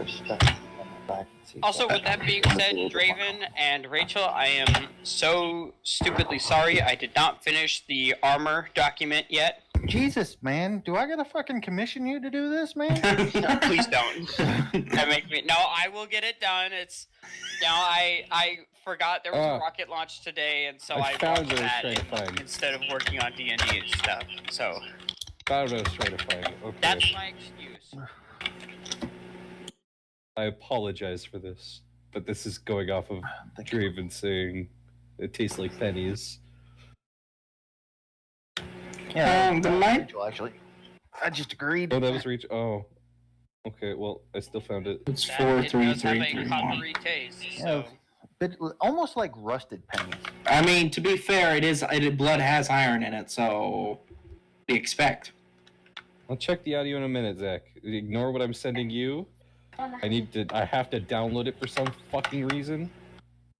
Chris stuck on my back. Also, with that being said, Draven and Rachel, I am so stupidly sorry I did not finish the armor document yet. Jesus, man, do I gotta fucking commission you to do this, man? No, please don't. That makes me. No, I will get it done. It's. I forgot there was a rocket launch today, and so I found watched what I that was trying to find. instead of working on D&D stuff. So Found what I was trying to find. Okay. that's my excuse. I apologize for this, but this is going off of Draven saying it tastes like pennies. Yeah, the light. Rachel, actually. I just agreed. Oh, that was reach. Oh, okay. Well, I still found it. It's That 4, it 3, does have 3, a 3, 1. coppery taste. Yeah, So but almost like rusted pennies. I mean, to be fair, blood has iron in it, so we expect. I'll check the audio in a minute, Zach. Ignore what I'm sending you. I have to download it for some fucking reason.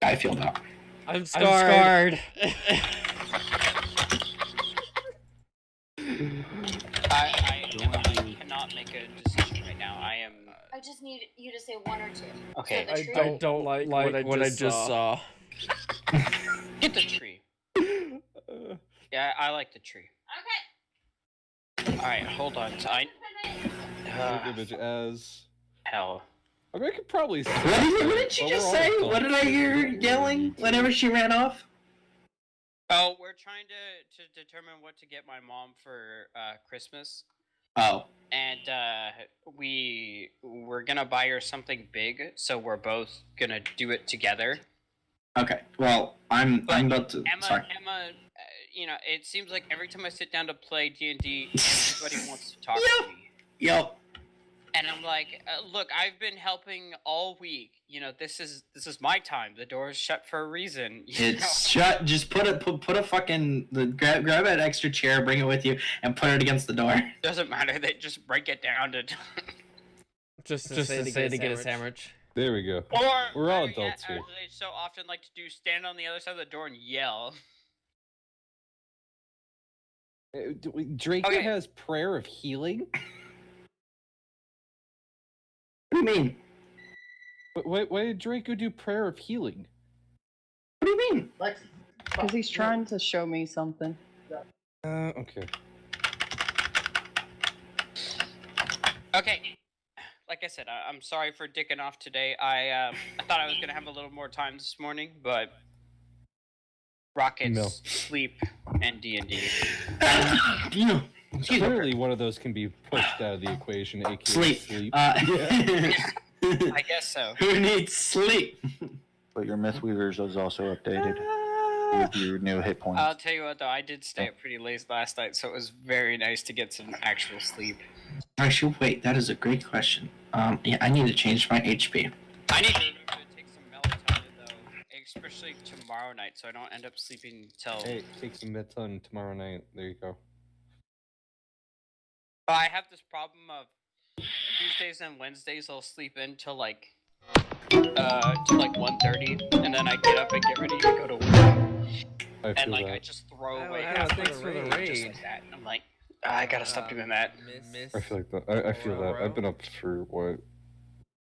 I feel that. I'm scarred. I cannot make a decision right now. I am. I just need you to say one or two. Okay. So the tree. I don't like what I just saw. Get the tree. Yeah, I like the tree. Okay. Alright, hold on. So Image as. hell. I mean, I could probably. What did she just say? What did I hear yelling whenever she ran off? Oh, we're trying to determine what to get my mom for Christmas. Oh. And we're gonna buy her something big, so we're both gonna do it together. Okay. Well, I'm about to. Sorry. Emma, you know, it seems like every time I sit down to play D&D, everybody wants to talk Yep. to me. Yep. And I'm like, look, I've been helping all week. You know, this is my time. The door is shut for a reason. you know? It's shut. Just put a fucking grab an extra chair, bring it with you, and put it against the door. Doesn't matter. They just break it down to. Just to say to get a sandwich. There we go. Or We're all better adults yet, here. They so often like to do stand on the other side of the door and yell. Draco Okay. has prayer of healing. What do you mean? But why did Draco do prayer of healing? What do you mean? Because he's trying to show me something. Okay. Okay. Like I said, I'm sorry for dicking off today. I thought I was gonna have a little more time this morning, but rockets, No. sleep, and D&D. Clearly, one of those can be pushed out of the equation, aka Sleep. I guess so. Who needs sleep? But your Mistweavers was also updated with your new hit points. I'll tell you what, though, I did stay up pretty late last night, so it was very nice to get some actual sleep. Actually, wait. That is a great question. Yeah, I need to change my HP. I need to take some melatonin, though, especially tomorrow night, so I don't end up sleeping till... Hey, take some melatonin tomorrow night. There you go. I have this problem of Tuesdays and Wednesdays I'll sleep in till like 1:30, and then I get up and get ready to go to work, I feel and like that. I just throw Oh, away wow, half thanks the for the raid, just raid. like that. And I'm like, I gotta stop doing that. I feel like that. I feel that. I've been up for what,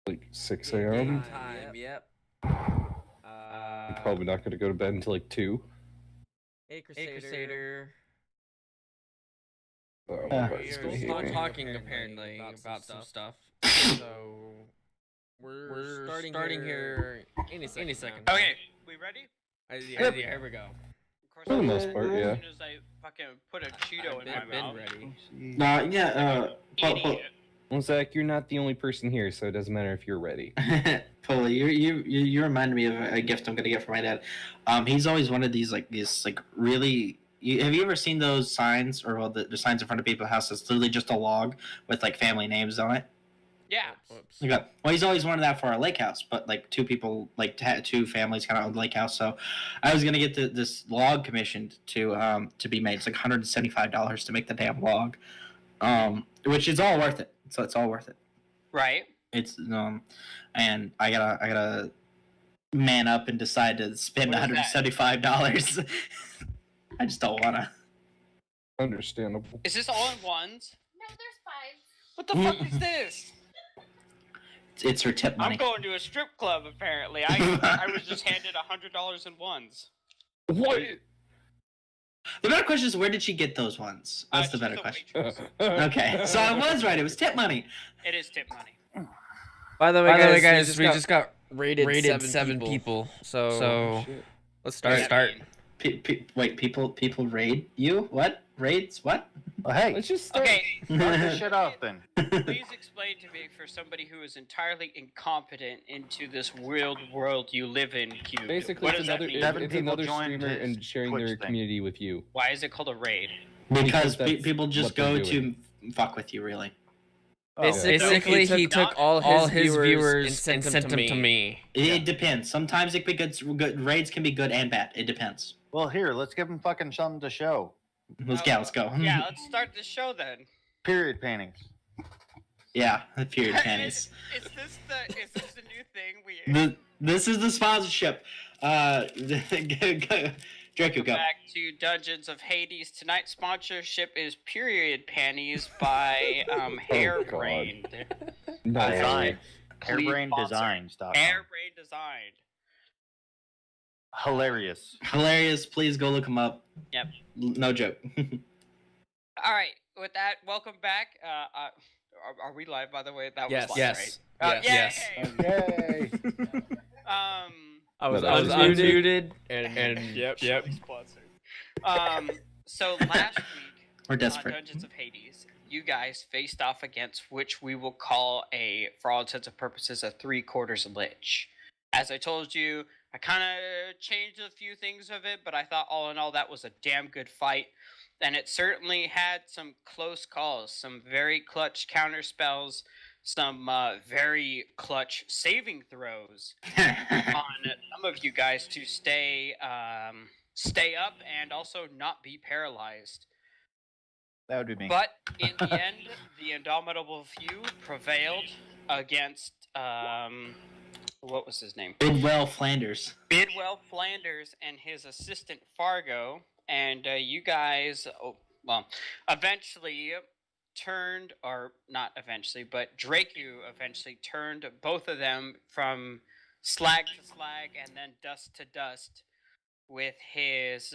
like 6 a.m. Time, yep. I'm probably not going to go to bed until like 2. Hey, Crusader. Oh, Yeah. my God's gonna hate We're me. talking apparently about some stuff. So we're starting here any second. Okay, we ready? Yeah, here we go. Of course, For the most part, yeah. As soon as I fucking put a Cheeto in my I've been mouth. ready. Idiot. Well, Zach, you're not the only person here, so it doesn't matter if you're ready. Polly, you reminded me of a gift I'm gonna get for my dad. He's always wanted these really. Have you ever seen those signs, or the signs in front of people's houses? It's literally just a log with like family names on it. Yeah. Whoops. Okay. Well, he's always wanted that for our lake house, but like two people, like two families, kind of own the lake house. So I was gonna get this log commissioned to be made. It's like $175 to make the damn log, which is all worth it. So it's all worth it. Right. It's and I gotta man up and decide to spend What is that? $175. I just don't wanna. Understandable. Is this all in ones? No, there's five. What the fuck is this? It's her tip money. I'm going to a strip club. Apparently, I was just handed $100 in ones. What? The better question is, where did she get those ones? That's the She's better a question. waitress. Okay, so I was right. It was tip money. It is tip money. By the way, guys, we just got rated rated 7 people. people. So Shit. let's What start. does that mean? Wait, people raid you? What? Raids? What? Well, hey, Let's just start. Okay, start this shit off then. please explain to me, for somebody who is entirely incompetent into this weird world you live in, Cube. Basically, what it's does that another, mean? Seven it's people another joined streamer his and sharing Twitch their thing. community with you. Why is it called a raid? Because that's people just what they're go to doing. fuck with you, really. Oh, Basically, he took all his viewers and sent them to me. It depends. Sometimes it can be good. Raids can be good and bad. It depends. Well, here, let's give him fucking something to show. Let's go. Yeah, let's start the show then. Period paintings. Yeah, the period pennies. Is this the new thing we? This is the sponsorship. Draco, go. Back to Dungeons of Hades. Tonight's sponsorship is Period Panties by Hairbrained. No. Design. Please Hairbrain sponsor. Designs. Hairbrained Designed. Hilarious. Hilarious. Please go look them up. Yep. No joke. All right. With that, welcome back. Are we live? By the way, that Yes. was live, Yes. right? Yes. Yay. I was I was unmuted. And yep. So last week We're on desperate. Dungeons of Hades, you guys faced off against which we will call for all intents and purposes, a 3/4 lich. As I told you, I kind of changed a few things of it, but I thought all in all that was a damn good fight. And it certainly had some close calls, some very clutch counter spells, some very clutch saving throws on some of you guys to stay up and also not be paralyzed. That would be me. But in the end, the indomitable few prevailed against what was his name? Bidwell Flanders. Bidwell Flanders and his assistant Fargo, and you guys, eventually turned, or not eventually, but Draku eventually turned both of them from slag to slag and then dust to dust with his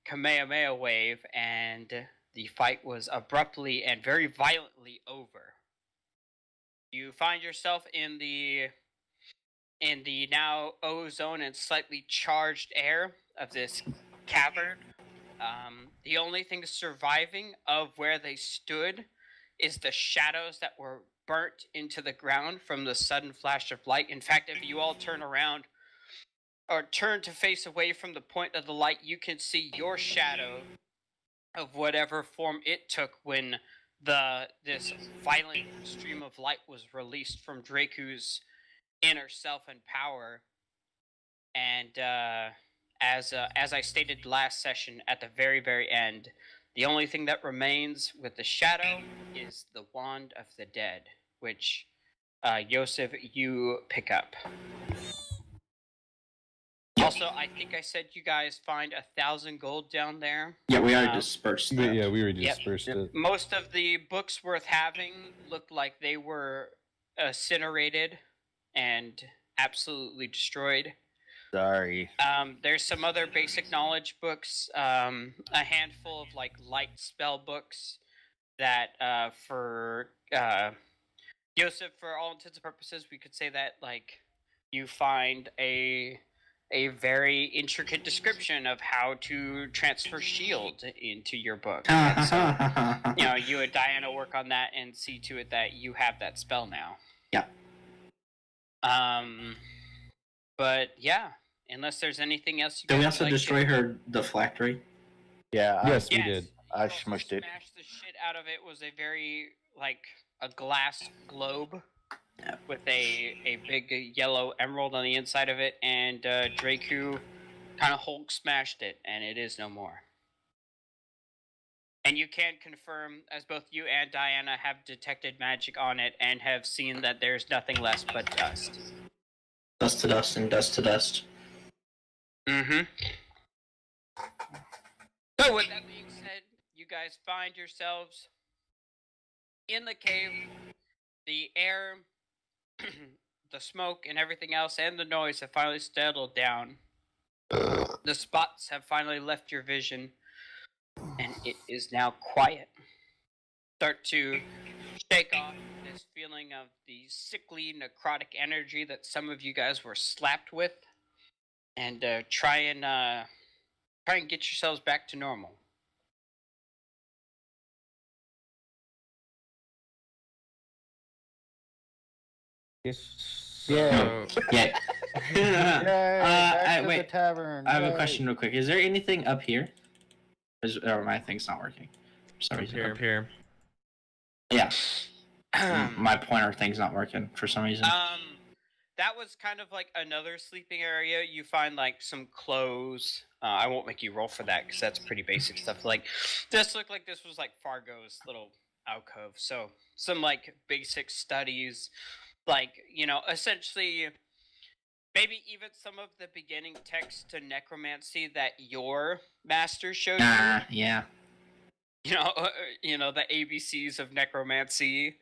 Kamehameha wave, and the fight was abruptly and very violently over. You find yourself in the now ozone and slightly charged air of this cavern. The only thing surviving of where they stood is the shadows that were burnt into the ground from the sudden flash of light. In fact, if you all turn around or turn to face away from the point of the light, you can see your shadow of whatever form it took when this violent stream of light was released from Draku's inner self and power. And as I stated last session, at the very, very end, the only thing that remains with the shadow is the Wand of the Dead, which, Yosef, you pick up. Also, I think I said you guys find 1,000 gold down there. Yeah, we are dispersed. But now. yeah, we already Yep. dispersed it. Most of the books worth having looked like they were incinerated and absolutely destroyed. Sorry. There's some other basic knowledge books, a handful of like light spell books that for Yosef, for all intents and purposes, we could say that like you find a very intricate description of how to transfer shield into your book. And so, you know, you and Diana work on that and see to it that you have that spell now. Yeah. But yeah, unless there's anything else you Did we guys also would like destroy to... her deflectory? Yeah. Yes, we Yes. did. I Also smushed it. Smashed the shit out of it. Was a very like a glass globe Yeah. with a big yellow emerald on the inside of it, and Draku kind of Hulk smashed it, and it is no more. And you can confirm, as both you and Diana have detected magic on it and have seen that there's nothing less but dust. Dust to dust and dust to dust. Mm-hmm. So with that being said, you guys find yourselves in the cave. The air the smoke and everything else and the noise have finally settled down. The spots have finally left your vision, and it is now quiet. Start to shake off this feeling of the sickly, necrotic energy that some of you guys were slapped with, and try and get yourselves back to normal. Yeah. Yeah. Yay, back to wait. the tavern. I have a Yay. question real quick. Is there anything up here? Or my thing's not working for some reason. Up here. Yeah. My pointer thing's not working for some reason. That was kind of like another sleeping area. You find like some clothes. I won't make you roll for that because that's pretty basic stuff. Like, this looked like this was like Fargo's little alcove. So some like basic studies, like, you know, essentially maybe even some of the beginning text to necromancy that your master showed you. Yeah. You know the ABCs of necromancy.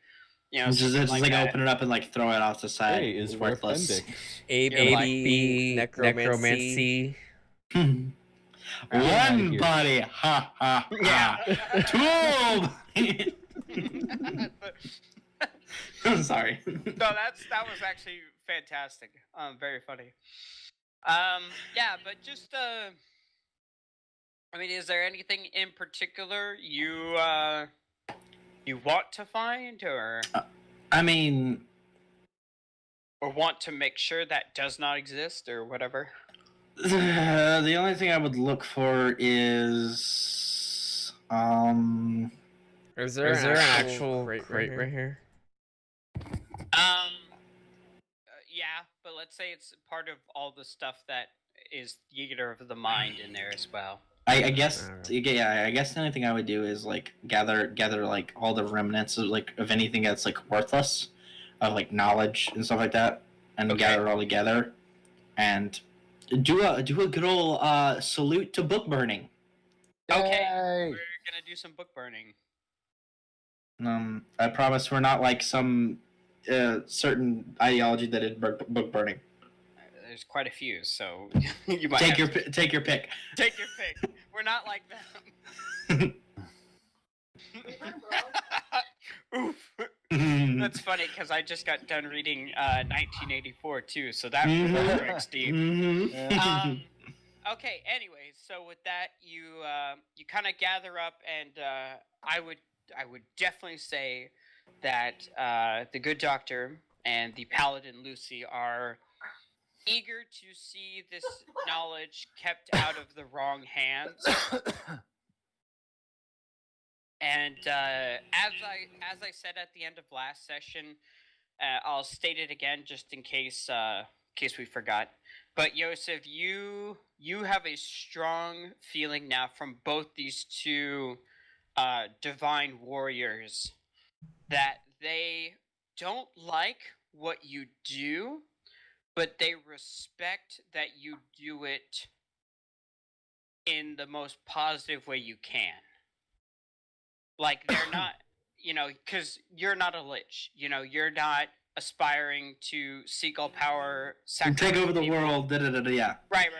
You know, Just something like that. open it up and like throw it off the side. Hey, is for worthless. appendix. AB necromancy. One outta here. body. Ha ha ha. Two. I'm sorry. No, that was actually fantastic. Very funny. Yeah, but just I mean, is there anything in particular you want to find, or I mean, want to make sure that does not exist, or whatever? the only thing I would look for is Is there an actual crate right here? Yeah, but let's say it's part of all the stuff that is theater of the mind in there as well. I guess I guess the only thing I would do is like gather like all the remnants of anything that's like worthless, of like knowledge and stuff like that, and Okay. gather it all together, and do a good old salute to book burning. Okay, Yay. we're gonna do some book burning. I promise we're not like some certain ideology that is book burning. There's quite a few, so you might Take have your to take your pick. take your pick. We're not like them. Oof. That's funny because I just got done reading 1984 too, so that strikes deep. Mhm. Okay. Anyway, so with that, you kind of gather up, and I would definitely say that the good doctor and the paladin Lucy are eager to see this knowledge kept out of the wrong hands. And as I said at the end of last session, I'll state it again just in case we forgot. But Yosef, you have a strong feeling now from both these two divine warriors that they don't like what you do, but they respect that you do it in the most positive way you can. Like, they're not, because you're not a lich. You're not aspiring to seek all power, Take over the people. world. Yeah. Right.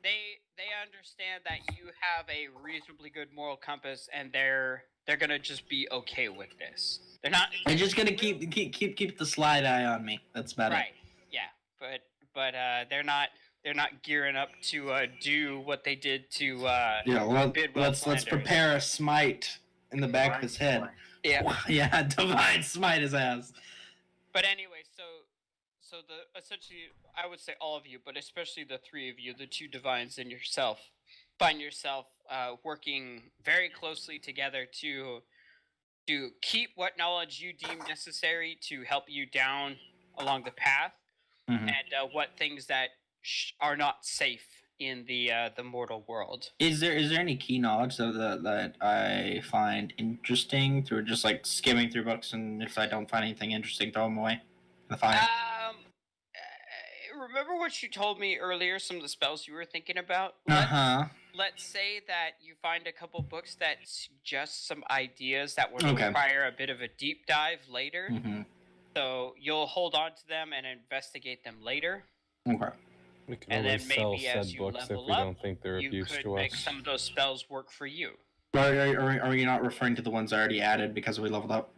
They understand that you have a reasonably good moral compass, and they're gonna just be okay with this. They're not. I'm just gonna keep the slide eye on me. That's about Right. Yeah. But they're not gearing up to do what they did to it. Yeah. Let's Flanders. prepare a smite in the back of his head. Yeah. Yeah. Divine smite his ass. But anyway, so essentially, I would say all of you, but especially the three of you, the two divines and yourself, find yourself working very closely together to keep what knowledge you deem necessary to help you down along the path, Mhm. and what things that are not safe in the mortal world. Is there any key knowledge that I find interesting through just like skimming through books, and if I don't find anything interesting, throw them away? Remember what you told me earlier? Some of the spells you were thinking about. Let's say that you find a couple books that suggest some ideas that would Okay. require a bit of a deep dive later. Mm-hmm. So you'll hold on to them and investigate them later. Okay. We can And then always sell maybe as said you books if level we up, don't think they're of You use could to make us. some of those spells work for you. Are you not referring to the ones I already added because we leveled up?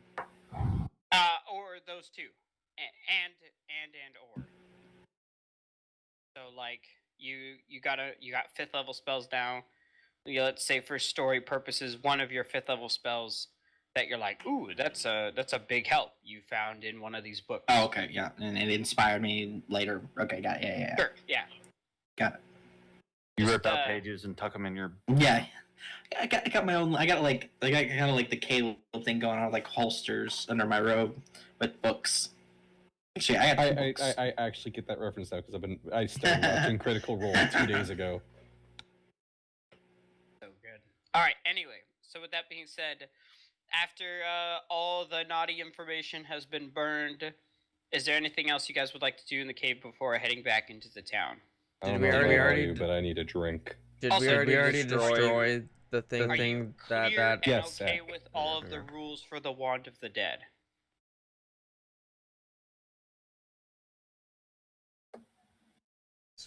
Or those two, and or. So like you got 5th level spells now. Let's say for story purposes, one of your 5th level spells that you're like, ooh, that's a big help you found in one of these books. Oh, okay, yeah, and it inspired me later. Okay, got it. Yeah. Sure, yeah. Got it. You Just, rip out pages and tuck them in your. Yeah, I got my own. I got kind of like the Caleb thing going on, like holsters under my robe with books. Actually, I got two books. I actually get that reference now because I started watching Critical Role 2 days ago. So good. All right. Anyway, so with that being said, after all the naughty information has been burned, is there anything else you guys would like to do in the cave before heading back into the town? I don't we know already- about already you, d- but I need a drink. Did Also, we already destroy the thing Are you that clear that and Yes, okay Zach. with all of the rules for the Wand of the Dead?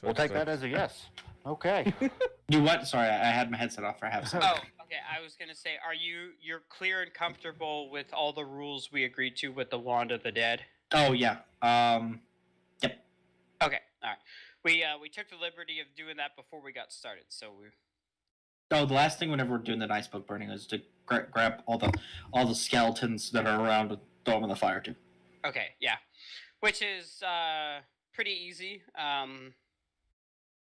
We'll take that as a yes. Okay. You what? Sorry, I had my headset off for half a second. Oh, okay. I was gonna say, you're clear and comfortable with all the rules we agreed to with the Wand of the Dead? Oh yeah. Yep. Okay, all right. We took the liberty of doing that before we got started, so we. Oh, the last thing whenever we're doing the ice book burning is to grab all the skeletons that are around and throw them in the fire too. Okay, yeah, which is pretty easy.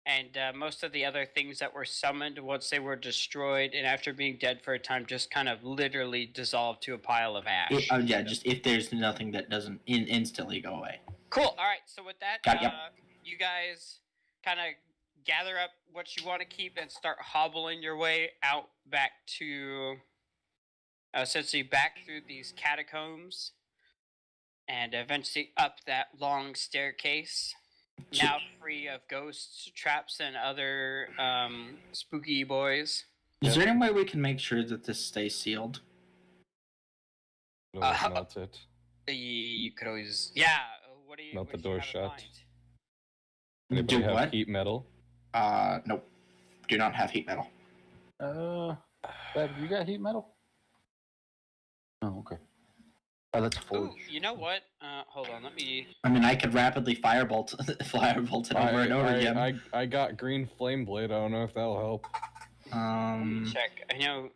And most of the other things that were summoned once they were destroyed and after being dead for a time just kind of literally dissolved to a pile of ash. Yeah, just if there's nothing that doesn't instantly go away. Cool. All right. So with that, Got it, yep. You guys kind of gather up what you want to keep and start hobbling your way out back to, essentially back through these catacombs, and eventually up that long staircase. Now free of ghosts, traps, and other spooky boys. Is there any way we can make sure that this stays sealed? No, Uh, melt it. You could always, yeah. What do you? Melt what the do you door have in shut. mind? Anybody Do have what? heat metal? Nope. Do not have heat metal. Bab, you got heat metal? Oh, okay. Oh, that's Ooh, forge. you know what? Hold on. Let me. I mean, I could rapidly firebolt it over and over again. I got green flame blade. I don't know if that'll help. Check. I know.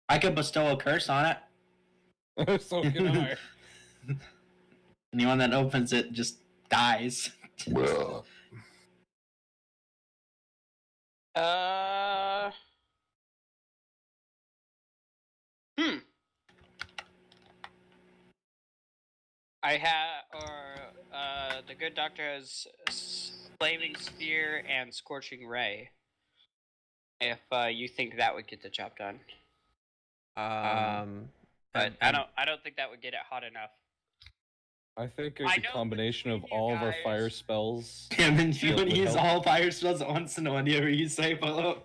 I could bestow a curse on it. So can I. Anyone that opens it just dies. I have, the good doctor has flaming spear and scorching ray. If you think that would get the job done, but I don't think that would get it hot enough. I think I a know combination of between you all of our guys- fire spells. And then you That would would use help. all fire spells at once and one you ever use Safe Hello.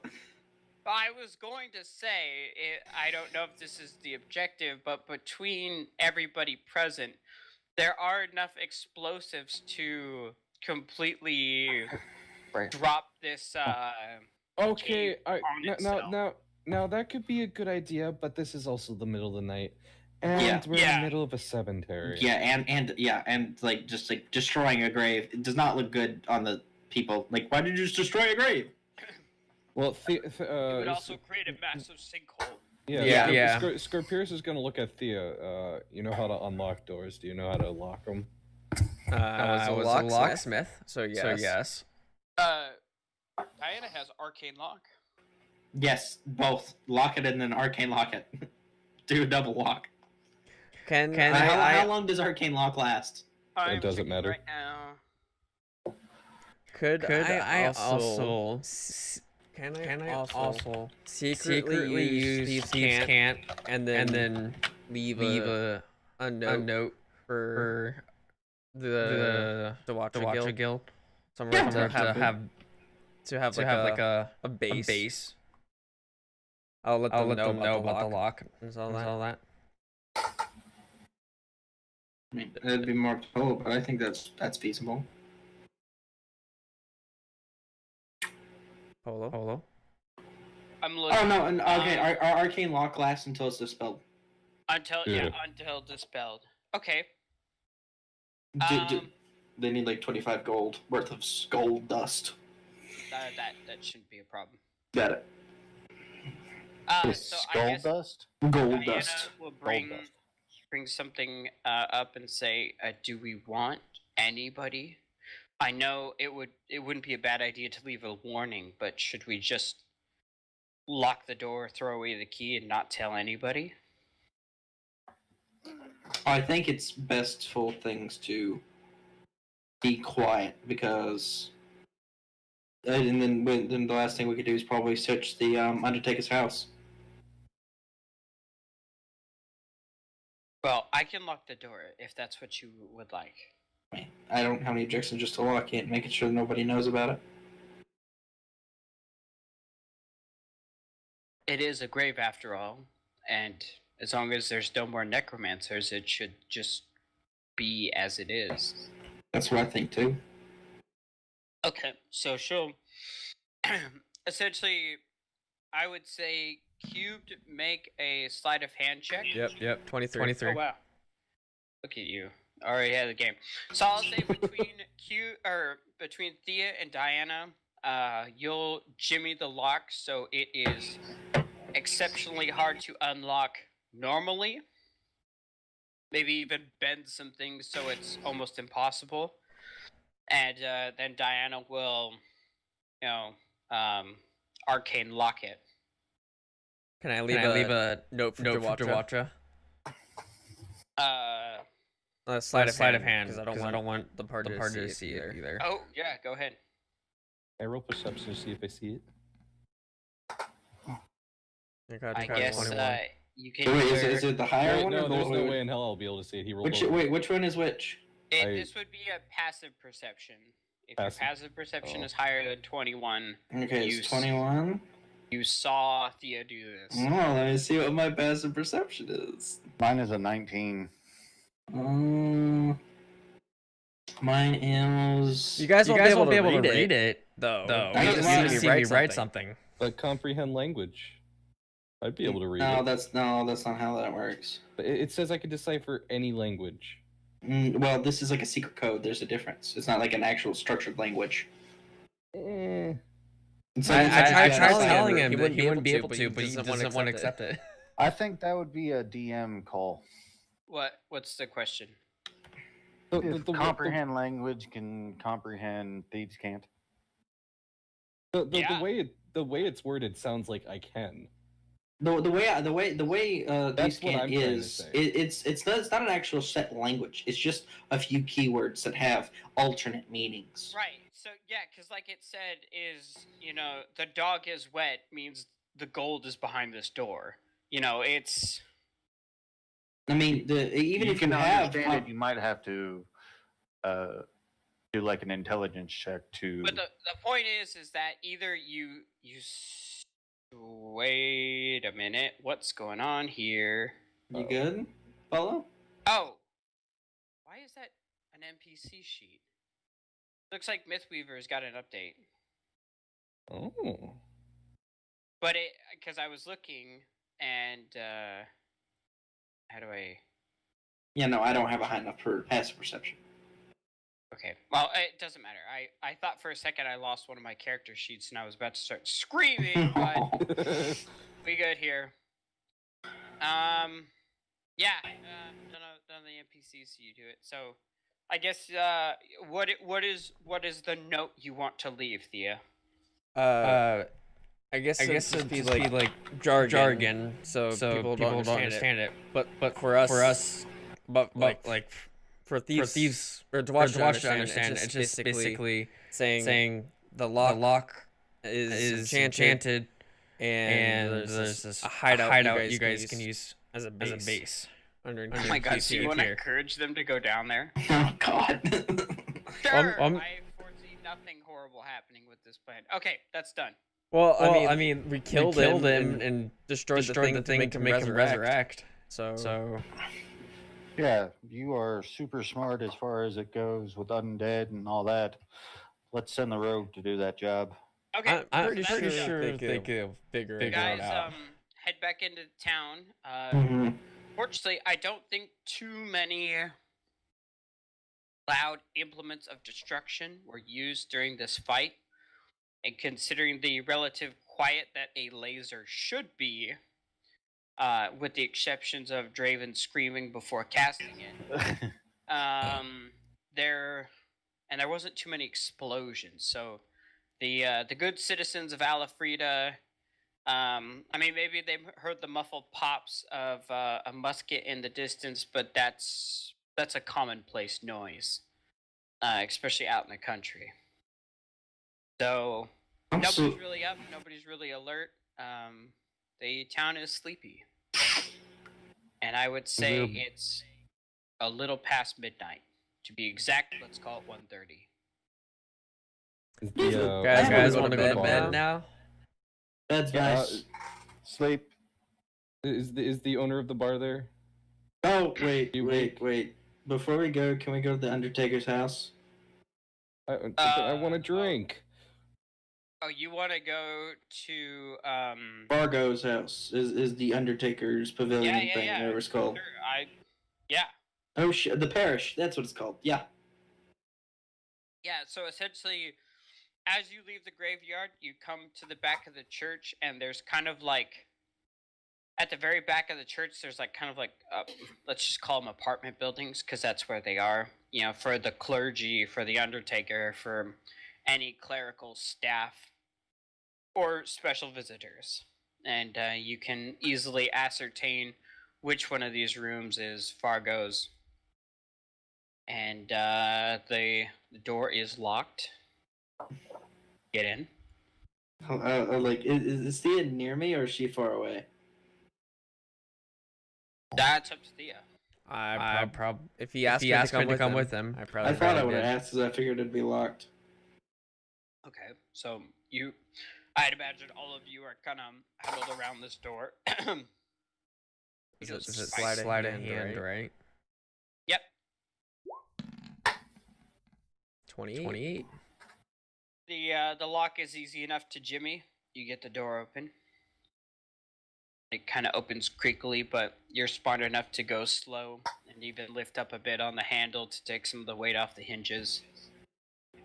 I was going to say, I don't know if this is the objective, but between everybody present, there are enough explosives to completely Right. drop this. Okay, on itself. now that could be a good idea, but this is also the middle of the night, and Yeah. we're in Yeah. the middle of a cemetery. Yeah, and like just like destroying a grave, it does not look good on the people. Like, why did you just destroy a grave? Well, It would also create a massive sinkhole. Yeah. Scorpius is gonna look at Thea. You know how to unlock doors. Do you know how to lock them? I was a locksmith, so yes. Diana has arcane lock. Yes, both. Lock it and then arcane lock it. Do a double lock. Can How long does arcane lock last? I'm doesn't checking matter. right now. Could I also also secretly use Steve's can't and then leave a note for the Watcher Guild somewhere to have like a base. I'll let them know about the lock and all that. I mean, it'd be more total, but I think that's feasible. Polo. I'm looking. Oh no, and okay, our arcane lock lasts until it's dispelled. Until Yeah. until dispelled. Okay. They need like 25 gold worth of gold dust. That shouldn't be a problem. Got it. Is So skull I guess dust? Gold Diana dust. will Gold dust. bring something up and say, do we want anybody? I know it wouldn't be a bad idea to leave a warning, but should we just lock the door, throw away the key, and not tell anybody? I think it's best for things to be quiet because, and then the last thing we could do is probably search the Undertaker's house. Well, I can lock the door if that's what you would like. I don't have any objections just to lock it, making sure nobody knows about it. It is a grave after all, and as long as there's no more necromancers, it should just be as it is. That's what I think too. Okay, so she'll essentially, I would say, Cubed, make a sleight of hand check. Yep. 23. Oh wow! Look at you, already had the game. So I'll say between Thea and Diana, you'll jimmy the lock so it is exceptionally hard to unlock normally. Maybe even bend some things so it's almost impossible. And then Diana will, arcane lock it. Can I leave a note for Dewatra? Sleight of hand, because I don't want the party to see it either. Oh yeah, go ahead. I roll perception to see if I see it. I guess you can. So wait, either- is it the higher Wait, one? no, or there's the, no way in hell I'll be able to see it. He rolled Which lower. which one is which? This would be a passive perception. If Passive. your passive perception Oh. is higher than 21, Okay, You it's 21. you saw Thea do this. Oh, let me see what my passive perception is. Mine is a 19. Mine is. You guys won't be able to read read it, though. I You just just wanna see me write something. But comprehend language. I'd be able to read No, it. that's not how that works. But it says I can decipher any language. Well, this is like a secret code. There's a difference. It's not like an actual structured language. It's I tried decipher. telling him He that wouldn't be able to, but he doesn't want to accept it. I think that would be a DM call. What's the question? If comprehend language can comprehend, thieves can't. The Yeah. way it's worded sounds like I can. The way That's these what can I'm trying to is say. it's not an actual set language. It's just a few keywords that have alternate meanings. Right. So yeah, because like it said, is the dog is wet means the gold is behind this door. It's I mean, even you if can you have, understand it, you might have to do like an intelligence check to. but the point is that either you wait a minute, what's going on here? you good, follow? Oh, why is that an NPC sheet? Looks like Mythweaver's got an update. Oh. But because I was looking and how do I? Yeah, no, I don't have a high enough passive perception. Okay, well it doesn't matter. I thought for a second I lost one of my character sheets and I was about to start screaming, but we good here. Yeah, none of the NPCs see you do it. So, I guess what is the note you want to leave, Thea? I guess it'd be like jargon, so people don't understand it. But for us, for thieves or to watch to understand, it's just basically saying the lock is enchanted, and there's this hideout you guys can use as a base. Oh my god, so you want to encourage them to go down there? Oh God. Sure, I foresee nothing horrible happening with this plan. Okay, that's done. Well, I mean, we killed him and destroyed the thing to make him resurrect. So Yeah, you are super smart as far as it goes with undead and all that. Let's send the rogue to do that job. Okay, I'm so pretty that's sure done. they could figure it Guys, out. head back into town. Mhm. Fortunately, I don't think too many loud implements of destruction were used during this fight. And considering the relative quiet that a laser should be, with the exceptions of Draven screaming before casting it, there wasn't too many explosions. So the good citizens of Alafrida, I mean, maybe they heard the muffled pops of a musket in the distance, but that's a commonplace noise, especially out in the country. So nobody's really up. Nobody's really alert. The town is sleepy, and I would say it's a little past midnight. To be exact, let's call it 1:30. Guys want to go to bed now? That's nice. Sleep. Is the owner of the bar there? Oh, wait. Before we go, can we go to the Undertaker's house? I want a drink. Oh, you want to go to Fargo's house is the Undertaker's pavilion thing, whatever it's called. Sure, Oh shit, the parish. That's what it's called. Yeah. Yeah, so essentially, as you leave the graveyard, you come to the back of the church, and there's kind of like, at the very back of the church, there's like kind of like, let's just call them apartment buildings, because that's where they are. You know, for the clergy, for the Undertaker, for any clerical staff, or special visitors. And you can easily ascertain which one of these rooms is Fargo's. And the door is locked. Get in. Is Thea near me or is she far away? That's up to Thea. I probably if he asked me to come with him, I thought I would have asked because I figured it'd be locked. Okay, so I'd imagine all of you are kind of huddled around this door. Is it slide in hand, right? Yep. 28. The lock is easy enough to jimmy. You get the door open. It kind of opens creakily, but you're smart enough to go slow and even lift up a bit on the handle to take some of the weight off the hinges.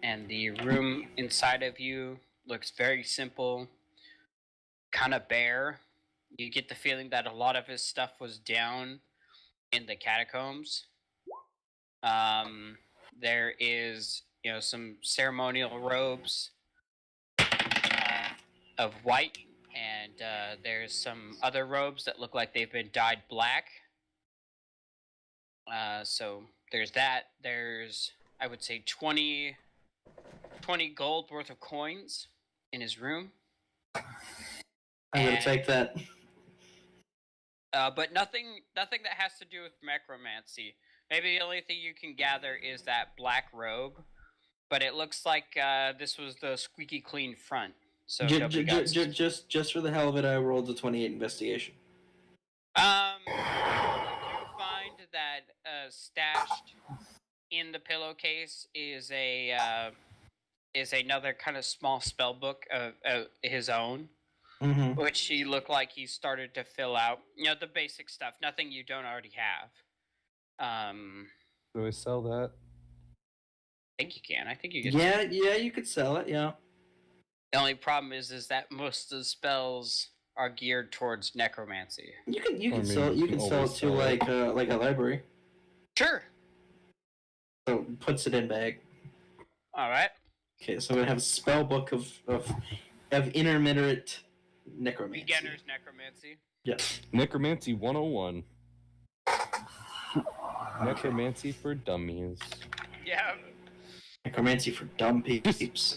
And the room inside of you looks very simple, kind of bare. You get the feeling that a lot of his stuff was down in the catacombs. There is, some ceremonial robes of white, and there's some other robes that look like they've been dyed black. So there's that. There's, I would say, 20 gold worth of coins in his room. I'm gonna take that. But nothing that has to do with necromancy. Maybe the only thing you can gather is that black robe, but it looks like this was the squeaky clean front. So just for the hell of it, I rolled a 28 investigation. You do find that stashed in the pillowcase is another kind of small spell book of his own. Mm-hmm. Which he looked like he started to fill out. The basic stuff. Nothing you don't already have. Do I sell that? I think you can. I think you can. Yeah, you could sell it, yeah. The only problem is that most of the spells are geared towards necromancy. You can sell it to like a library. Sure. So puts it in bag. Alright. Okay, so we have a spell book of intermittent necromancy. Beginner's necromancy. Yes. Necromancy 101. Necromancy for dummies. Yeah. Necromancy for dumb peeps.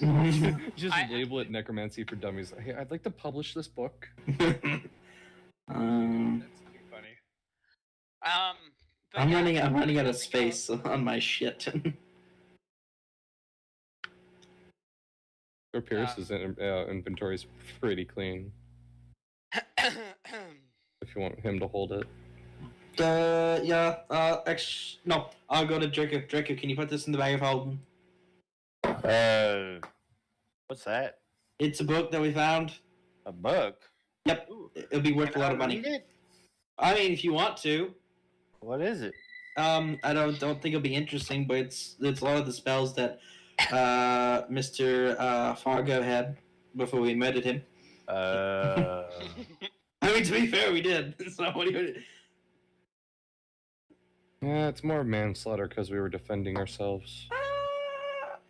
Just label it Necromancy for Dummies. Hey, I'd like to publish this book. That's too funny. I'm running out of space on my shit. Or Pierce's inventory is pretty clean. If you want him to hold it. Yeah. No. I'll go to Draco. Draco, can you put this in the bag of holding? What's that? It's a book that we found. A book? Yep. It'll be worth a Can lot I of money. read it? I mean, if you want to. What is it? I don't think it'll be interesting, but it's a lot of the spells that Mr. Fargo had before we murdered him. I mean, to be fair, we did. So what do you? Yeah, it's more manslaughter because we were defending ourselves.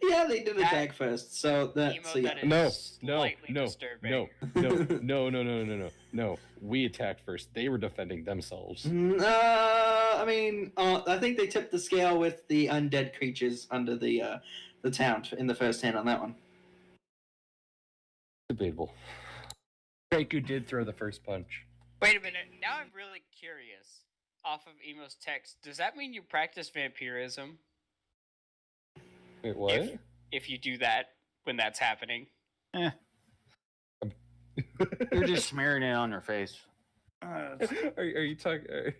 Yeah, they did attack first, so that. Emo, So yeah. that is No, slightly disturbing. No. We attacked first. They were defending themselves. I mean, I think they tipped the scale with the undead creatures under the town in the first hand on that one. Debatable. Draco did throw the first punch. Wait a minute. Now I'm really curious. Off of Emo's text, does that mean you practice vampirism? Wait, what? If you do that when that's happening. You're just smearing it on your face. Are you talking? Are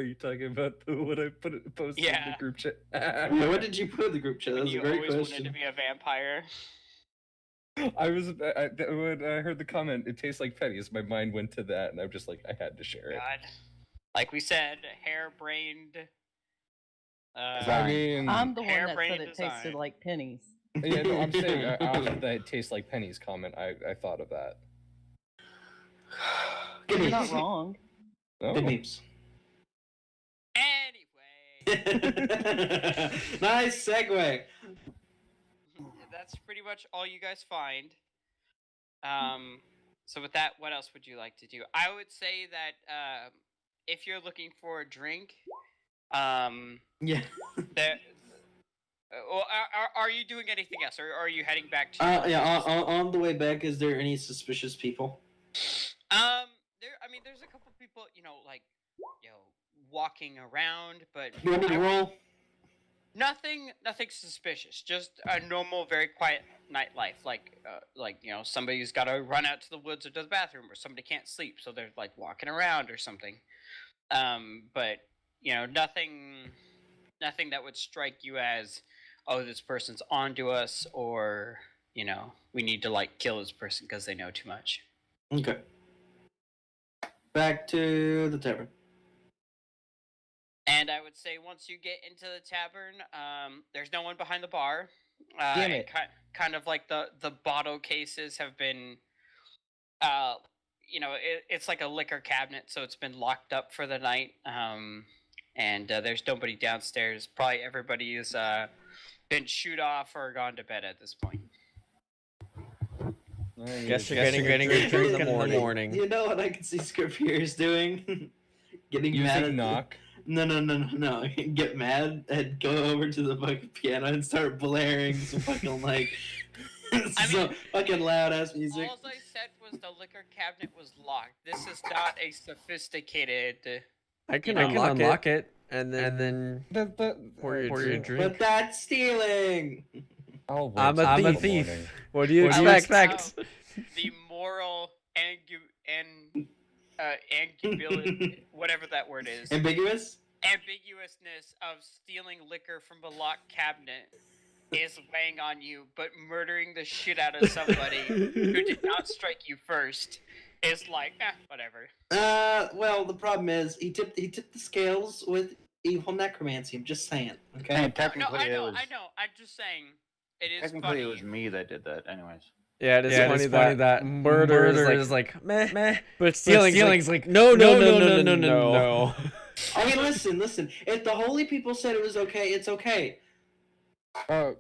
you talking about what I posted in Yeah. the group chat? Yeah, what did you put in the group chat? That When was a you great always wanted question. to be a vampire. When I heard the comment, it tastes like pennies. My mind went to that, and I'm just like, I had to share it. God. Like we said, harebrained. I mean, I'm the one that Harebrained said it design. tasted like pennies. yeah, no, I'm saying after that it tastes like pennies comment, I thought of that. Good You're memes. not wrong. Oh. Good memes. Anyway, Nice segue. that's pretty much all you guys find. So with that, what else would you like to do? I would say that if you're looking for a drink, Yeah. there. Well, are you doing anything else, or are you heading back to? Yeah. On the way back, is there any suspicious people? There's a couple people, like, walking around, but Do I need to roll? nothing suspicious. Just a normal, very quiet nightlife. Like, somebody's got to run out to the woods or to the bathroom, or somebody can't sleep, so they're like walking around or something. But nothing that would strike you as, oh, this person's onto us, or we need to like kill this person because they know too much. Okay. Back to the tavern. And I would say once you get into the tavern, there's no one behind the bar. Damn it. Kind of like the bottle cases have been, it's like a liquor cabinet, so it's been locked up for the night. And there's nobody downstairs. Probably everybody has been shoot off or gone to bed at this point. Guess you're getting a drink in the morning. You know what I can see Scorpius doing? Getting mad Using at knock. No. Get mad and go over to the fucking piano and start blaring some fucking like fucking loud ass music. All I said was the liquor cabinet was locked. This is not a sophisticated. I can unlock it and then pour your drink. But that's stealing. I'll wait I'm till a the thief. morning. What do you expect? The moral whatever that word is, Ambiguous? ambiguousness of stealing liquor from a locked cabinet is weighing on you, but murdering the shit out of somebody who did not strike you first is like, whatever. Well, the problem is he tipped the scales with evil necromancy. I'm just saying, okay? And No, technically, I know. it was I'm just saying. It is technically funny. it was me that did that. Anyways, Yeah, it is funny that murder is like meh, but stealing's like no. I mean, listen. If the holy people said it was okay, it's okay.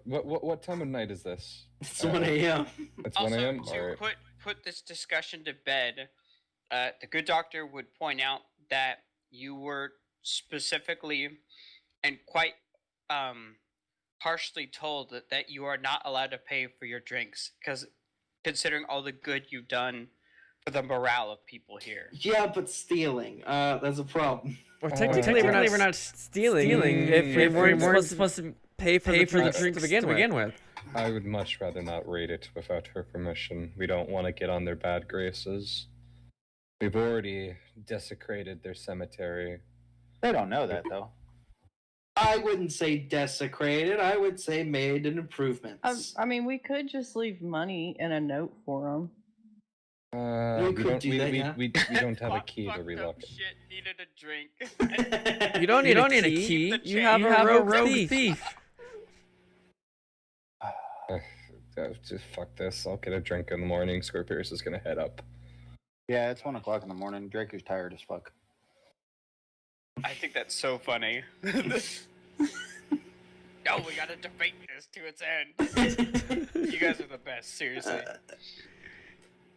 What time of night is this? It's 1 a.m. It's 1 Also, a.m. to Alright. put this discussion to bed, the good doctor would point out that you were specifically and quite harshly told that you are not allowed to pay for your drinks, because considering all the good you've done for the morale of people here. Yeah, but stealing. That's a problem. Well, technically, we're not stealing. If we weren't supposed to pay for the drinks to begin with. I would much rather not raid it without her permission. We don't want to get on their bad graces. We've already desecrated their cemetery. They don't know that though. I wouldn't say desecrated. I would say made an improvements. I mean, we could just leave money in a note for them. We could do that, yeah. we don't have a Fuck- key to fucked up relock it. Shit, needed a drink. You don't need a key. Keep the You have change. a rogue thief. Just fuck this. I'll get a drink in the morning. Scorpius is gonna head up. Yeah, it's 1 o'clock in the morning. Draco's tired as fuck. I think that's so funny. No, we gotta debate this to its end. You guys are the best, seriously.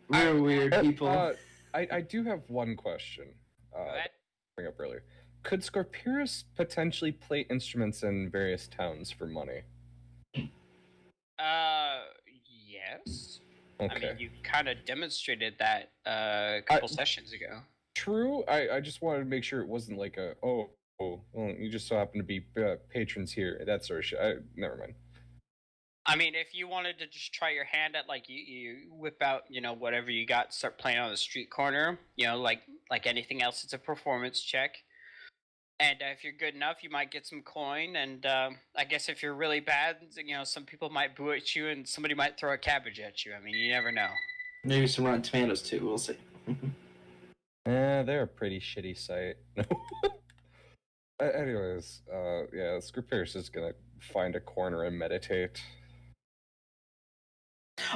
We're weird people. I do have one question. Go ahead. Bring up earlier. Could Scorpius potentially play instruments in various towns for money? Yes. Okay. I mean, you kind of demonstrated that a couple sessions ago. True. I just wanted to make sure it wasn't like a well, you just so happen to be patrons here, that sort of shit. Never mind. I mean, if you wanted to just try your hand at like you whip out, whatever you got, start playing on the street corner, like anything else, it's a performance check. And if you're good enough, you might get some coin. And I guess if you're really bad, some people might boo at you, and somebody might throw a cabbage at you. I mean, you never know. Maybe some Rotten Tomatoes too. We'll see. They're a pretty shitty site. Anyways, yeah, Scorpius is gonna find a corner and meditate.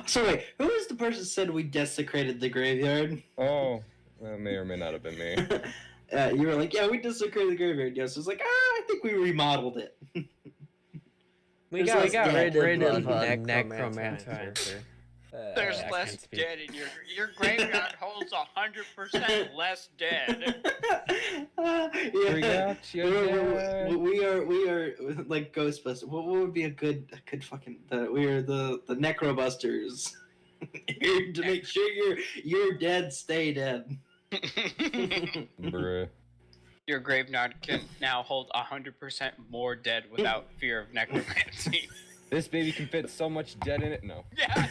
So wait, who was the person who said we desecrated the graveyard? Oh, that may or may not have been me. You were like, yeah, we desecrated the graveyard. Yes, I was like, I think we remodeled it. We There's got less rid of dead. necromancer. There's I less can't speak. dead in your graveyard holds 100% less dead. Yeah. Forgot your dad. We are like Ghostbusters. What would be a good fucking? We are the Necrobusters. Here to make sure your dead stay dead. Bruh. Your graveyard can now hold 100% more dead without fear of necromancy. This baby can fit so much dead in it. No. Yeah.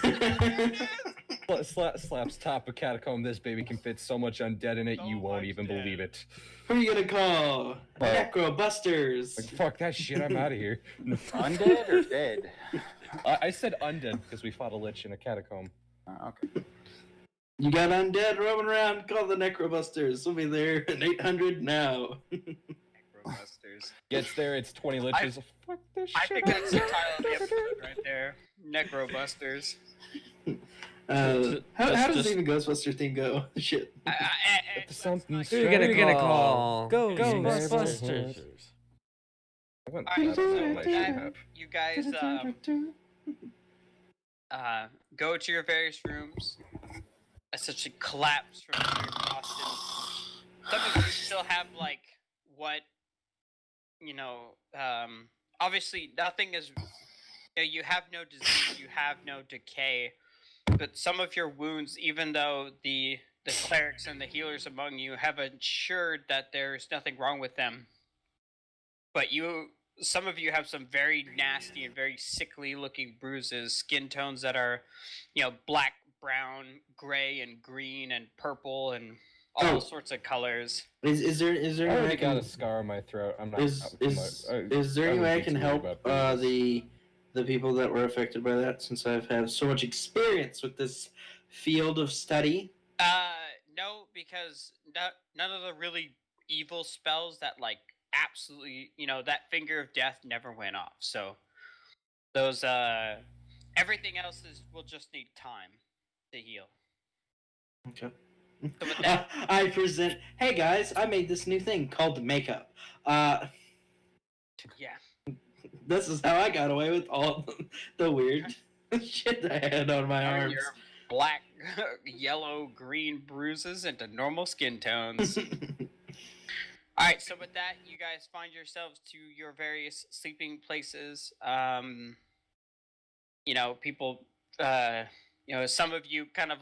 Slaps top of catacomb. This baby can fit so much undead in it, So you won't much even dead. believe it. Who are you gonna call? Necrobusters. Like, fuck that shit. I'm out of here. Undead or dead? I said undead because we fought a lich in a catacomb. Okay. You got undead roaming around? Call the Necrobusters. We'll be there in 800 now. Necrobusters. Gets there, it's 20 liches. Fuck this shit. I think that's the title of the episode right there. Necrobusters. How does even Ghostbuster thing go? Shit. Something's Who are you gonna call? Ghostbusters. I went Alright, that so nice and that, you guys go to your various rooms, essentially collapse from your exhaustion. Some of you still have like what obviously nothing is you have no disease, you have no decay, but some of your wounds, even though the clerics and the healers among you have ensured that there's nothing wrong with them, but some of you have some very nasty and very sickly looking bruises, skin tones that are, black, brown, gray, and green, and purple, and all sorts of colors. Is there I any way already I got a can scar on my throat. I'm not. is there any way I can help the people that were affected by that, since I've had so much experience with this field of study? No, because none of the really evil spells that absolutely, that finger of death never went off. So those everything else will just need time to heal. Okay. So with that, I present. Hey guys, I made this new thing called makeup. yeah. This is how I got away with all the weird shit I had on my Turn arms. your black, yellow, green bruises into normal skin tones. All right, so with that, you guys find yourselves to your various sleeping places. People, some of you kind of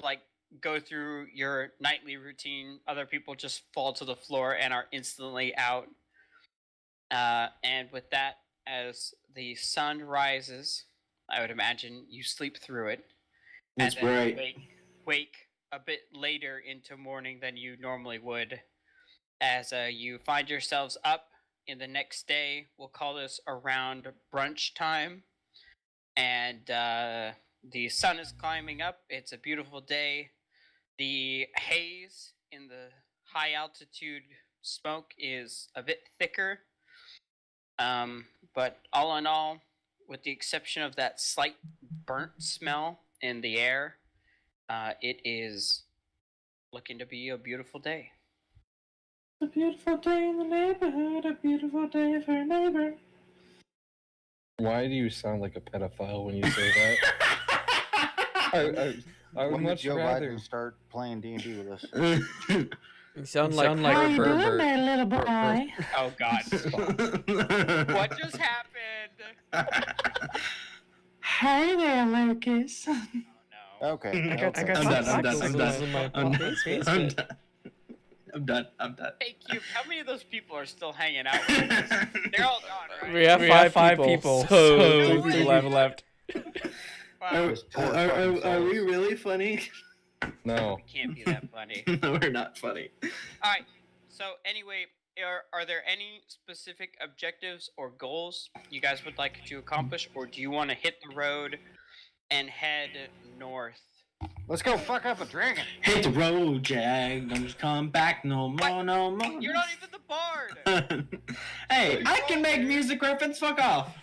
go through your nightly routine. Other people just fall to the floor and are instantly out. And with that, as the sun rises, I would imagine you sleep through it. That's and then right. Wake a bit later into morning than you normally would, as you find yourselves up in the next day. We'll call this around brunch time. And the sun is climbing up. It's a beautiful day. The haze in the high altitude smoke is a bit thicker. But all in all, with the exception of that slight burnt smell in the air, it is looking to be a beautiful day. A beautiful day in the neighborhood, a beautiful day for a neighbor. Why do you sound like a pedophile when you say that? I would When did much Joe rather. Biden start playing D&D with us? You sound like a pervert. little boy? Oh God! What just happened? Hey there, Lucas. Oh no! Okay. I got okay. I'm done. I'm done. I'm done. I'm done. Hey Cube, how many of those people are still hanging out with us? They're all gone, right? We have five people, so 3 people left. Wow, Are we really funny? No. we can't be that funny. No, we're not funny. All right. So anyway, are there any specific objectives or goals you guys would like to accomplish, or do you want to hit the road and head north? Let's go fuck up a dragon. Hit the road, Jag. Don't just come back no more, no more. You're not even the bard. Hey, I can make music reference. Fuck off.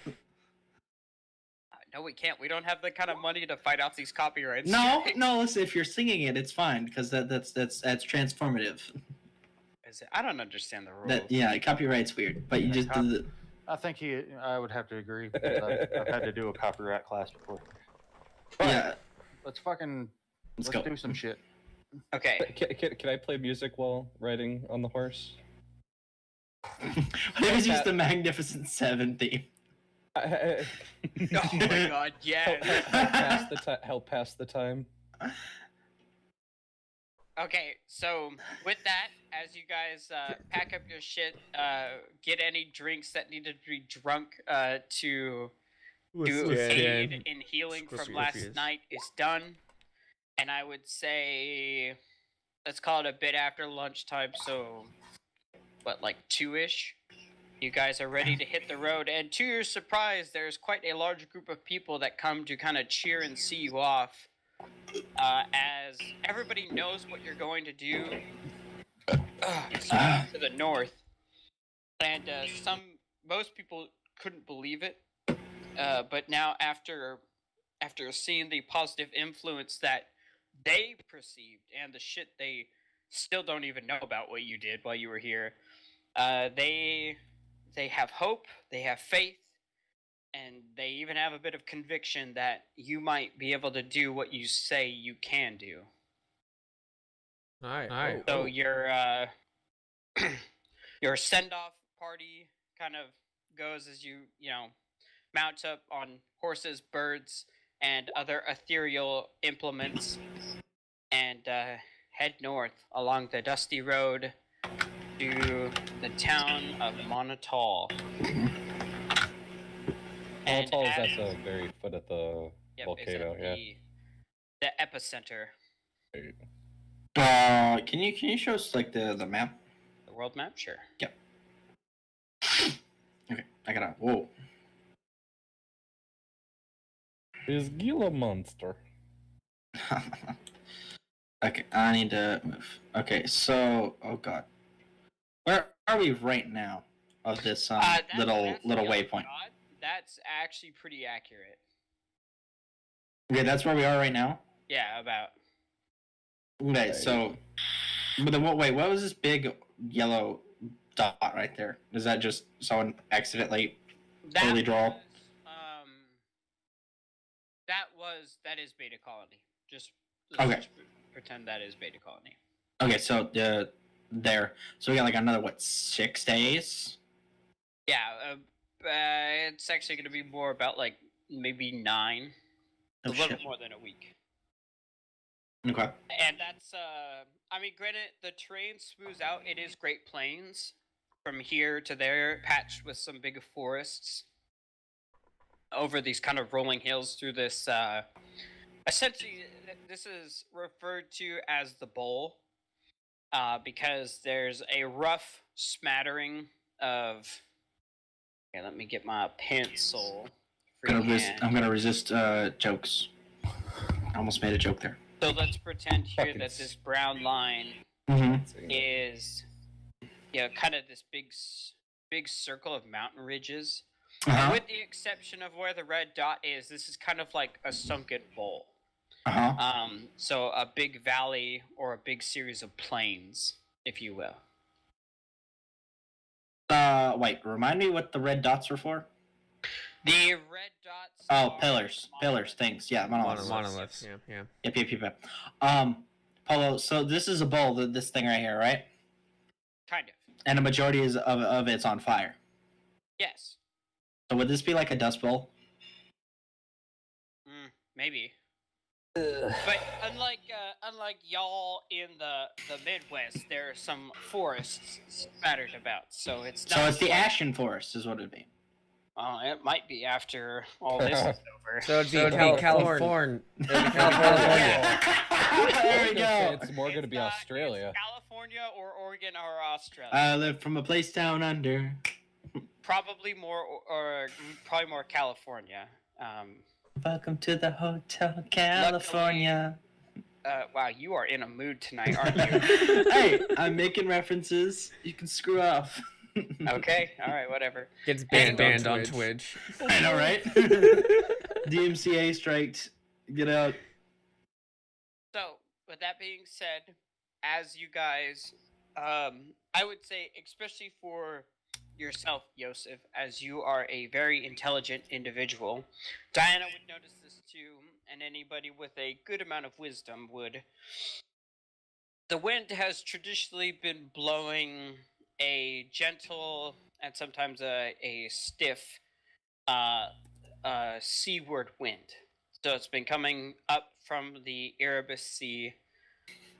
No, we can't. We don't have the kind of money to fight off these copyrights. No, no. Listen, if you're singing it, it's fine because that's transformative. Is it? I don't understand the rules. That yeah, copyright's weird, but you just do the. I think I would have to agree because I've had to do a copyright class before. But Yeah, let's fucking let's let's go. do some shit. Okay. Can I play music while riding on the horse? What if it's just the Magnificent Seven theme? Oh my God! Yes. Help pass the time. Okay, so with that, as you guys pack up your shit, get any drinks that need to be drunk to do aid in healing from last night is done. And I would say, let's call it a bit after lunchtime, so, what, like 2-ish? You guys are ready to hit the road, and to your surprise, there's quite a large group of people that come to kind of cheer and see you off. As everybody knows what you're going to do to the north, and most people couldn't believe it, but now after seeing the positive influence that they perceived and the shit they still don't even know about what you did while you were here, they have hope, they have faith, and they even have a bit of conviction that you might be able to do what you say you can do. All right. So your your send-off party kind of goes as you mount up on horses, birds, and other ethereal implements, and head north along the dusty road to the town of Monotol. And Monotol is as- at the very foot of the Yep, volcano. it's Yeah. at the epicenter, Can you show us like the map? the world map. Sure. Okay, I gotta. Whoa. Is Gila monster? Okay, I need to move. Okay, so oh god, where are we right now of this little That's little the waypoint? God. That's actually pretty accurate. Okay, that's where we are right now. Yeah, about. Okay, so, but then what? Wait, what was this big yellow dot right there? Is that just someone accidentally totally draw? That is Beta Colony. Just Okay. just pretend that is Beta Colony. Okay, so there. So we got like another 6 days. Yeah, it's actually going to be more about like maybe 9, Oh, a little shit. more than a week. Okay. And that's I mean, granted, the terrain smooths out. It is Great Plains from here to there, patched with some big forests over these kind of rolling hills through this. Essentially, this is referred to as the Bowl because there's a rough smattering of Okay, let me get my pencil. I'm gonna resist jokes. I almost made a joke there. So let's pretend here Fucking that this brown line Mm-hmm. is, kind of this big circle of mountain ridges. Uh-huh. With the exception of where the red dot is, this is kind of like a sunken bowl. Uh-huh. So a big valley or a big series of plains, if you will. Wait, remind me what the red dots are for? The red dots. Oh, are pillars, things. Yeah, monoliths. Monoliths. Yeah. Yep. Paulo, so this is a bowl, this thing right here, right? Kind of. And a majority of it's on fire. Yes. So would this be like a dust bowl? Maybe. But unlike y'all in the Midwest, there are some forests scattered about, so it's not. So it's the Ashen Forest, is what it'd be. It might be after all this is over. So it'd be California. There we go. It's more going to be It's Australia. California or Oregon or Australia. I live from a place down under. Probably more California. Welcome to the Hotel California. Wow, you are in a mood tonight, aren't you? Hey, I'm making references. You can screw off. Okay, all right, whatever. Gets Anyway. banned on Twitch. I know, right? DMCA striked. Get out. So, with that being said, as you guys, I would say, especially for yourself, Yosef, as you are a very intelligent individual, Diana would notice this too, and anybody with a good amount of wisdom would. The wind has traditionally been blowing a gentle and sometimes a stiff seaward wind. So it's been coming up from the Erebus Sea,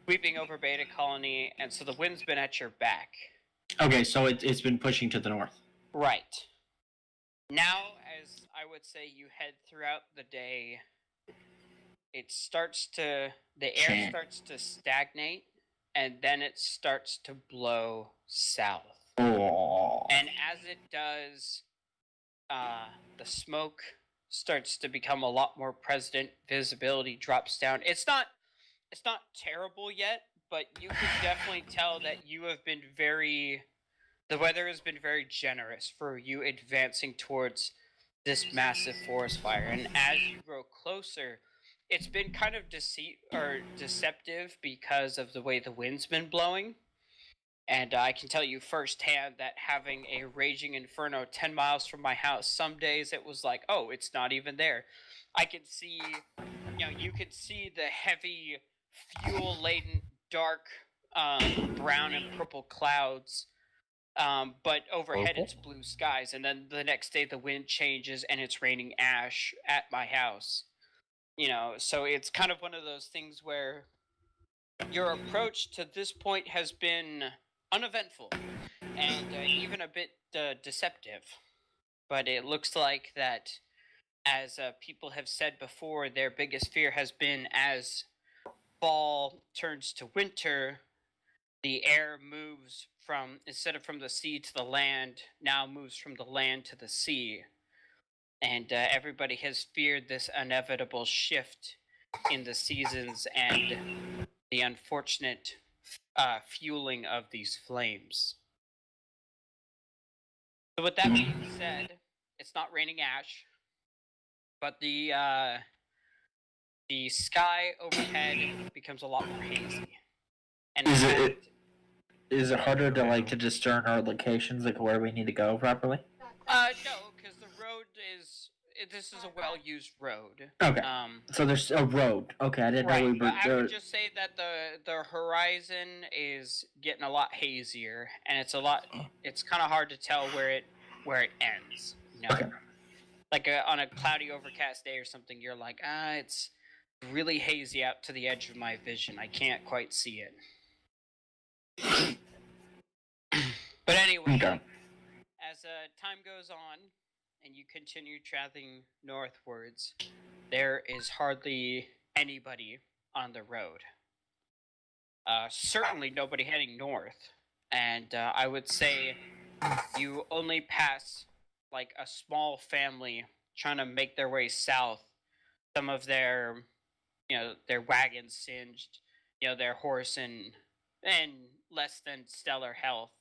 sweeping over Beta Colony, and so the wind's been at your back. Okay, so it's been pushing to the north. Right. Now, as I would say, you head throughout the day, the air starts to stagnate, and then it starts to blow south. Oh. And as it does, the smoke starts to become a lot more present. Visibility drops down. It's not terrible yet, but you can definitely tell that the weather has been very generous for you advancing towards this massive forest fire. And as you grow closer, it's been kind of deceptive because of the way the wind's been blowing. And I can tell you firsthand that having a raging inferno 10 miles from my house, some days it was like, oh, it's not even there. I could see, you could see the heavy, fuel-laden, dark, brown and purple clouds. But overhead it's blue skies, and then the next day the wind changes and it's raining ash at my house. So it's kind of one of those things where your approach to this point has been uneventful and even a bit deceptive. But it looks like that, as people have said before, their biggest fear has been as fall turns to winter, the air moves instead of from the sea to the land, now moves from the land to the sea. And everybody has feared this inevitable shift in the seasons and the unfortunate fueling of these flames. So with that being said, it's not raining ash, but the sky overhead becomes a lot more hazy. And Is it harder to discern our locations, like where we need to go properly? No, because the road this is a well-used road. Okay. So there's a road. Okay, I didn't know we were. I would just say that the horizon is getting a lot hazier, and it's kind of hard to tell where it ends. Okay. Like on a cloudy, overcast day or something, you're like, it's really hazy out to the edge of my vision. I can't quite see it. But anyway, Okay. as time goes on and you continue traveling northwards, there is hardly anybody on the road. Certainly nobody heading north. And I would say you only pass like a small family trying to make their way south. Some of their, their wagons singed, their horse in less than stellar health,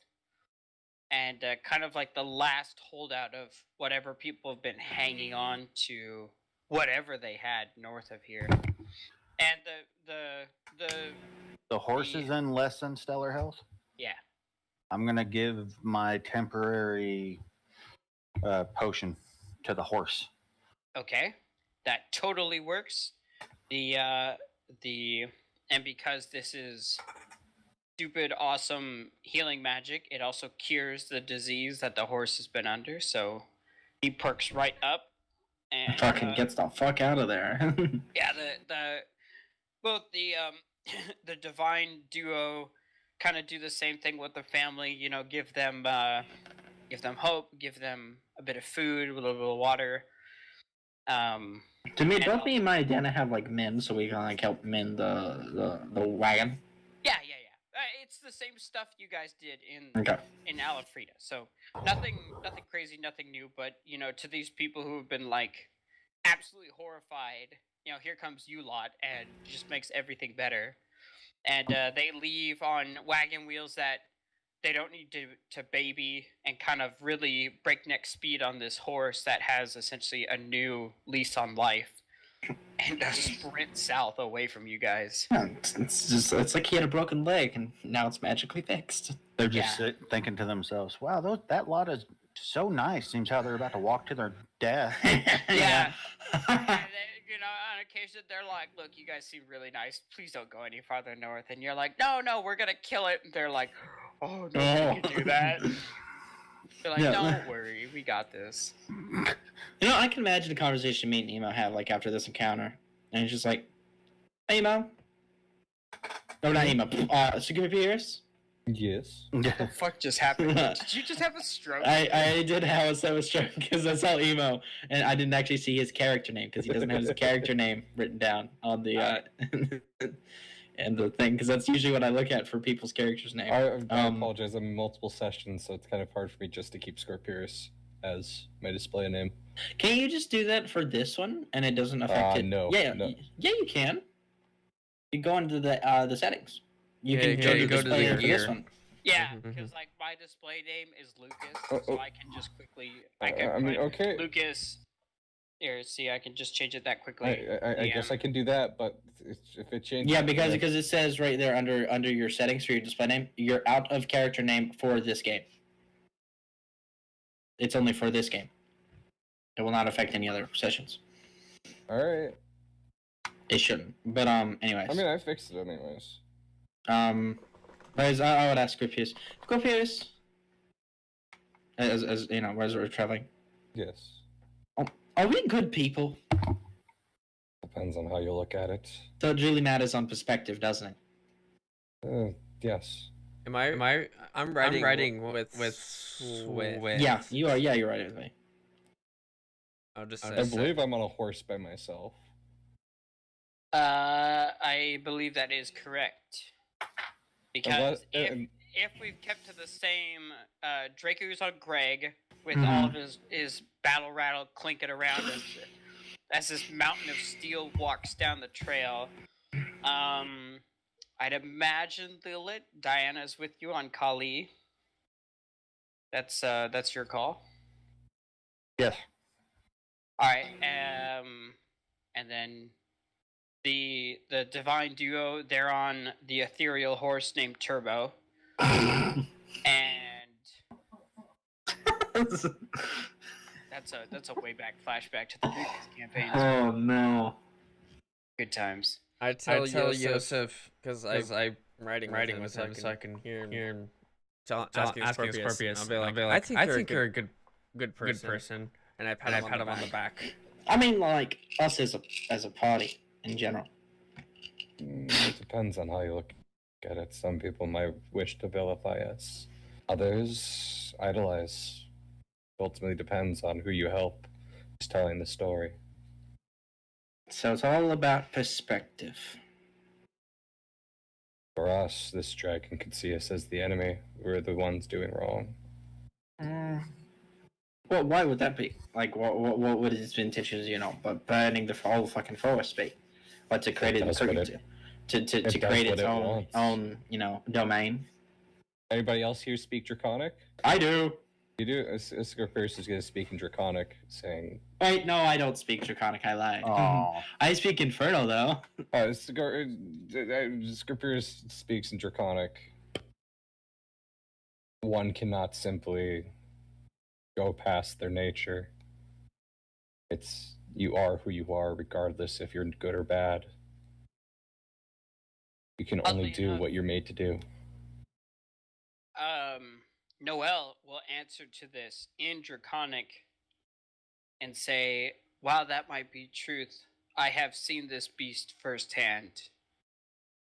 and kind of like the last holdout of whatever people have been hanging on to, whatever they had north of here. And The horse is in less than stellar health. yeah. I'm gonna give my temporary potion to the horse. Okay, that totally works. And because this is stupid, awesome healing magic, it also cures the disease that the horse has been under. So he perks right up and Fucking gets the fuck out of there. yeah. Both the the divine duo kind of do the same thing with the family. Give them hope, give them a bit of food, a little bit of water. To me, don't me and my Dana have like men, so we can like help mend the wagon. Yeah. It's the same stuff you guys did Okay. in Alfreda. So nothing crazy, nothing new. But to these people who have been like absolutely horrified, here comes you lot, and just makes everything better. And they leave on wagon wheels that they don't need to baby, and kind of really breakneck speed on this horse that has essentially a new lease on life, and sprint south away from you guys. Yeah, it's like he had a broken leg and now it's magically fixed. They're just thinking to themselves, "Wow, that lot is so nice. Seems how they're about to walk to their death." Yeah. And they, on occasion they're like, "Look, you guys seem really nice. Please don't go any farther north." And you're like, "No, we're gonna kill it." And they're like, "Oh no, we can do that." They're like, Yeah. "Don't worry, we got this." I can imagine a conversation me and Emo have like after this encounter, and he's just like, "Hey, Emo." No, not Emo. Super Pierce. Yes. What the fuck just happened? Did you just have a stroke? I did have a stroke because I saw Emo, and I didn't actually see his character name because he doesn't have his character name written down on the and the thing, because that's usually what I look at for people's characters' name. I apologize. I'm in multiple sessions, so it's kind of hard for me just to keep Scorpius as my display name. Can you just do that for this one, and it doesn't affect it? No. Yeah, no. yeah, you can. You go into the settings. You can go to the display it for this gear. one. Yeah, Mhm. because like my display name is Lucas, Oh, so oh. I can just quickly. I mean, put okay. Lucas. Here, see, I can just change it that quickly. I guess I can do that, but if it changes. Yeah, because it says right there under your settings for your display name, you're out of character name for this game. It's only for this game. It will not affect any other sessions. All right. It shouldn't. But anyways. I mean, I fixed it anyways. Guys, I would ask Scorpius. Scorpius. As as we're traveling. Yes. Are we good people? Depends on how you look at it. So it really matters on perspective, doesn't it? Yes. Am I? I'm writing with. Yeah, you are. Yeah, you're right with me. I'll just I believe I'm on a horse by myself. I believe that is correct. Because if we've kept to the same, Draco's on Greg with all of his battle rattle clinking around as this mountain of steel walks down the trail. I'd imagine Lilith, Diana's with you on Kali. That's your call. Yes. All right, and then the divine duo, they're on the ethereal horse named Turbo, and that's a way back flashback to the previous campaigns. Oh no. Good times. I tell Yosef because I'm writing with him so I can hear him asking Scorpius. I'll be like, I think you're a good person, and I pat him on the back. I mean, like us as a party in general. It depends on how you look at it. Some people might wish to vilify us. Others idolize. Ultimately depends on who you help. Just telling the story. So it's all about perspective. For us, this dragon could see us as the enemy. We're the ones doing wrong. Well, why would that be? Like, what would his intentions, but burning the whole fucking forest be? Or to create It does what it, it- to it does create what its it own wants. domain? Anybody else here speak Draconic? I do. You do? Iskar Pierce is going to speak in Draconic, saying, Wait, no, I don't speak Draconic. I lied. Oh, I speak Infernal though. Iskar Pierce speaks in Draconic. One cannot simply go past their nature. It's you are who you are, regardless if you're good or bad. You can only Oddly do enough- what you're made to do. Noel will answer to this in Draconic and say, "While that might be truth, I have seen this beast firsthand,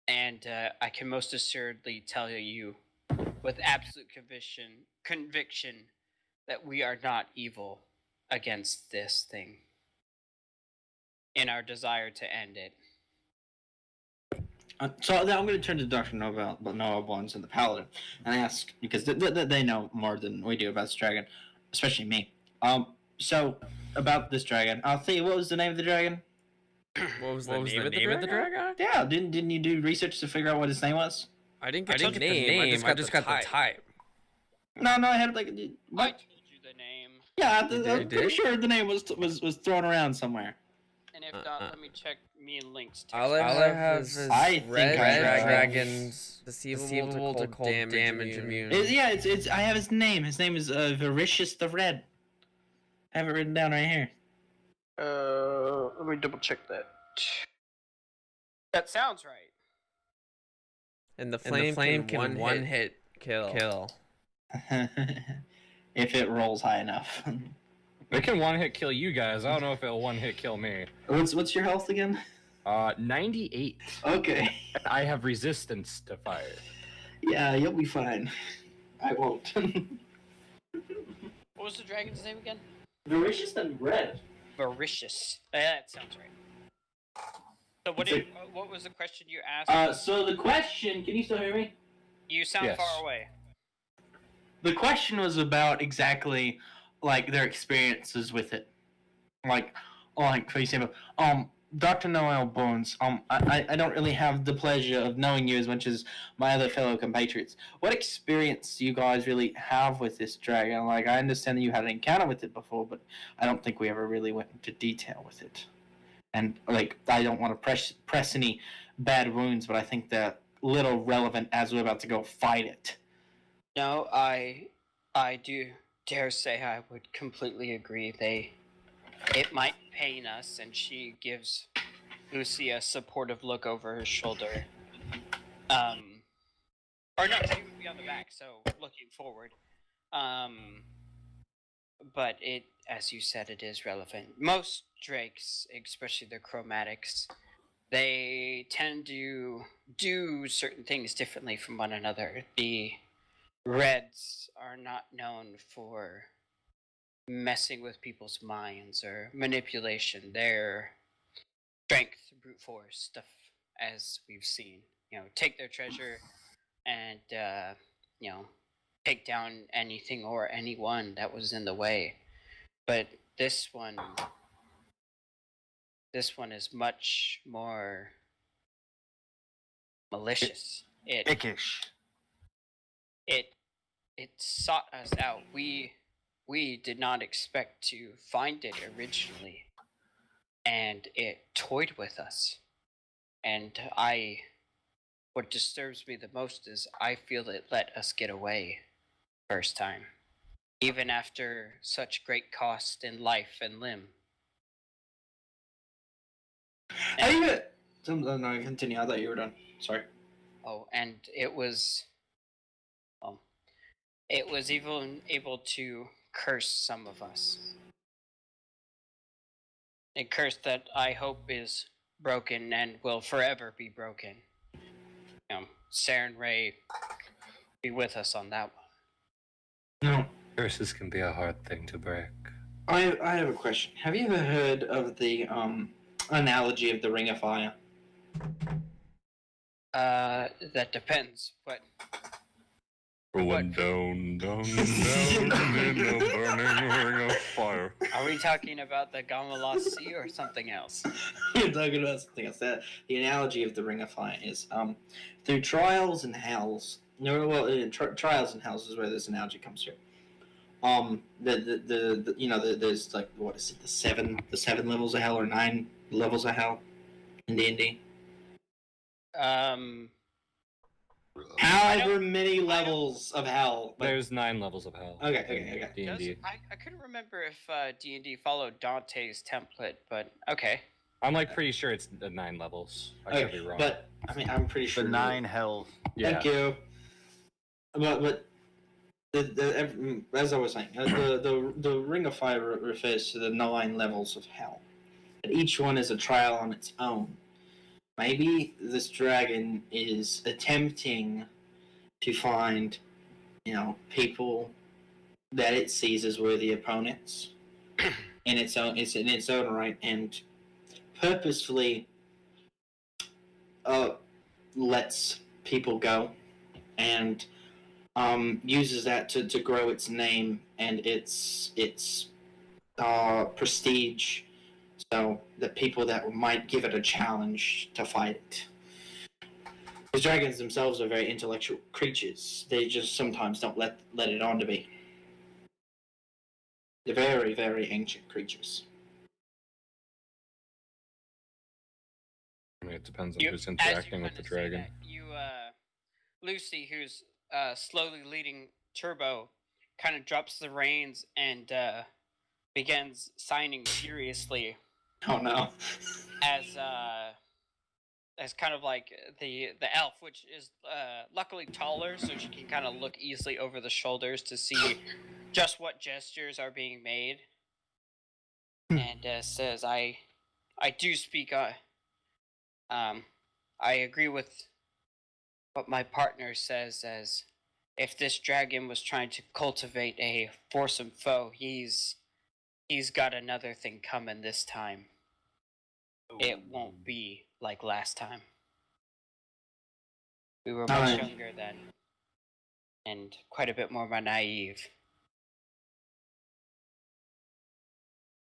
and I can most assuredly tell you, with absolute conviction, that we are not evil against this thing. In our desire to end it." So now I'm going to turn to Dr. Noah Bones and the Paladin and ask, because they know more than we do about this dragon, especially me. So about this dragon, I'll see. What was the name of the dragon? What was the name of the dragon? Yeah, didn't you do research to figure out what his name was? I didn't get the name. I just got the type. No, I had like I what? told you the name, Yeah, I'm did? pretty sure the name was thrown around somewhere. and if not, let me check me and Link's text. All I have is I think red I have- dragons, deceivable to cold damage immune. It's I have his name. His name is Vericious the Red. I have it written down right here. Let me double check that. That sounds right. And the flame can one hit kill. If it rolls high enough. It can one hit kill you guys. I don't know if it'll one hit kill me. What's your health again? 98. Okay. I have resistance to fire. Yeah, you'll be fine. I won't. What was the dragon's name again? Vericious and Red. Vericious. Yeah, that sounds right. So what was the question you asked? So the question, can you still hear me? You sound Yes. far away. The question was about exactly like their experiences with it. Like for example, Dr. Noel Bones, I don't really have the pleasure of knowing you as much as my other fellow compatriots. What experience do you guys really have with this dragon? Like, I understand that you had an encounter with it before, but I don't think we ever really went into detail with it. And, like, I don't want to press any bad wounds, but I think they're little relevant as we're about to go fight it. No, I do dare say I would completely agree. It might pain us, and she gives Lucy a supportive look over her shoulder. Or no, she would be on the back, so looking forward. But it, as you said, it is relevant. Most drakes, especially the chromatics, they tend to do certain things differently from one another. The Reds are not known for messing with people's minds or manipulation. They're strength, brute force stuff, as we've seen. Take their treasure and take down anything or anyone that was in the way. But this one is much more malicious. dickish. It sought us out. We did not expect to find it originally, and it toyed with us. And what disturbs me the most is I feel it let us get away first time, even after such great cost in life and limb. No, continue. I thought you were done. Sorry. Oh, and it was even able to curse some of us. A curse that I hope is broken and will forever be broken. Saren Ray be with us on that one. No. Curses can be a hard thing to break. I have a question. Have you ever heard of the analogy of the Ring of Fire? That depends. Going down, down, down in the burning ring of fire. Are we talking about the Gamala Sea or something else? You're talking about something else. The analogy of the Ring of Fire is through trials and hells. No, well, trials and hells is where this analogy comes from. There's like what is it? The seven levels of hell or 9 levels of hell in D&D. However many levels of hell. But... There's 9 levels of hell. Okay. D&D. I couldn't remember if D&D followed Dante's template, but okay. I'm like pretty sure it's 9 levels. I could be wrong. But I mean, I'm pretty sure The 9 hells. Yeah. Thank you. But as I was saying, the Ring of Fire refers to the 9 levels of hell. And each one is a trial on its own. Maybe this dragon is attempting to find, people that it sees as worthy opponents in its own right, and purposefully lets people go and uses that to grow its name and its prestige, so that people that might give it a challenge to fight it. Because dragons themselves are very intellectual creatures. They just sometimes don't let it on to be. They're very, very ancient creatures. I mean, it depends on who's interacting with the dragon. Lucy, who's slowly leading Turbo, kind of drops the reins and begins signing furiously. Oh no! As kind of like the elf, which is luckily taller, so she can kind of look easily over the shoulders to see just what gestures are being made, and says, "I do speak. I agree with what my partner says, as if this dragon was trying to cultivate a foursome foe, he's got another thing coming this time. It won't be like last time. We were much younger then, and quite a bit more naive."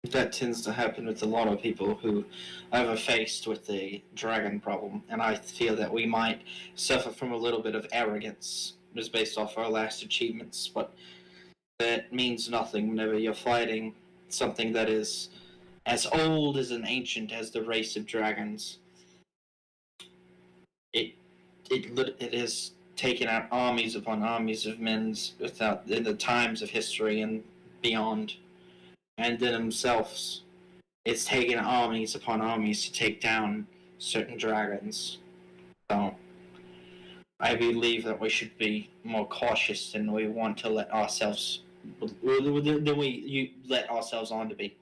That tends to happen with a lot of people who are faced with the dragon problem, and I feel that we might suffer from a little bit of arrogance just based off our last achievements, but that means nothing whenever you're fighting something that is as old as and ancient as the race of dragons. It has taken out armies upon armies of men in the times of history and beyond. And then themselves, it's taken armies upon armies to take down certain dragons. So, I believe that we should be more cautious than we want to let ourselves, than we let ourselves on to be.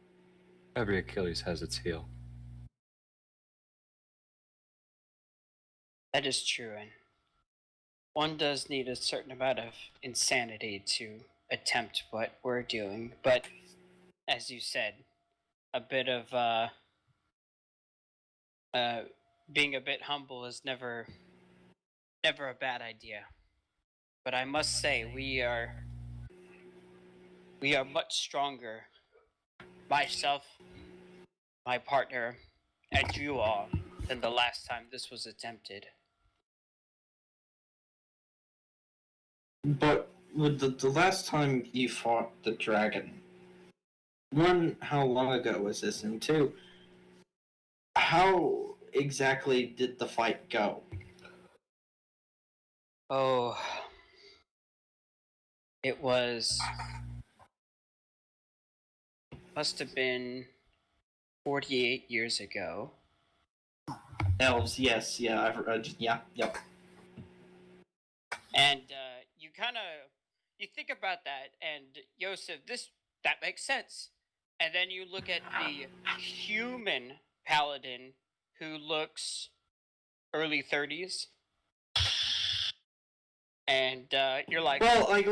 Every Achilles has its heel. That is true, and one does need a certain amount of insanity to attempt what we're doing, but as you said, a bit of being a bit humble is never a bad idea. But I must say, we are much stronger. Myself, my partner, and you all, than the last time this was attempted. But with the last time you fought the dragon, one, how long ago was this? And two, how exactly did the fight go? Oh, it must have been 48 years ago. Elves, yes, yeah, yep. And you think about that, and Yosef, that makes sense. And then you look at the human paladin who looks early 30s. And you're like... Well, wait.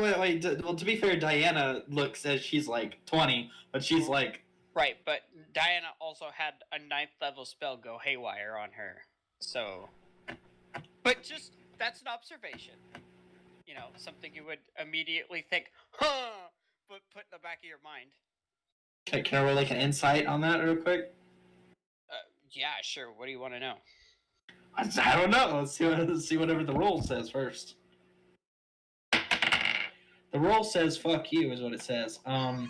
Well, to be fair, Diana looks as she's like 20, but she's like... Right, but Diana also had a 9th level spell go haywire on her. So... But just, that's an observation. something you would immediately think, huh, but put in the back of your mind. Okay, can I roll like an insight on that real quick? Yeah, sure. What do you want to know? I don't know. Let's see whatever the roll says first. The roll says "fuck you" is what it says. I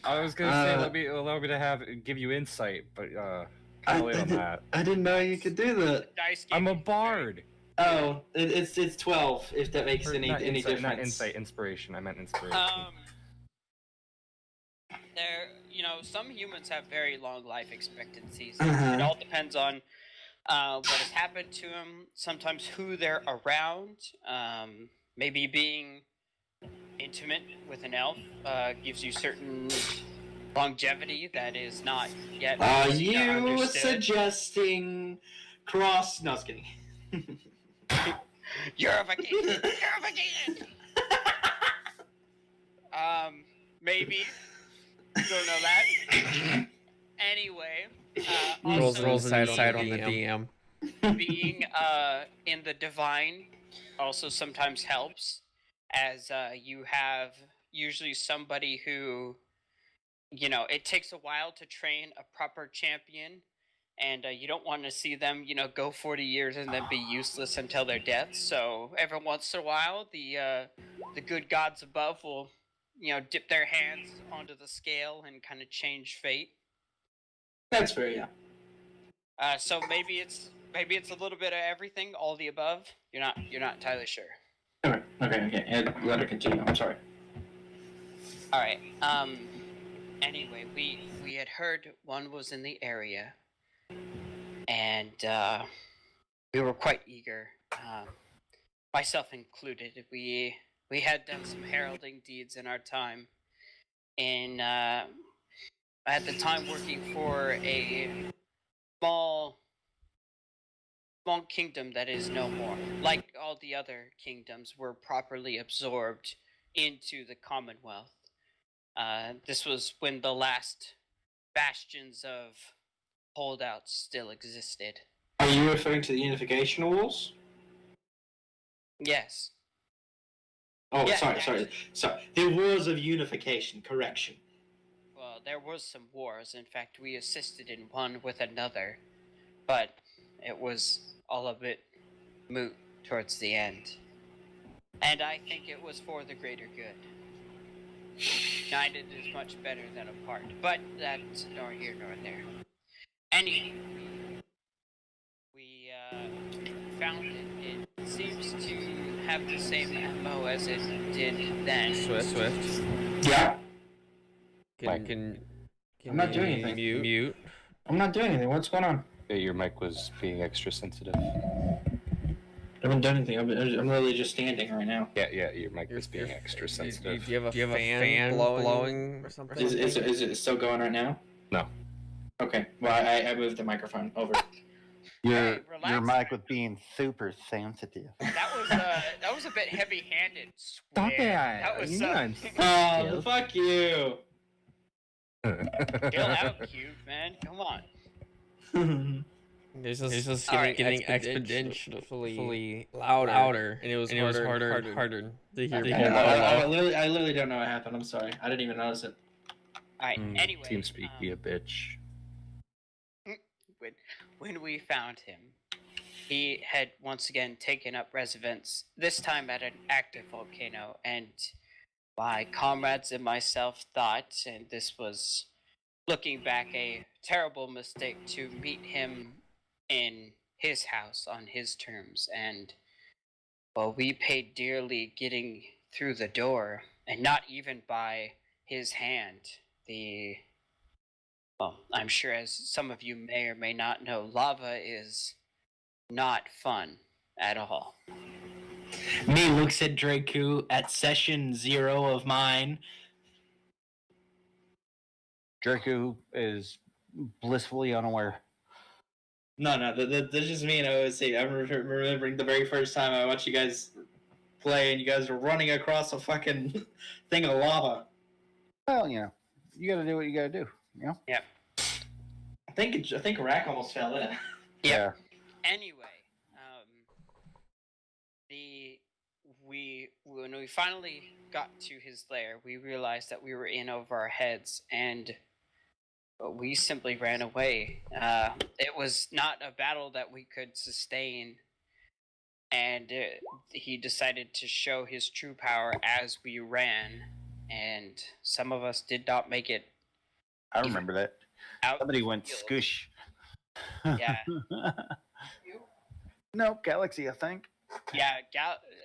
was gonna say allow me to give you insight, but kind of late on that. I didn't know you could do that. Dice I'm a gave you bard. Oh, it's 12. If that makes Or any not insight, difference. not insight, inspiration. I meant inspiration. Some humans have very long life expectancies. Uh-huh. It all depends on what has happened to them. Sometimes who they're around. Maybe being intimate with an elf gives you certain longevity that is not yet. Are seen or you understood. suggesting cross? No, I was kidding. You're a vacation. You're a vacation. Maybe. Don't know that. Anyway, Rolls also inside on the DM. being in the divine also sometimes helps, as you have usually somebody who, it takes a while to train a proper champion, and you don't want to see them, go 40 years and then be useless until their death. So every once in a while, the good gods above will, dip their hands onto the scale and kind of change fate. That's fair, yeah. So maybe it's a little bit of everything, all the above. You're not entirely sure. Okay. And let her continue. I'm sorry. All right. Anyway, we had heard one was in the area, and we were quite eager, myself included. We had done some heralding deeds in our time, and at the time working for a small kingdom that is no more. Like all the other kingdoms, were properly absorbed into the Commonwealth. This was when the last bastions of holdouts still existed. Are you referring to the unification rules? Yes. Oh, Yeah, sorry. There was of unification. Correction. Well, there was some wars. In fact, we assisted in one with another, but it was all a bit moot towards the end. And I think it was for the greater good. United is much better than apart, but that's nor here nor there. Anyway, we found it. It seems to have the same MO as it did then. Swift. Yeah. Can I'm not doing you anything. Mute. I'm not doing anything. What's going on? Yeah, your mic was being extra sensitive. I haven't done anything. I'm literally just standing right now. Yeah, your mic was being extra Do sensitive. you have a fan blowing or something? Is it still going right now? No. Okay. Well, I moved the microphone over. Your relax. mic was being super sensitive. That was a bit heavy-handed. Swear. That was Oh, fuck you. chill out, cute man. Come on. It's just Alright, getting exponentially louder, and it was harder to hear. Okay, I literally don't know what happened. I'm sorry. I didn't even notice it. All right. Anyway, TeamSpeak, be a bitch. when we found him, he had once again taken up residence. This time at an active volcano, and my comrades and myself thought, and this was looking back a terrible mistake, to meet him in his house on his terms, and well, we paid dearly getting through the door, and not even by his hand. Well, I'm sure, as some of you may or may not know, lava is not fun at all. Me looks at Draku at session 0 of mine. Draku is blissfully unaware. No, that's just me and OOC. I'm remembering the very first time I watched you guys play, and you guys were running across a fucking thing of lava. Well, you gotta do what you gotta do. Yep. I think Rack almost fell in. Yeah. Anyway, when we finally got to his lair, we realized that we were in over our heads, and we simply ran away. It was not a battle that we could sustain, and he decided to show his true power as we ran, and some of us did not make it I remember that. out. Somebody went field. scoosh. Yeah. No, Galaxy, I think. Yeah,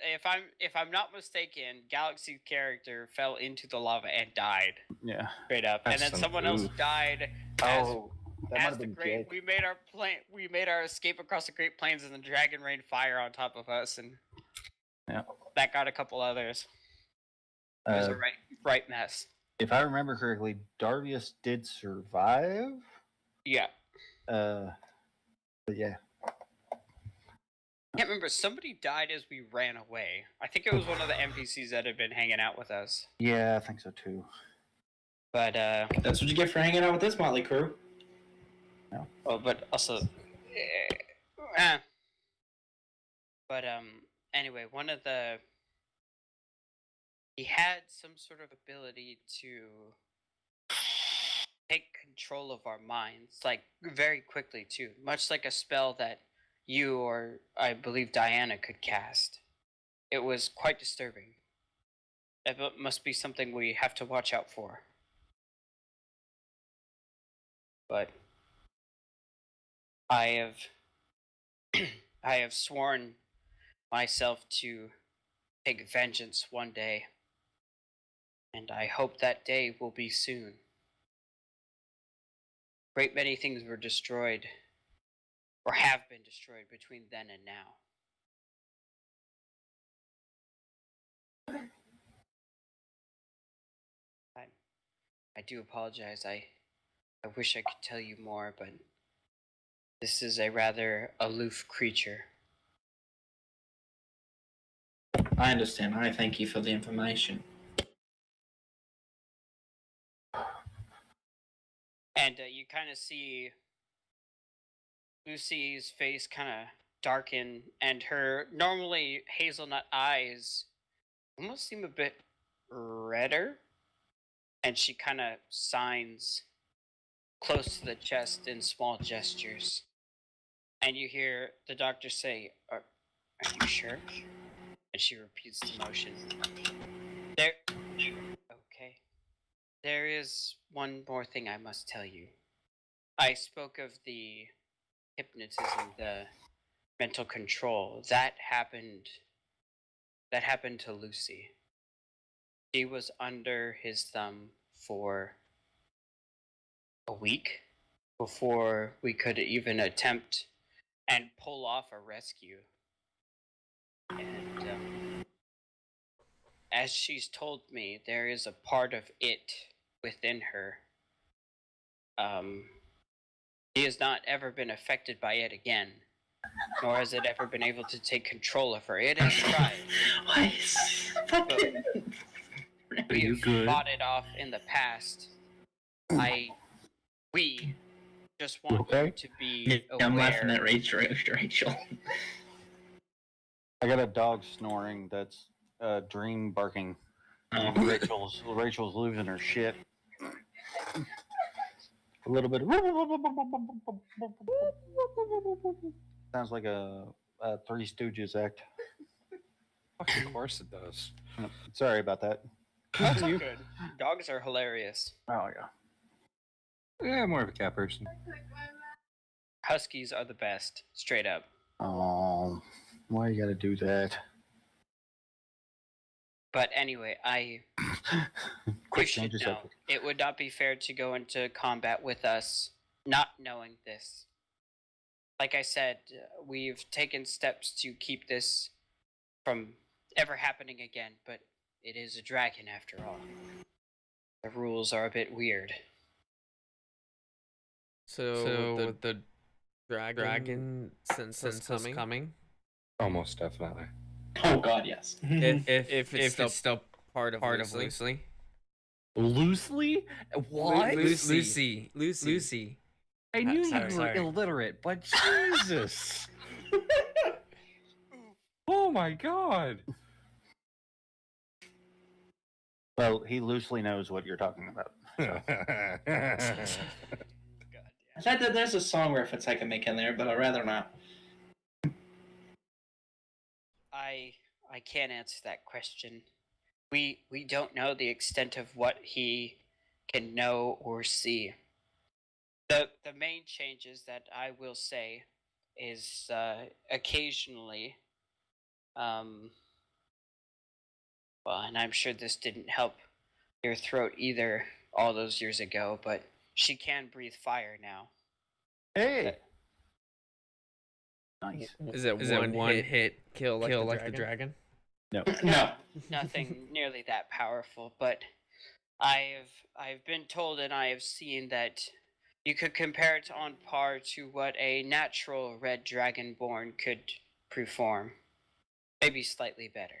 if I'm not mistaken, Galaxy's character fell into the lava and died Yeah. straight up, and That's then some- someone else ooh. died. Oh, that might As have the been great, Jake. we made our escape across the Great Plains, and the dragon rained fire on top of us, and Yeah. that got a couple others. It was Uh, a right mess. if I remember correctly, Darvius did survive. Yeah, But yeah. I can't remember. Somebody died as we ran away. I think it was one of the NPCs that had been hanging out with us. Yeah, I think so too. But That's what you get for hanging out with this motley crew. well, but also, eh. But anyway, he had some sort of ability to take control of our minds, like very quickly too, much like a spell that you or I believe Diana could cast. It was quite disturbing. It must be something we have to watch out for. But I have sworn myself to take vengeance one day, and I hope that day will be soon. Great many things were destroyed, or have been destroyed between then and now. I do apologize. I wish I could tell you more, but this is a rather aloof creature. I understand. I thank you for the information. And you kind of see Lucy's face kind of darken, and her normally hazelnut eyes almost seem a bit redder. And she kind of signs close to the chest in small gestures. And you hear the doctor say, Are you sure? And she repeats the motion. Okay. There is one more thing I must tell you. I spoke of the hypnotism, the mental control. That happened to Lucy. She was under his thumb for a week before we could even attempt and pull off a rescue. And as she's told me, there is a part of it within her. She has not ever been affected by it again, nor has it ever been able to take control of her. It has tried. Why is fucking... We've fought it off in the past. We just want Okay. you to be I'm laughing at aware. Rachel. I got a dog snoring that's dream barking. Rachel's losing her shit. A little bit. Sounds like a Three Stooges act. Of course it does. Sorry about that. That's all good. Dogs are hilarious. Oh yeah. Yeah, more of a cat person. Huskies are the best, straight up. Oh, why you gotta do that? But anyway, you Quick should change the know, subject. it would not be fair to go into combat with us not knowing this. Like I said, we've taken steps to keep this from ever happening again, but it is a dragon after all. The rules are a bit weird. So the dragon since coming. Almost definitely. Oh god, yes. If it's still part of Lucy. Loosely? What? Lucy. I knew you Sorry. were illiterate, but Jesus. Oh my god. Well, he loosely knows what you're talking about. God, yeah. I thought that there's a song reference I can make in there, but I'd rather not. I can't answer that question. We don't know the extent of what he can know or see. The main changes that I will say is occasionally, well, and I'm sure this didn't help your throat either all those years ago, but she can breathe fire now. Hey! Nice. Is it one hit kill like the dragon? No. No. Nothing nearly that powerful, but I've been told and I have seen that you could compare it on par to what a natural red dragonborn could perform. Maybe slightly better.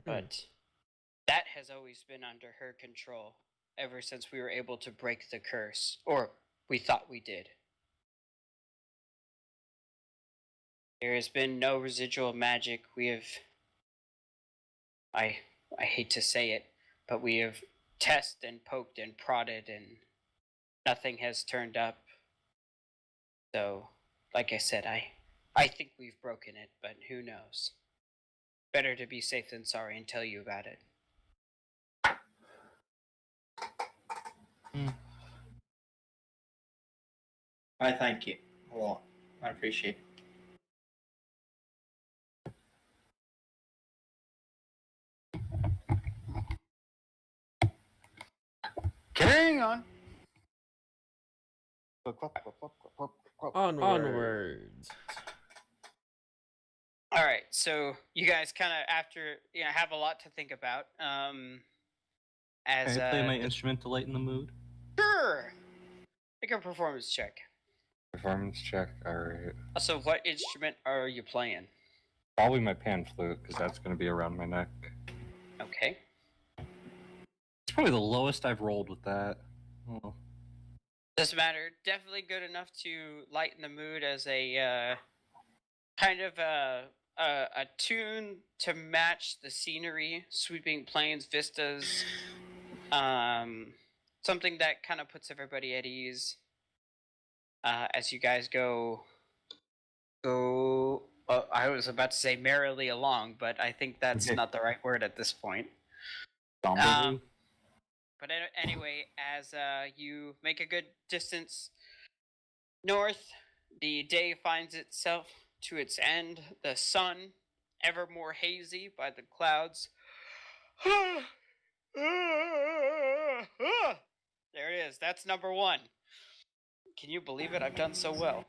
But that has always been under her control ever since we were able to break the curse. Or we thought we did. There has been no residual magic. We have... I hate to say it, but we have tested and poked and prodded and nothing has turned up. So, like I said, I think we've broken it, but who knows? Better to be safe than sorry and tell you about it. I thank you a lot. I appreciate it. Carrying on. Onwards. All right, so you guys kind of after have a lot to think about. As Can I play my instrument to lighten the mood? sure, make a performance check. Performance check. All right. Also, what instrument are you playing? Probably my pan flute, because that's going to be around my neck. Okay. It's probably the lowest I've rolled with that. Oh. Doesn't matter. Definitely good enough to lighten the mood as a kind of a tune to match the scenery, sweeping plains, vistas. Something that kind of puts everybody at ease as you guys go. I was about to say merrily along, but I think that's not the right word at this point. But anyway, as you make a good distance north, the day finds itself to its end. The sun, ever more hazy by the clouds. There it is. That's number one. Can you believe it? I've done so well.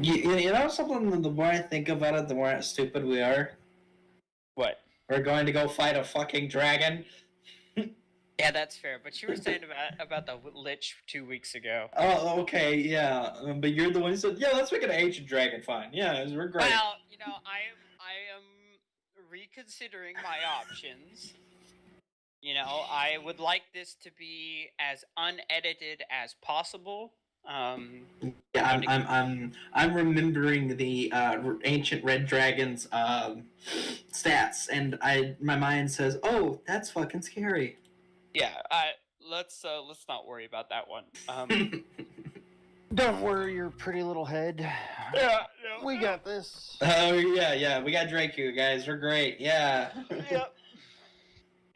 You know something? The more I think about it, the more stupid we are. What? We're going to go fight a fucking dragon. Yeah, that's fair. But you were saying about the Lich 2 weeks ago. Oh, okay, yeah. But you're the one who said, yeah, let's make an ancient dragon. Fine. Yeah, we're great. Well, I am reconsidering my options. I would like this to be as unedited as possible. Yeah, I'm remembering the ancient red dragon's stats, and my mind says, "Oh, that's fucking scary." Yeah, let's not worry about that one. Don't worry your pretty little head. Yeah, We got this. Oh yeah, we got Draco, guys. We're great. Yeah. Yep.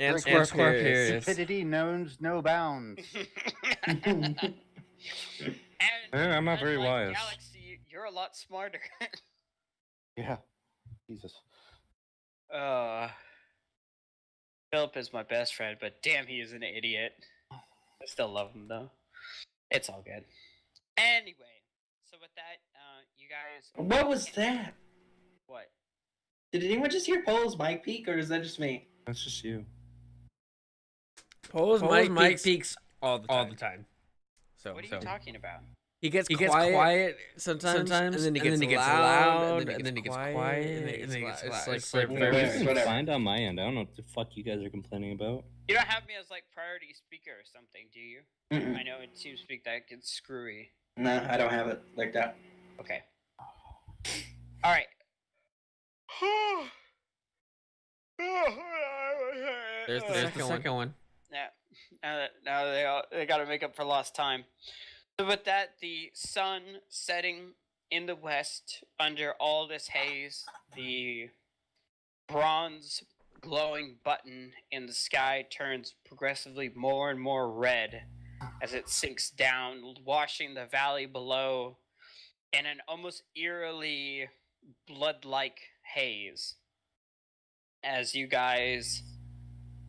And Rick, Scorpius. Stupidity knows no bounds. And Yeah, I'm not very unlike wise. Galaxy, you're a lot smarter. Yeah. Jesus. Philip is my best friend, but damn, he is an idiot. I still love him though. It's all good. Anyway, so with that, you guys. What was that? What? Did anyone just hear Pole's mic peak, or is that just me? That's just you. Pole's mic peaks all the time. So What are you talking about? He gets quiet sometimes, and then he gets loud, and then he gets quiet, and then he gets loud. It's like Whatever. It's fine on my end. I don't know what the fuck you guys are complaining about. You don't have me as like priority speaker or something, do you? Mm-mm. I know in TeamSpeak that gets screwy. No, I don't have it like that. Okay. All right. There's the second one. Yeah. Now they got to make up for lost time. So with that, the sun setting in the west under all this haze, the bronze glowing button in the sky turns progressively more and more red as it sinks down, washing the valley below in an almost eerily blood-like haze. As you guys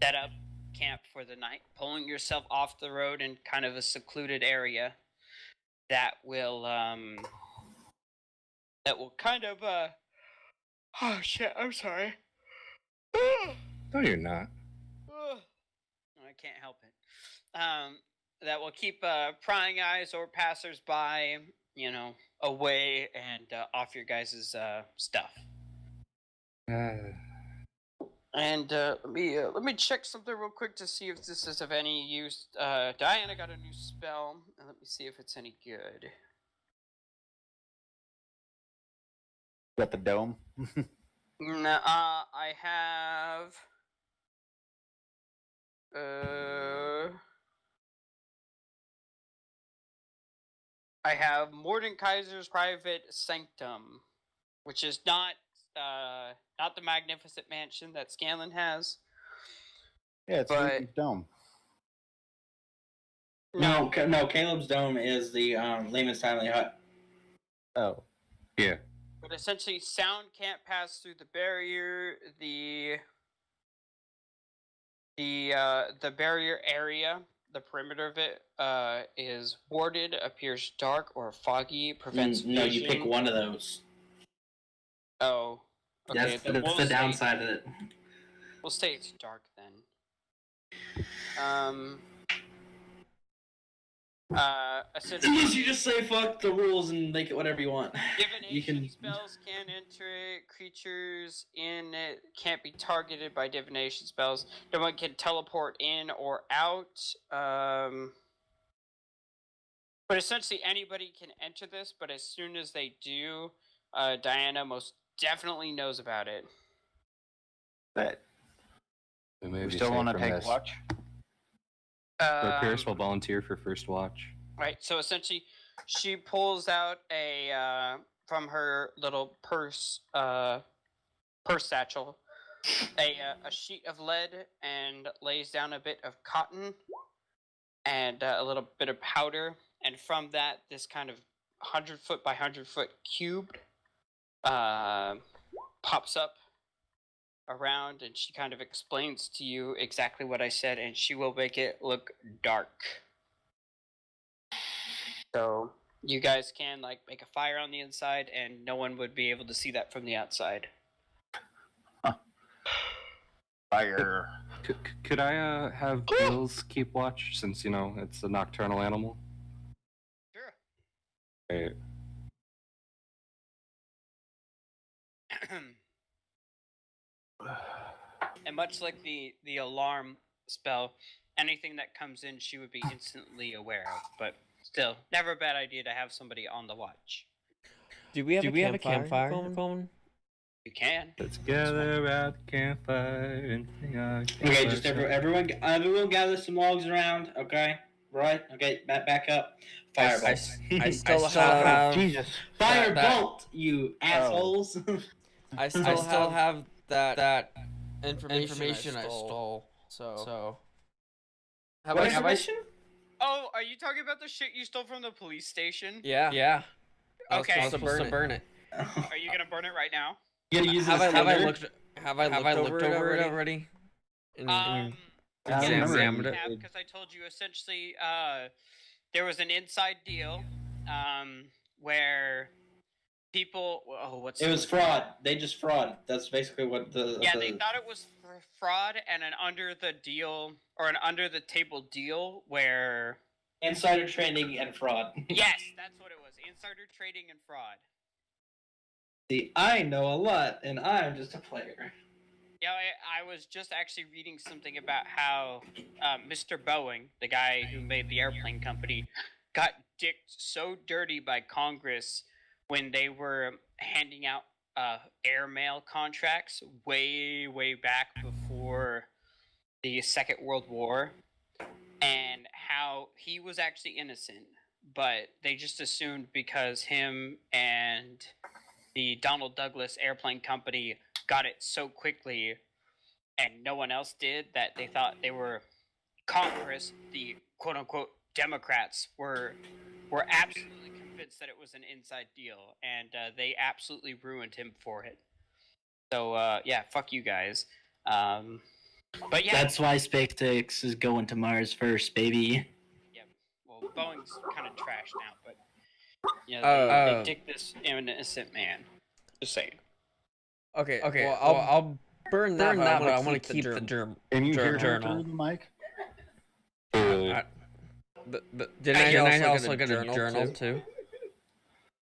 set up camp for the night, pulling yourself off the road in kind of a secluded area that will kind of oh shit, I'm sorry. No, you're not. I can't help it. That will keep prying eyes or passersby, away and off your guys' stuff. And let me check something real quick to see if this is of any use. Diana got a new spell, and let me see if it's any good. Got the dome. No, I have. I have Mordenkaiser's Private Sanctum, which is not the magnificent mansion that Scanlan has. Yeah, it's But- Lucy's dome. No, Caleb's dome is the Layman's Timely Hut. Oh. Yeah. But essentially, sound can't pass through the barrier. The barrier area, the perimeter of it, is warded, appears dark or foggy, prevents No, you vision. pick one of those. Oh, okay. That's then we'll the say- downside of it. We'll stay it's dark then. Essentially, Unless you just say fuck the rules and make it whatever you want. divination You can. spells can enter it. Creatures in it can't be targeted by divination spells. No one can teleport in or out. But essentially, anybody can enter this. But as soon as they do, Diana most definitely knows about it. But We may we be still safe want to from take this. watch. Pierce will volunteer for first watch. Right. So essentially, she pulls out a from her little purse satchel, a sheet of lead, and lays down a bit of cotton and a little bit of powder, and from that, this kind of 100-foot by 100-foot cube pops up around, and she kind of explains to you exactly what I said, and she will make it look dark. So you guys can make a fire on the inside, and no one would be able to see that from the outside. Fire. Could I have Bills keep watch since it's a nocturnal animal? Sure. Right. And much like the alarm spell, anything that comes in, she would be instantly aware of. But still, never a bad idea to have somebody on the watch. Do we have a campfire phone? You can. Let's gather around the campfire and sing our Okay, just campfire everyone gather some logs around. Okay, right? Okay, back up. Firebolt. I still have Jesus. Firebolt, you assholes. I still have that information I stole. So have What I information? Oh, are you talking about the shit you stole from the police station? Yeah. I was Okay. supposed to burn it. Are you gonna burn it right now? You gonna use it Have as I cover? looked over it already? Um, Examined it. Because I told you essentially, there was an inside deal, where people. Oh, what's It the was word? fraud. They just fraud. That's basically what the. Yeah, they thought it was fraud and an under the deal or an under the table deal where. Insider trading and fraud. Yes, that's what it was. Insider trading and fraud. See, I know a lot, and I'm just a player. Yeah, I was just actually reading something about how Mr. Boeing, the guy who made the airplane company, got dicked so dirty by Congress when they were handing out airmail contracts way back before the Second World War, and how he was actually innocent, but they just assumed because him and the Donald Douglas Airplane Company got it so quickly and no one else did, that they thought they were Congress, the quote unquote Democrats, were absolutely convinced that it was an inside deal, and they absolutely ruined him for it. So yeah, fuck you guys. But yeah, That's why SpaceX is going to Mars first, baby. well, Boeing's kind of trash now, but you know, they dick this innocent man. Just saying. Okay. Well, I'll burn that, but I want to keep the germ. Can you hear her journal. through the mic? Really? Didn't I also get a journal too?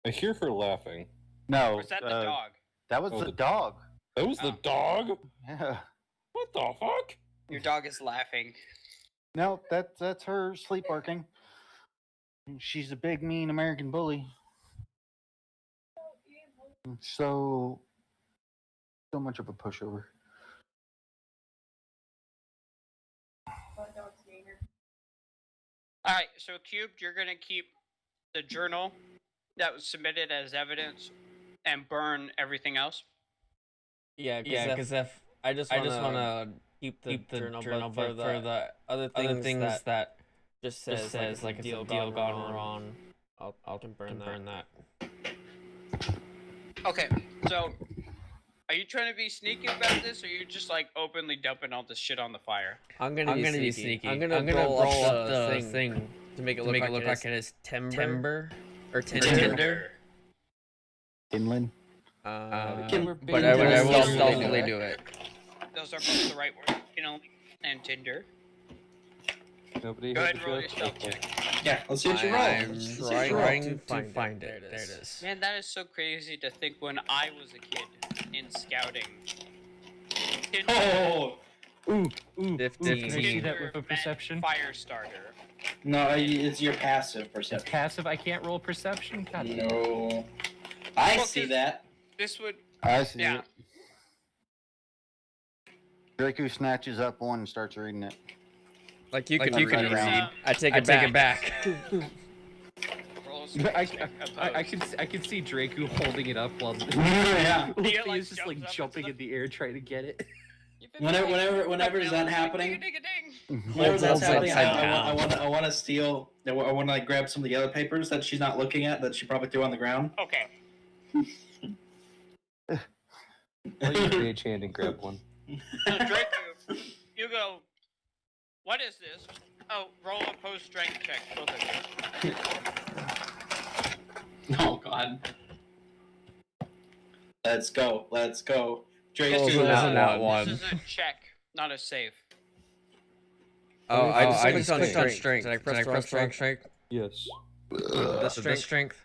I hear her laughing. No. Was that the dog? That was Oh, the the- dog. That was the dog? Yeah. What the fuck? Your dog is laughing. No, that's her sleep barking. She's a big, mean American bully. So much of a pushover. All right, so Cubed, you're gonna keep the journal that was submitted as evidence and burn everything else. Yeah, because if I just want to keep the journal, but for the other things that just says like a deal gone wrong, I'll burn that. Okay, so are you trying to be sneaky about this, or are you just like openly dumping all this shit on the fire? I'm gonna be sneaky. I'm gonna roll up the thing to make it look like it is timber or tinder. Inland. But I will stealthily do it. Those are both the right words. And Tinder. Nobody Go had ahead and to roll feel your stealth check. Yeah, let's see what you roll. I'm Let's see what you roll. trying to find it. There it is. Man, that is so crazy to think when I was a kid in scouting. Tinder, Oh Ooh. 15. Can I see that with a meant perception? Fire starter. no, it's your passive It's perception. passive. I can't roll perception. God damn. No, I Well, see 'cause- that. This would. I see Yeah. it. Draco snatches up one and starts reading it. Like you can you can read. read. I take it back. Roll a I, strength I, check I opposed. can see Draco holding it up while Yeah. Theo, like, is just jumps like up and jumping stuff. in the air trying to get it. You've been Whenever is that like, happening? ding-a-ding-a-ding. Whenever that's Holds it happening, upside I want to steal. I want to like grab some of the other papers that she's not looking at that she probably threw on the ground. Okay. Let you rage hand and grab one. So Draco, you go. What is this? Oh, roll a post strength check, both of you. Oh God. Let's go. Draco. This is not a- one. This is a check, not a save. I just clicked clicked on on strength. Did I press the wrong strength? Yes. The strength.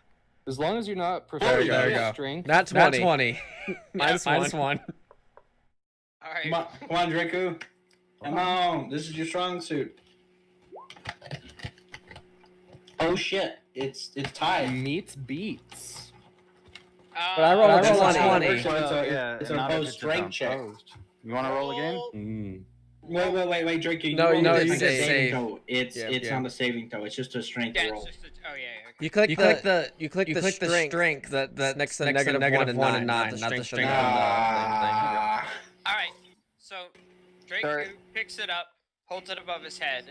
As long as you're not There professional we go. strength. Not 20. Minus one. All right. Come on, Draco. Come on. This is your strong suit. Oh shit! It's tied. Meets beats. But I rolled a Uh, That's 20. not how it 20. works. So yeah, it's and an not if opposed it's strength check. opposed. You want to roll again? Mm. Wait, Draco. No, rolled no, it. you It's a say saving save. throw. It's Yeah. not a saving throw. It's just a strength Yeah, roll. it's just a, oh yeah. Okay. You click the strength that's next to negative 1 and 9, not the strength on Ah. All right. So Draco Sorry. picks it up, holds it above his head.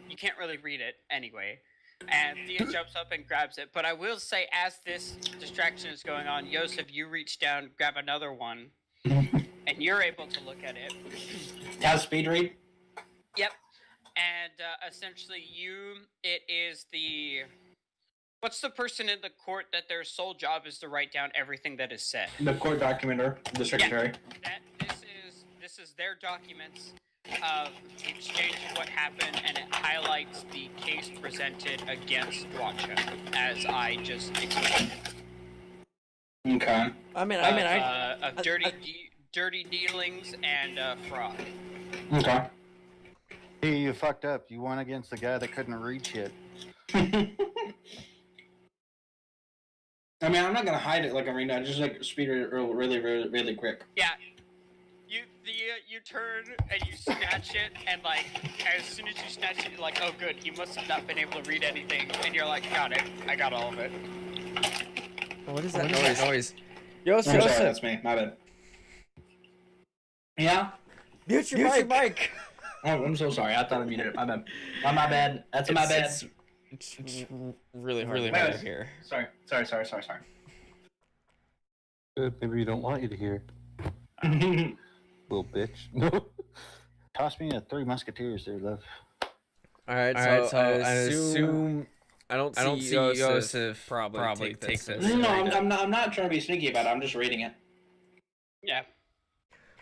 You can't really read it anyway. And Thea jumps up and grabs it. But I will say, as this distraction is going on, Yosef, you reach down, grab another one, and you're able to look at it. Have speed read. Yep. And essentially, it is the. What's the person in the court that their sole job is to write down everything that is said? The court documenter, the secretary. That this is their documents of the exchange of what happened, and it highlights the case presented against Watcha, as I just explained. Okay. Of dirty dealings and fraud. Okay. Hey, you fucked up. You won against the guy that couldn't read shit. I mean, I'm not gonna hide it like I'm reading. I just like speed it really quick. Yeah. You turn and you snatch it, and like as soon as you snatch it, you're like, oh good, he must have not been able to read anything, and you're like, got it, I got all of it. What is that noise? I'm sorry, Joseph, that's me. My bad. Yeah. mute your mic. Oh, I'm so sorry. I thought I muted it. My bad. My bad. That's my bad. It's really hard Wait, to wait. hear. Sorry. Good. Maybe we don't want you to hear. Little bitch. No. Toss me a Three Musketeers there, love. All right, so I assume I don't see Joseph probably take this. No, I'm not trying to be sneaky about it. I'm just reading it. Yeah.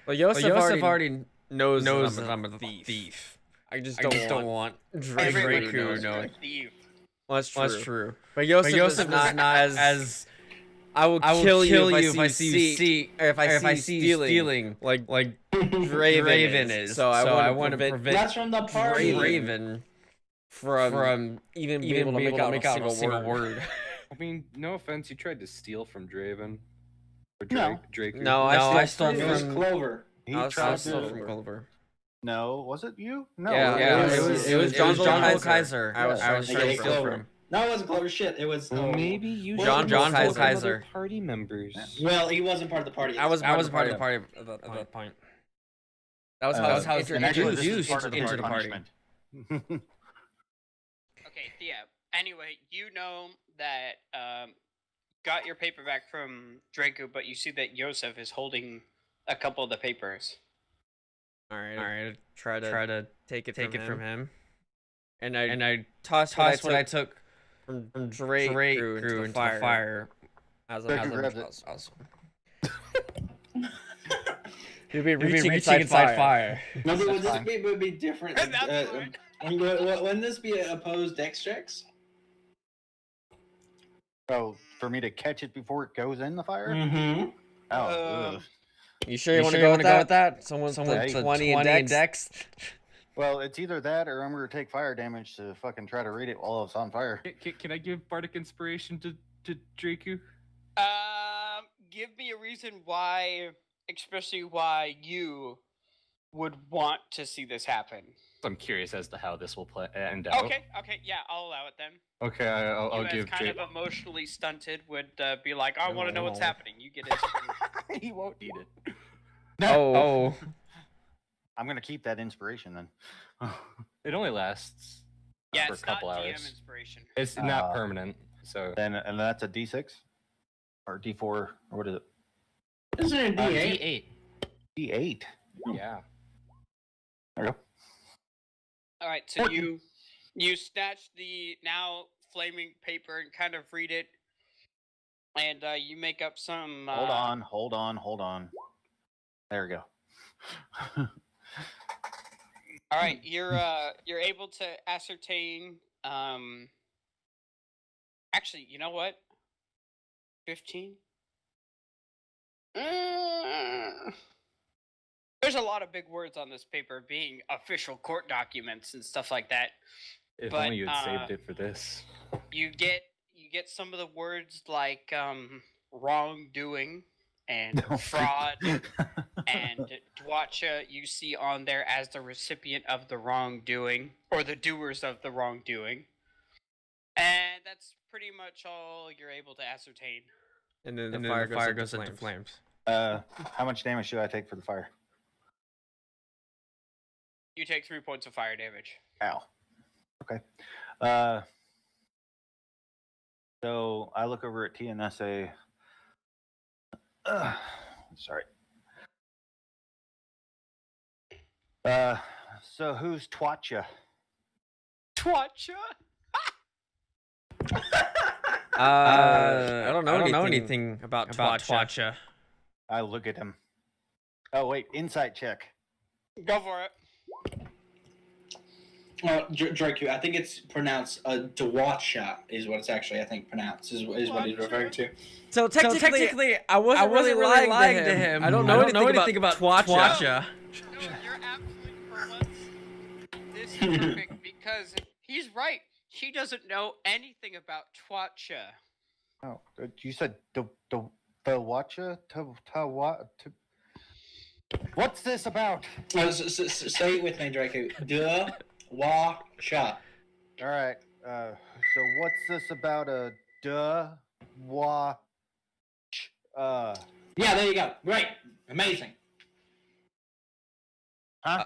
Well, Joseph already knows that I'm a thief. I just don't want Draku to know. Well, that's true. But Joseph is not as I will kill you if I see you stealing like Draven is. So I want to prevent That's from the party. Draven from even being able to make out a single word. I mean, no offense, you tried to steal from Draven. Or No. Drake. No, I stole It was from Clover. He I tried stole to- from Clover. No, was it you? No. Yeah, it was John Kaiser. I was Yeah, trying to steal Clover. from. No, it wasn't Clover. Shit, it was. Maybe you John should have spoken Kaiser. other party members. Well, he wasn't part of the party. I was part of the party at that point. That was how I was and actually, this is introduced part of into the party. punishment. Okay, yeah. Anyway, you know that got your paper back from Draco, but you see that Yosef is holding a couple of the papers. All right. Try to take it from him. And I toss what I took from Drake grew into the fire. As Draco grabs it. You'll be reaching inside fire. No, but would That's this be different? That's fine. Wouldn't this be opposed dex checks? Oh, for me to catch it before it goes in the fire? Mm-hmm. Oh, Um, ugh. You sure you want to go with that? Someone's Hey, 20 in dex. Well, it's either that or I'm going to take fire damage to fucking try to read it while it's on fire. Can I give Bardic Inspiration to Draku? Give me a reason why, especially why you would want to see this happen. I'm curious as to how this will end out. Okay, yeah, I'll allow it then. Okay, I'll You as give kind Jake. of emotionally stunted would be like, I want to know what's happening. You get it. He won't need it. Oh. I'm going to keep that inspiration then. It only lasts Yeah, for a it's not couple GM hours. inspiration. It's not permanent, so And that's a D6? Or D4? Or what is it? Isn't it D8? D8. D8. Yeah. There we go. All right, so you snatch the now flaming paper and kind of read it, and you make up some. Hold on. There we go. All right, you're able to ascertain. Actually, you know what? 15. There's a lot of big words on this paper, being official court documents and stuff like that. If But, only you had saved it for this. You get some of the words like wrongdoing and fraud and Dwacha you see on there as the recipient of the wrongdoing or the doers of the wrongdoing. And that's pretty much all you're able to ascertain. And then the fire goes into flames. How much damage do I take for the fire? You take 3 points of fire damage. Ow. Okay. So I look over at T and I say, sorry. So who's Twatcha? Dwacha? I don't know anything about Twacha. I look at him. Oh wait, insight check. Go for it. Draku, I think it's pronounced Dwacha is what it's actually, I think, pronounced, is what he's referring to. So technically, I wasn't really lying to him. I don't know anything about Twacha. No, you're absolutely for once. This is perfect because he's right. He doesn't know anything about Twacha. Oh, you said the watcha to what? What's this about? Say it with me, Draco. Duh, wa, sha. All right. So what's this about a watch? Yeah, there you go. Great, amazing. Huh?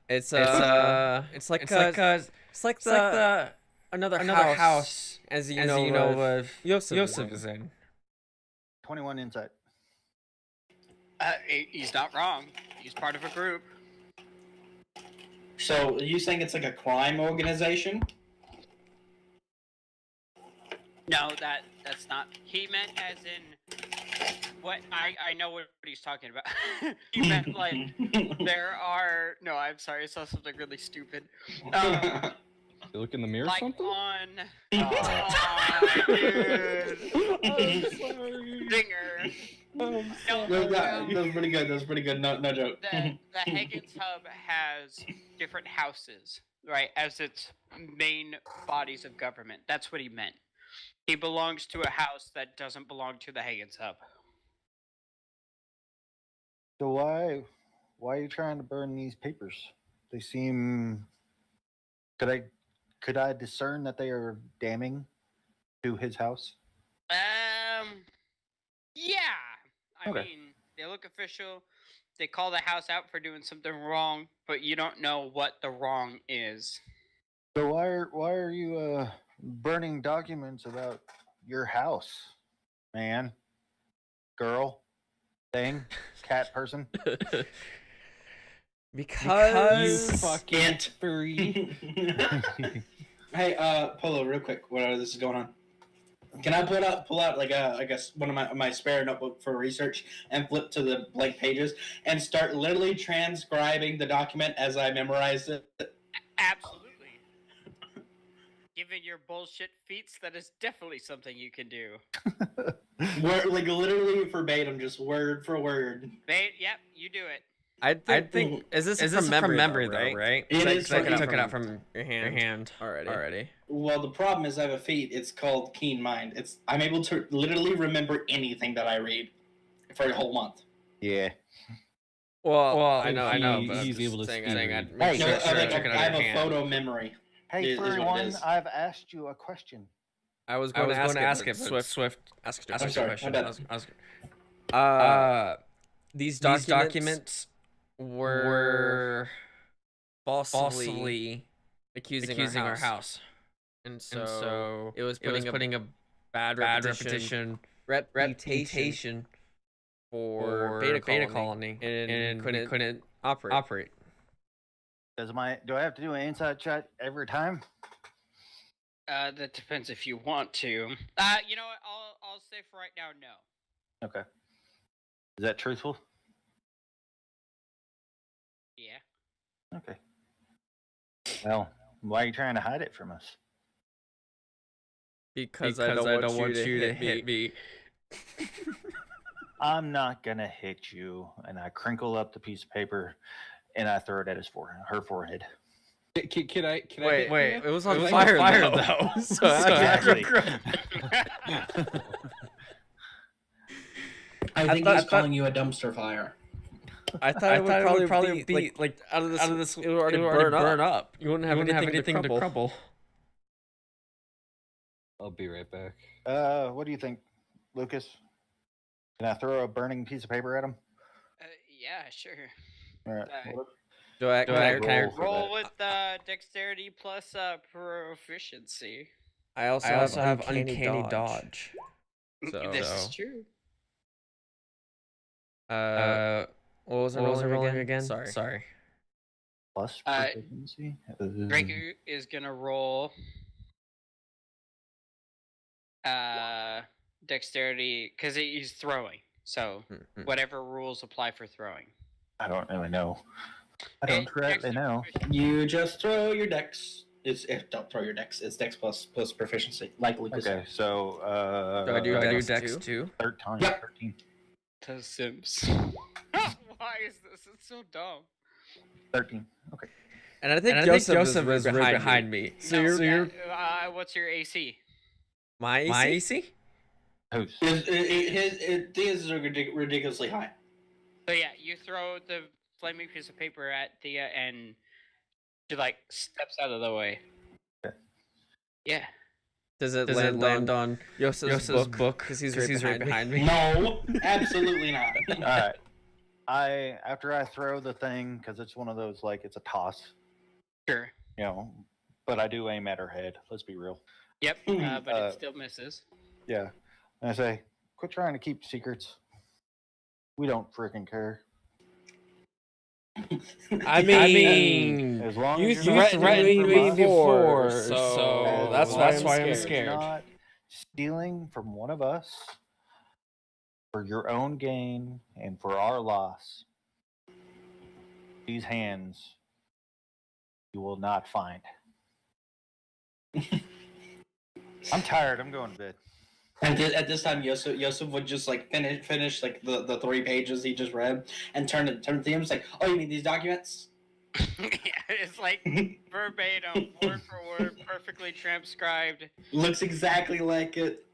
It's like the another house as you know Yosef is in. 21 insight. He's not wrong. He's part of a group. So, are you saying it's like a crime organization? No, that's not. He meant as in what I know what he's talking about. He meant like there are. No, I'm sorry. I saw something really stupid. You look in the mirror or Like something? on. Dude. Dinger. No, That was pretty good. That was pretty good. No joke. the Higgins Hub has different houses, right, as its main bodies of government. That's what he meant. He belongs to a house that doesn't belong to the Higgins Hub. So why are you trying to burn these papers? They seem. Could I discern that they are damning to his house? Yeah. I Okay. mean, they look official. They call the house out for doing something wrong, but you don't know what the wrong is. So why are you burning documents about your house, man, girl, thing, cat, person? Because You fucking Ant. furry. Hey, Polo, real quick, while this is going on, can I pull out like I guess one of my spare notebook for research and flip to the blank pages and start literally transcribing the document as I memorize it? Absolutely. Given your bullshit feats, that is definitely something you can do. Word, like literally verbatim, just word for word. Yep, you do it. I think is this from memory though, right? It is Because I from took it memory. out from your hand already. Well, the problem is I have a feat. It's called Keen Mind. I'm able to literally remember anything that I read for a whole month. Yeah. Well, I know, he- but I'm he's just able to saying, speed I'd read. make Hey, sure no, I took it I out have of a your hand. photo memory. Hey, Is what furry it one, is. I've asked you a question. I was going to ask it, but Swift asked I'm a sorry, question. my bad. These documents were falsely accusing our house. And so it was putting a bad reputation for Beta Colony and couldn't operate. Do I have to do an inside chat every time? That depends if you want to. You know what? I'll say for right now, no. Okay. Is that truthful? Yeah. Okay. Well, why are you trying to hide it from us? Because I don't want you to hit me. I'm not gonna hit you. And I crinkle up the piece of paper and I throw it at her forehead. Can I? Wait, it was on fire though. So Exactly. I think thought- he's calling you a dumpster fire. I thought it would probably be like out of this it would already burn up. You wouldn't have anything to crumble. I'll be right back. What do you think, Lucas? Can I throw a burning piece of paper at him? Yeah, sure. All right. Do I roll for Roll that? with dexterity plus proficiency. I also have uncanny dodge. So This is true. what was I rolling again? Sorry. Plus Uh, proficiency? Draco is gonna roll dexterity because he's throwing. So whatever rules apply for throwing. I don't really know. I don't correctly know. You just throw your dex. Don't throw your dex. It's dex plus proficiency, like Lucas. Okay, so Do I do dex too? 13. Yep. 13. To Sims. Why is this? It's so dumb. 13. Okay. And I think Joseph is right behind me. So No, you're what's your AC? my AC? Who's? His is ridiculously high. So yeah, you throw the flaming piece of paper at Thea, and she like steps out of the way. Yeah. Does it land on Yosa's book? Because he's right behind me. No, absolutely not. All right. After I throw the thing, because it's one of those like it's a toss, Sure. you know, but I do aim at her head. Let's be real. Yep. But it still misses. Yeah. And I say, quit trying to keep secrets. We don't freaking care. I mean, As long you as you're not threatened stealing me from us, before, as so that's long why I'm as scared. you're not stealing from one of us for your own gain and for our loss. These hands you will not find. I'm tired. I'm going to bed. At this time, Yosef would just like finish like the 3 pages he just read and turn to him. It's like, oh, you mean these documents? Yeah, it's like verbatim, word for word, perfectly transcribed, Looks exactly like it.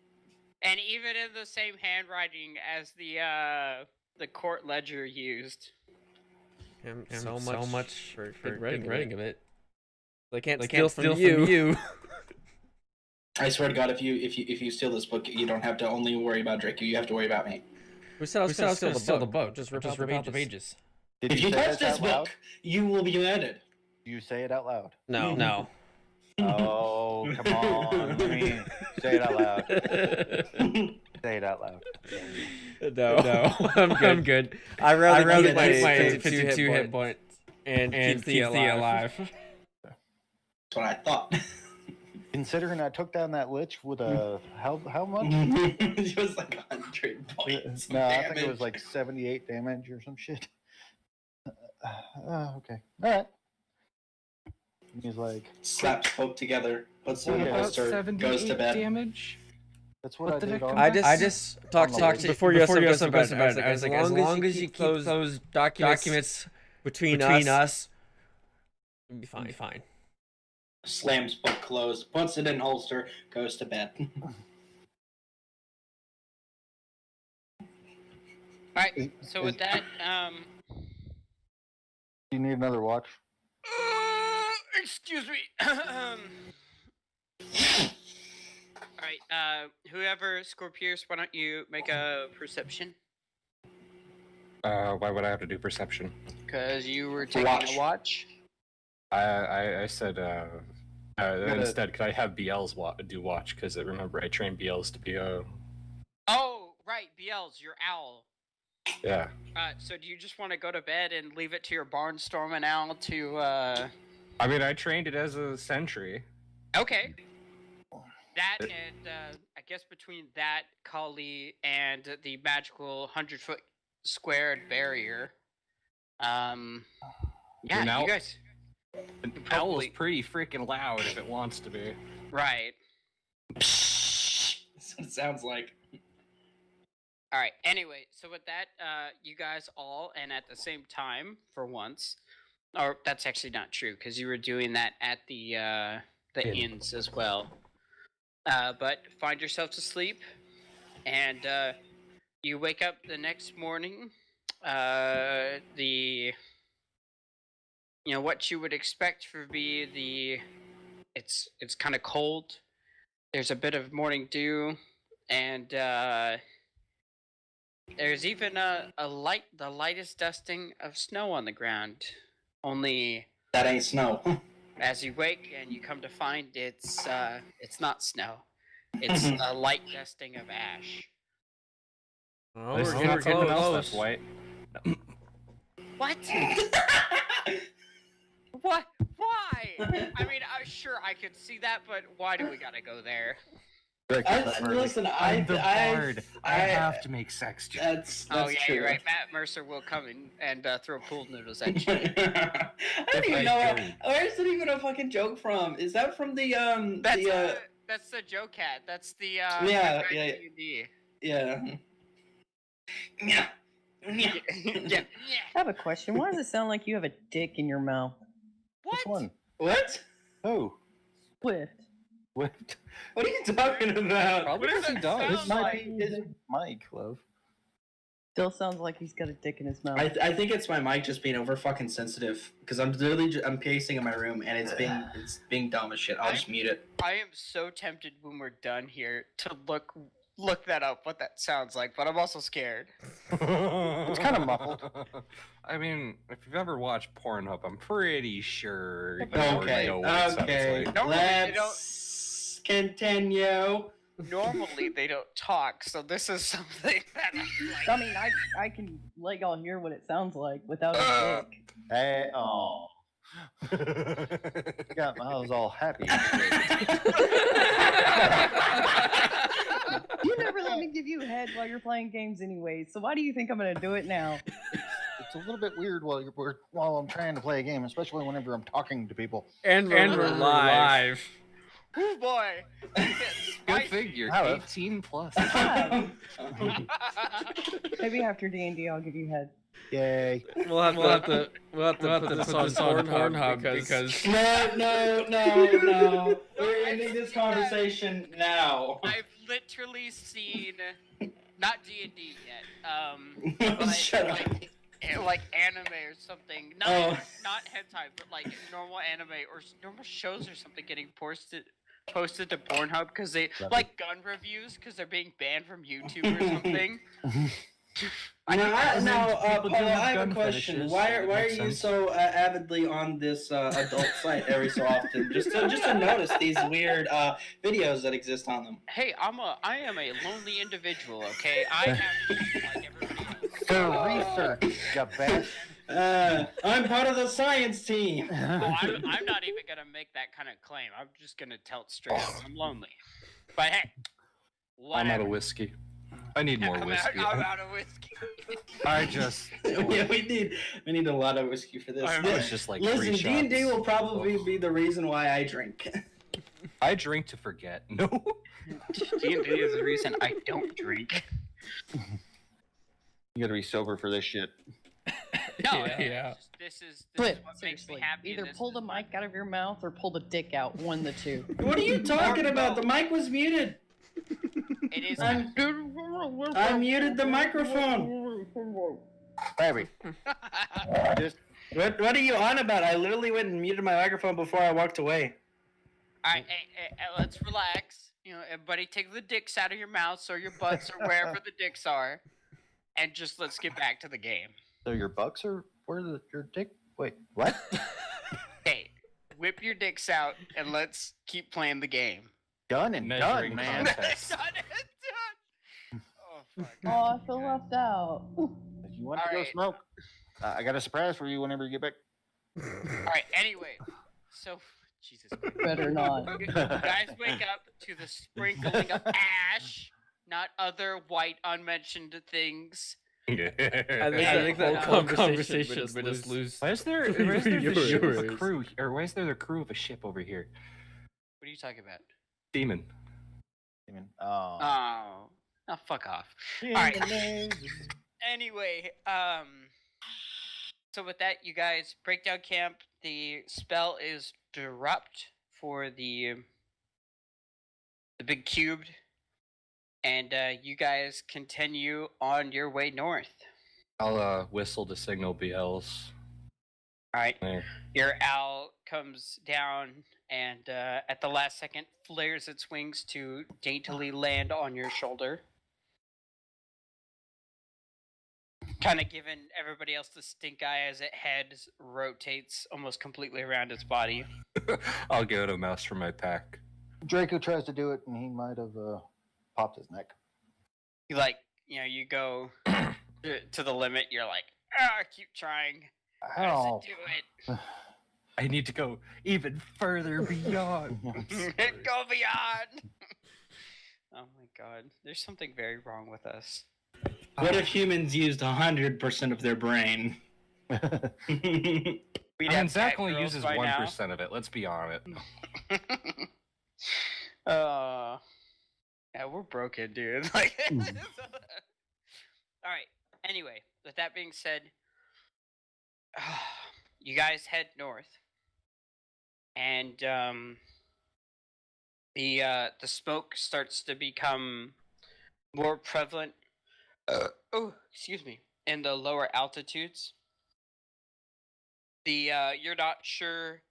and even in the same handwriting as the court ledger used. So much for good writing of it. They can't steal from you. I swear to God, if you steal this book, you don't have to only worry about Draco. You have to worry about me. Who said I was going to steal the book? Just rip out the pages. Did If you say touch this this out loud? book, you will be murdered. Do you say it out loud? No. Oh, come on. Let me say it out loud. Say it out loud. No. I'm good. I rather keep my 52 hit points and keep Thea alive. That's what I thought. Considering I took down that lich with a how much? It was like 100 points. No, I think it was like 78 damage or some shit. Okay. All right. He's like, Slaps both together, puts them in a About poster, goes to bed. damage. that's what What I did did. it all come night. I just talked to before you goes to bed. I was like, as long as you keep those documents between us, you'll be fine. Slams book closed, puts it in holster, goes to bed. Alright, so with that, Do you need another watch? excuse me. Alright, whoever Scorpius, why don't you make a perception? Why would I have to do perception? Because you were To taking a watch. I said gotta- instead, could I have BLs do watch? Because remember, I trained BLs to be a Oh, right, BL's your owl. yeah. So do you just want to go to bed and leave it to your barnstorming owl to, I mean, I trained it as a sentry. Okay. That and, I guess between that, Kali, and the magical 100-foot squared barrier, yeah, Now- you guys... An owl is Probably- pretty freaking loud if it wants to be. Right. That's what it sounds like. Alright, anyway, so with that, you guys all, and at the same time, for once, or that's actually not true, because you were doing that at the Inn. inns as well. But find yourselves asleep, and you wake up the next morning. What you would expect for it's kind of cold. There's a bit of morning dew, and there's even the lightest dusting of snow on the ground. Only That ain't snow. as you wake and you come to find it's not snow. It's a light dusting of ash. Oh, This we're is not getting something else close. that's white. What? What? Why? I mean, sure I could see that, but why do we gotta go there? Listen, I'm the I bard. I have to make sex jokes. That's Oh yeah, true. you're right. Matt Mercer will come in and throw pool noodles at you. I don't even know where's that even a fucking joke from? Is that from the That's the Joe Cat. That's the Yeah. D&D. yeah. Yeah. Yeah. yeah. I have a question. Why does it sound like you have a dick in your mouth? What? Which one? What? Oh, Swift. What? What are you talking about? Probably because he does. This might be his mic, love. Still sounds like he's got a dick in his mouth. I think it's my mic just being over fucking sensitive because I'm literally I'm pacing in my room and it's being dumb as shit. I'll just mute it. I am so tempted when we're done here to look that up, what that sounds like, but I'm also scared. It's kind of muffled. I mean, if you've ever watched Pornhub, I'm pretty sure you Okay, already know what it sounds okay. like. Normally they Let's continue. Normally they don't talk, so this is something that I'm like. I mean, I can let y'all hear what it sounds like without a dick. Hey, oh. Got Miles all happy. You never let me give you head while you're playing games anyway, so why do you think I'm gonna do it now? It's a little bit weird while I'm trying to play a game, especially whenever I'm talking to people. And we're live. Oh boy! Good figure. Hello. 18 plus. Maybe after D&D I'll give you head. Yay. We'll have to put this on Pornhub because No. We're ending this conversation now. I've literally seen not D&D yet. Shut up. Like anime or something. Not hentai, but like normal anime or normal shows or something getting posted to Pornhub because they like gun reviews because they're being banned from YouTube or something. Paul, I have a question. Why are you so avidly on this adult site every so often? Just to notice these weird videos that exist on them. Hey, I am a lonely individual. Okay, I have like everybody else. The research, you bastard. I'm part of the science team. Well, I'm not even gonna make that kind of claim. I'm just gonna tell it straight up. I'm lonely. But hey, I'm out whatever. of whiskey. I need more whiskey. I'm out of whiskey. I just. Yeah, we need a lot of whiskey for this. It's just like Listen, 3 D&D shots. will probably be the reason why I drink. I drink to forget. No. D&D is the reason I don't drink. You gotta be sober for this shit. No, Yeah. This is But what makes me seriously, happy. either This pull is the mic out of your mouth or pull the dick out. One of the two. What are you talking about? The mic was muted. It is. I muted the microphone. Baby. Just What are you on about? I literally went and muted my microphone before I walked away. Alright, hey, let's relax. You know, everybody take the dicks out of your mouths or your butts or wherever the dicks are, and just let's get back to the game. so your bucks are your dick? Wait, what? Hey, whip your dicks out and let's keep playing the game. Done and Measuring done, man. contest. Done and done. Oh fuck. Oh, I feel left out. If you want to go Alright. smoke, I got a surprise for you whenever you get back. Alright, anyway. So, Jesus Christ. Better not. You guys wake up to the sprinkling of ash, not other white unmentioned things. I think that whole conversation would just lose. Why is there the ship of a Viewers. crew, or why is there the crew of a ship over here? What are you talking about? Demon. Oh, fuck off. Alright. Anyway, so with that, you guys, breakdown camp. The spell is disrupt for the big cubed, and you guys continue on your way north. I'll whistle to signal BLs. All right, There. your owl comes down and at the last second flares its wings to daintily land on your shoulder. Kind of giving everybody else the stink eye as it head rotates almost completely around its body. I'll give it a mouse from my pack. Draco tries to do it, and he might have popped his neck. You you go to the limit. You're like, keep trying. How Ow. does it do it? I need to go even further beyond. Go beyond. Oh my god, there's something very wrong with us. What if humans used 100% of their brain? We'd I mean, have Zach cat only girls uses by now. 1% of it. Let's be honest. Yeah, we're broken, dude. Like, all right. Anyway, with that being said, you guys head north, and The smoke starts to become more prevalent. Excuse me, in the lower altitudes. You're not sure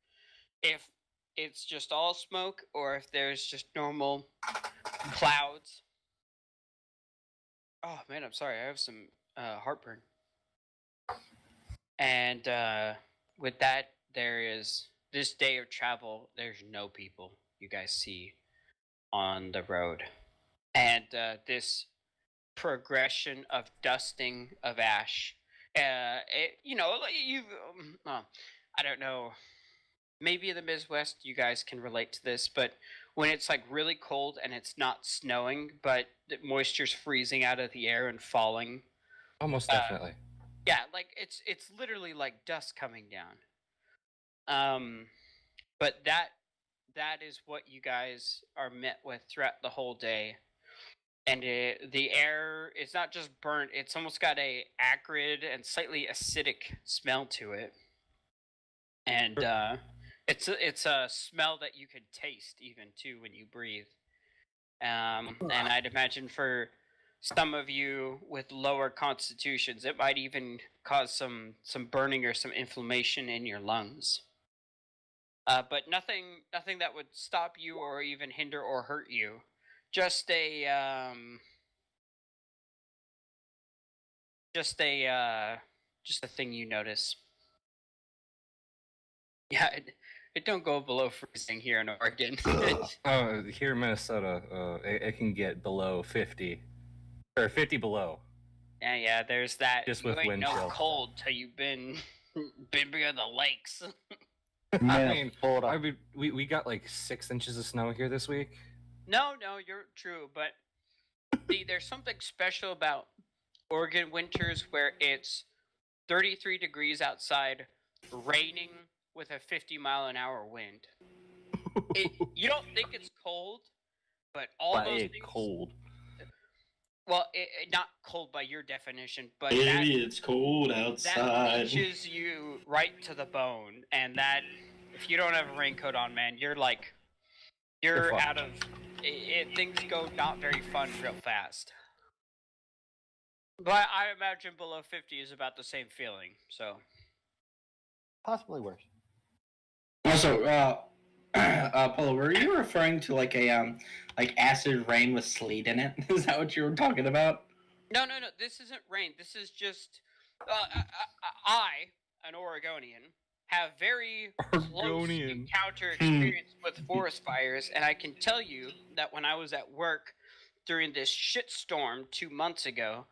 if it's just all smoke or if there's just normal clouds. Oh man, I'm sorry. I have some heartburn. And with that, there is this day of travel. There's no people you guys see on the road, and this progression of dusting of ash. You've I don't know. Maybe in the Midwest, you guys can relate to this, but when it's like really cold and it's not snowing, but the moisture's freezing out of the air and falling. Almost definitely. Yeah, like it's literally like dust coming down. But that is what you guys are met with throughout the whole day, and the air is not just burnt; it's almost got a acrid and slightly acidic smell to it, and it's a smell that you could taste even too when you breathe. And I'd imagine for some of you with lower constitutions, it might even cause some burning or some inflammation in your lungs. But nothing that would stop you or even hinder or hurt you. Just a thing you notice. Yeah, it don't go below freezing here in Oregon. Oh, here in Minnesota, it can get below 50. Or 50 below. Yeah, there's that. Just you with ain't wind no chill. cold till you've been near the lakes. I mean, we got like 6 inches of snow here this week. No, you're true, but there's something special about Oregon winters where it's 33 degrees outside, raining with a 50-mile-an-hour wind. You don't think it's cold, but all But those it's things. cold. Well, not cold by your definition, but Baby, it's cold that outside. reaches you right to the bone, and that if you don't have a raincoat on, man, you're You're out of it. Things go not very fun real fast. But I imagine below 50 is about the same feeling. So Possibly worse. Also, Polo, were you referring to like a like acid rain with sleet in it? Is that what you were talking about? no. This isn't rain. This is just I, an Oregonian, have very close Oregonian. encounter experience with forest fires, and I can tell you that when I was at work during this shitstorm 2 months ago,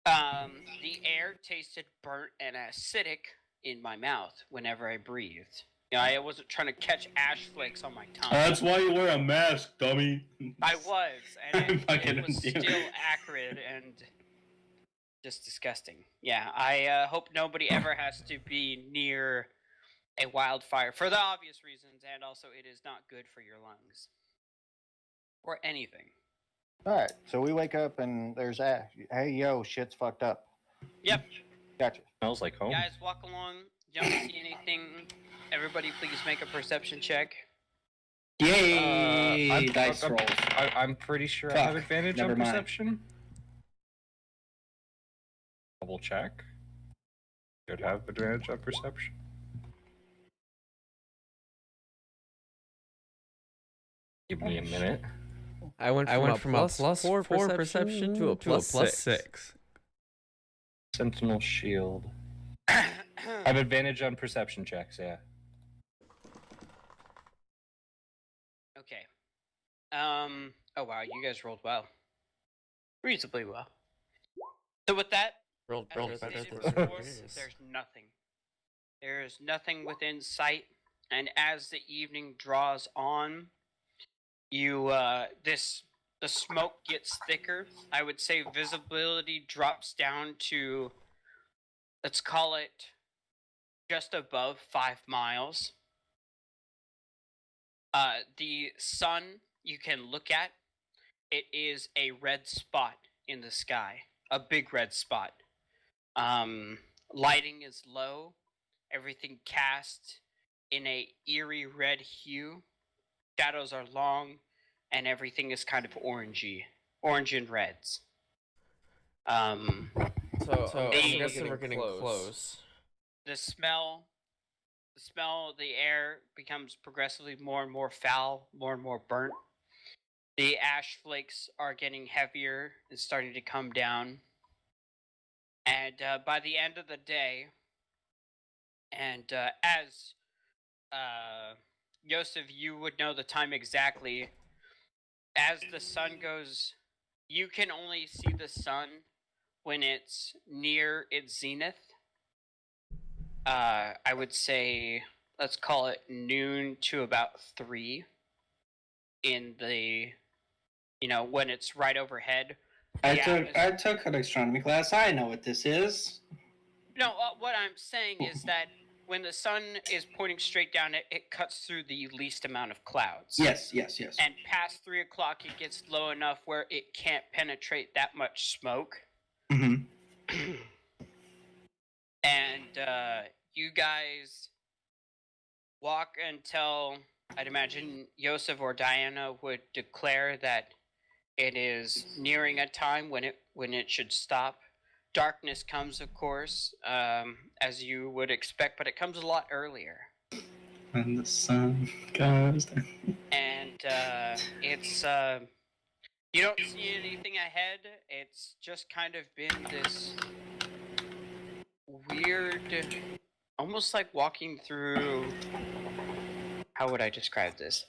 the air tasted burnt and acidic in my mouth whenever I breathed. I wasn't trying to catch ash flakes on my tongue. That's why you wear a mask, dummy. I was, and it was Fucking- still acrid and just disgusting. Yeah, I hope nobody ever has to be near a wildfire for the obvious reasons, and also it is not good for your lungs or anything. All right, so we wake up and there's ash. Hey, yo, shit's fucked up. Yep. Gotcha. Smells like home. Guys, walk along. You don't see anything. Everybody, please make a perception check. Yay! Dice rolls. I'm pretty sure I have Fuck, advantage never on mind. perception. Double check. Should have advantage on perception. Give me a minute. I went from a plus 4 perception to a plus 6. Sentinel shield. I have advantage on perception checks, yeah. Okay. Oh wow, you guys rolled well. Reasonably well. So with that, Rolled as better stated than before, this. there's nothing. There is nothing within sight, and as the evening draws on, the smoke gets thicker. I would say visibility drops down to, let's call it, just above 5 miles. The sun you can look at, it is a red spot in the sky, a big red spot. Lighting is low, everything cast in a eerie red hue, shadows are long, and everything is kind of orangey, orange and reds. So I'm They- guessing we're getting close. The smell, the air becomes progressively more and more foul, more and more burnt. The ash flakes are getting heavier and starting to come down. And by the end of the day, and as Yosef, you would know the time exactly. As the sun goes, you can only see the sun when it's near its zenith. I would say, let's call it noon to about 3 in the, when it's right overhead. I took an astronomy class. I know what this is. No, what I'm saying is that when the sun is pointing straight down, it cuts through the least amount of clouds. Yes. And past 3 o'clock, it gets low enough where it can't penetrate that much smoke. Mm-hmm. And you guys walk until, I'd imagine, Yosef or Diana would declare that it is nearing a time when it should stop. Darkness comes, of course, as you would expect, but it comes a lot earlier. When the sun goes down. And it's you don't see anything ahead. It's just kind of been this weird, almost like walking through, how would I describe this?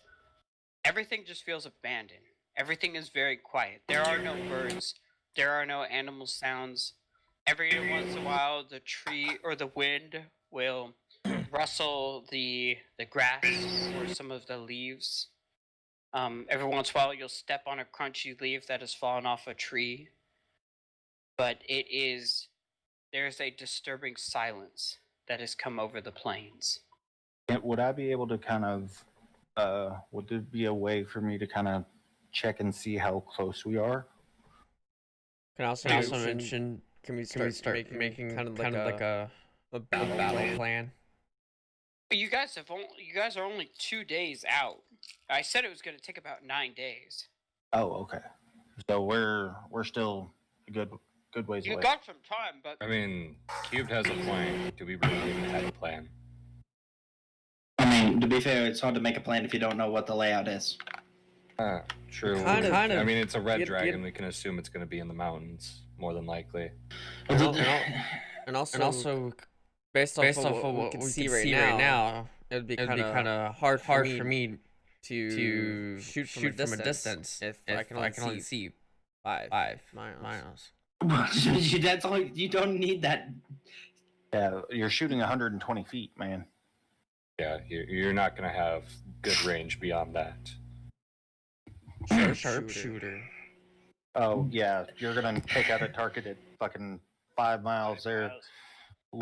Everything just feels abandoned. Everything is very quiet. There are no birds. There are no animal sounds. Every once in a while, the tree or the wind will rustle the grass or some of the leaves. Every once in a while, you'll step on a crunchy leaf that has fallen off a tree. But there's a disturbing silence that has come over the plains. Would I be able to kind of, would there be a way for me to kind of check and see how close we are? Can I also mention, can we start making kind of like a battle plan? You guys are only 2 days out. I said it was going to take about 9 days. Oh, okay. So we're still a good ways You away. got some time, but I mean, Cubed has a plan. Do we really even have a plan? I mean, to be fair, it's hard to make a plan if you don't know what the layout is. True. Kind of. I mean, it's a red Get- dragon. We can assume it's going to be in the mountains, more than likely. And also, based off of what we can see right now, it would be kind of hard for me to shoot from a distance if I can only see 5 miles. That's all. You don't need that. Yeah, you're shooting 120 feet, man. Yeah, you're not going to have good range beyond that. Sharpshooter. Oh yeah, you're gonna take out a target at fucking 5 miles there.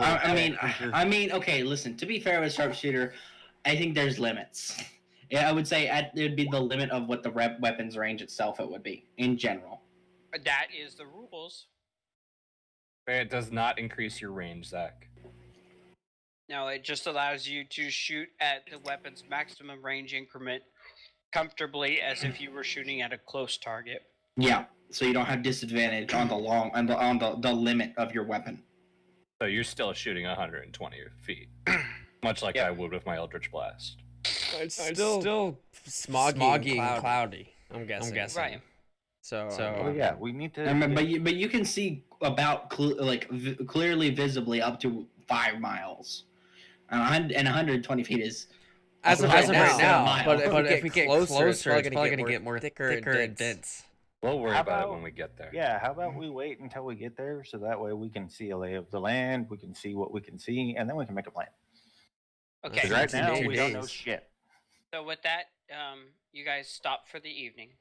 I mean, okay. Listen. To be fair with sharpshooter, I think there's limits. Yeah, I would say it would be the limit of what the weapon's range itself it would be in general. that is the rules. It does not increase your range, Zach. No, it just allows you to shoot at the weapon's maximum range increment comfortably, as if you were shooting at a close target. Yeah. So you don't have disadvantage on the limit of your weapon. So you're still shooting 120 feet, much like I would with my Eldritch Blast. It's still smoggy and cloudy. I'm guessing. Right. So Oh yeah, we need to. But you can see about clearly visibly up to 5 miles, and 120 feet is as of right right now, now. But if we get closer, it's probably gonna get more thicker and dense. We'll worry How about it about- when we get there. Yeah, how about we wait until we get there so that way we can see a lay of the land, we can see what we can see, and then we can make a plan. Okay. 'Cause right Two now days. we don't know shit. So with that, you guys stop for the evening,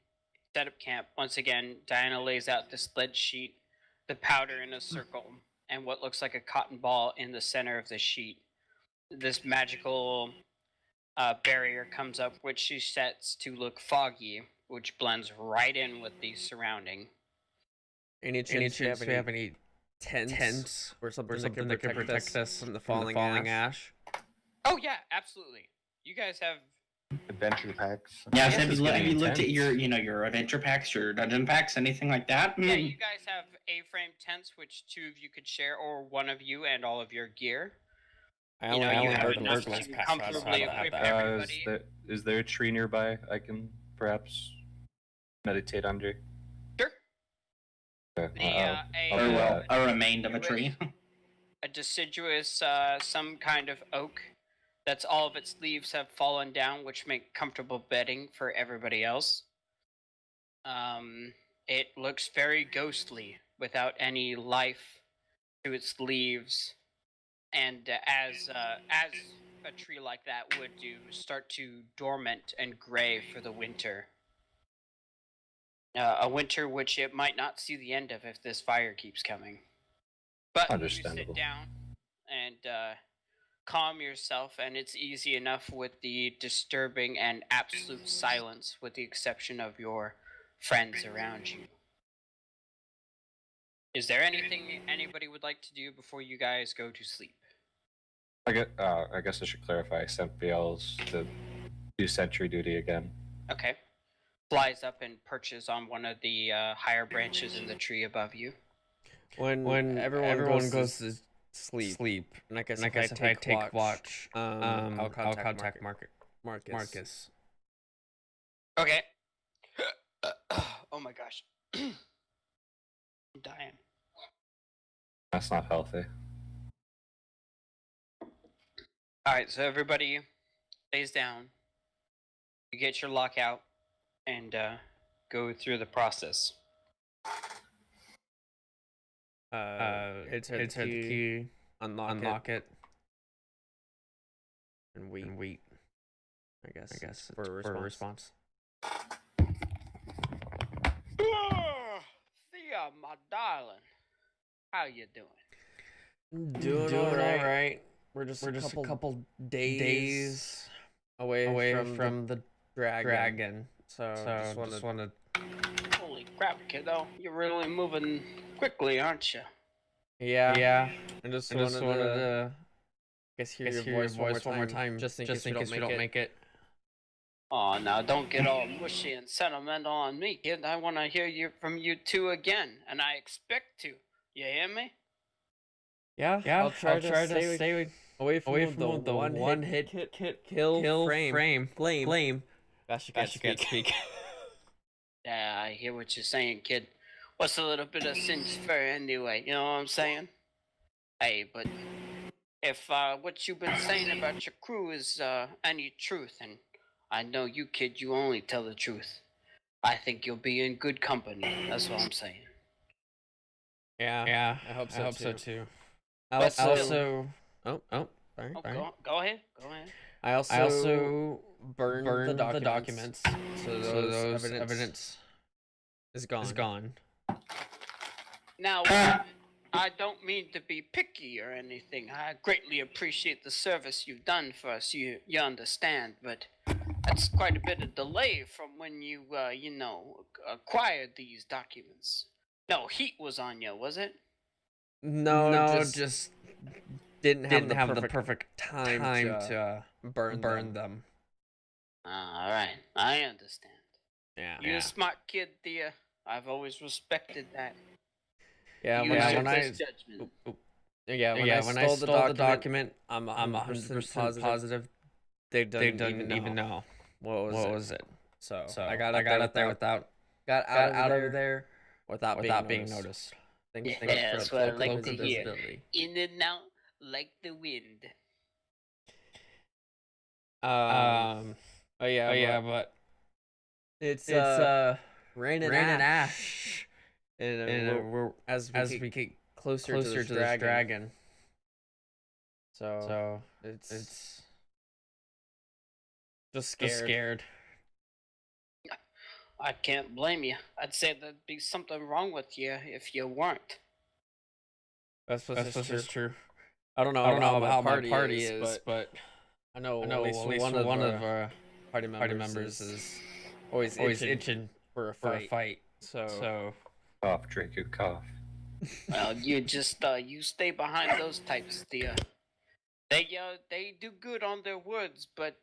set up camp. Once again, Diana lays out this lead sheet, the powder in a circle, and what looks like a cotton ball in the center of the sheet. This magical barrier comes up, which she sets to look foggy, which blends right in with the surrounding. Any chance we have any tents or something that can protect us from the falling ash? Oh yeah, absolutely. You guys have adventure packs. Yeah, This so have is you, have getting you looked at intense. your adventure packs, your dungeon packs, anything like that? Yeah, you guys have A-frame tents, which 2 of you could share, or 1 of you and all of your gear. I You only know, have you the have burglars enough to pass, so I don't comfortably have equip that. everybody. Is there a tree nearby I can perhaps meditate under? Sure. Okay, A, I'll do that. A remained of a tree. a deciduous, some kind of oak that's all of its leaves have fallen down, which make comfortable bedding for everybody else. It looks very ghostly without any life to its leaves, and as a tree like that would do, start to dormant and gray for the winter. A winter which it might not see the end of if this fire keeps coming. But you sit Understandable. down and calm yourself, and it's easy enough with the disturbing and absolute silence, with the exception of your friends around you. Is there anything anybody would like to do before you guys go to sleep? I guess I should clarify. I sent Biel's to do sentry duty again. Okay. Flies up and perches on one of the higher branches in the tree above you. When everyone goes to sleep, and I guess if I take watch, I'll contact Marcus. Okay. Oh my gosh. I'm dying. That's not healthy. Alright, so everybody stays down. You get your lockout and go through the process. It's the key, unlock it, and wait. I guess for a response. Thea, my darling, how you doing? Doing all right. We're just a couple days away from the dragon. So just wanna. Holy crap, kiddo! You're really moving quickly, aren't you? Yeah. I just wanted to hear your voice one more time, just in case we don't make it. Oh, now don't get all mushy and sentimental on me, kid. I want to hear from you two again, and I expect to. You hear me? Yeah. I'll try to stay away from the one hit kill flame. Gosh, you can't speak. Yeah, I hear what you're saying, kid. What's a little bit of sin's fur anyway? You know what I'm saying? Hey, but if what you've been saying about your crew is any truth, and I know you, kid, you only tell the truth, I think you'll be in good company. That's what I'm saying. Yeah. I hope so too. But still- Sorry. Go ahead. I also burned the documents, so those evidence is gone. Now, I don't mean to be picky or anything. I greatly appreciate the service you've done for us. You understand, but that's quite a bit of delay from when you acquired these documents. No heat was on you, was it? No, just didn't have the perfect time to burn them. All right, I understand. Yeah. You're a smart kid, Thea. I've always respected that. Yeah, Use when your I best judgment. when I stole the document, I'm 100% positive they didn't even know what was it. So I got out there without being noticed. Yeah, that's what I like to hear. In and out like the wind. But it's raining ash. And we're as we get closer to this dragon. So it's just scared. I can't blame you. I'd say there'd be something wrong with you if you weren't. That's true. I don't know how my party is, but I know at least one of our party members is always itching for a fight. So Cough, Draco, cough. Well, you just you stay behind those types, Thea. They do good on their words, but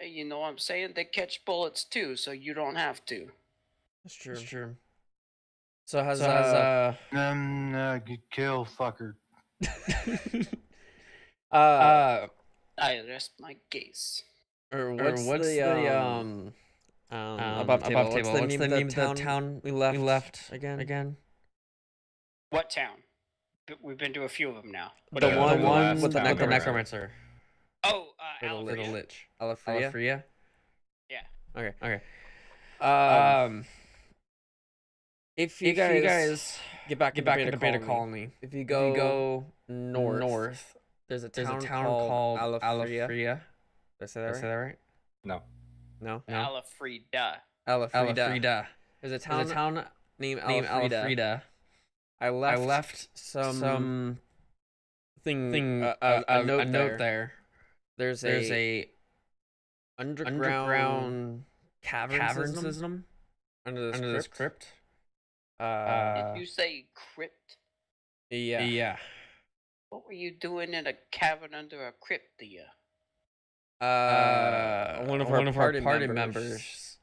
you know what I'm saying, they catch bullets too, so you don't have to. That's true. That's true. So how's Kill fucker. I rest my case. or what's the above table? What's the name of the town we left again? What town? We've been to a few of them now. The one with the necromancer. necromancer. Oh, Little Alfred. lich. Alafria? Yeah. Okay. If you guys get back into Beta Colony, if you go north, there's a town called Alafria. Did I say that right? No. Alafrida. Alafrida. There's a town named Alafrida. I left some thing a note there. There's a underground cavern system under this crypt. Did you say crypt? Yeah. What were you doing in a cavern under a crypt, dear? One of our party members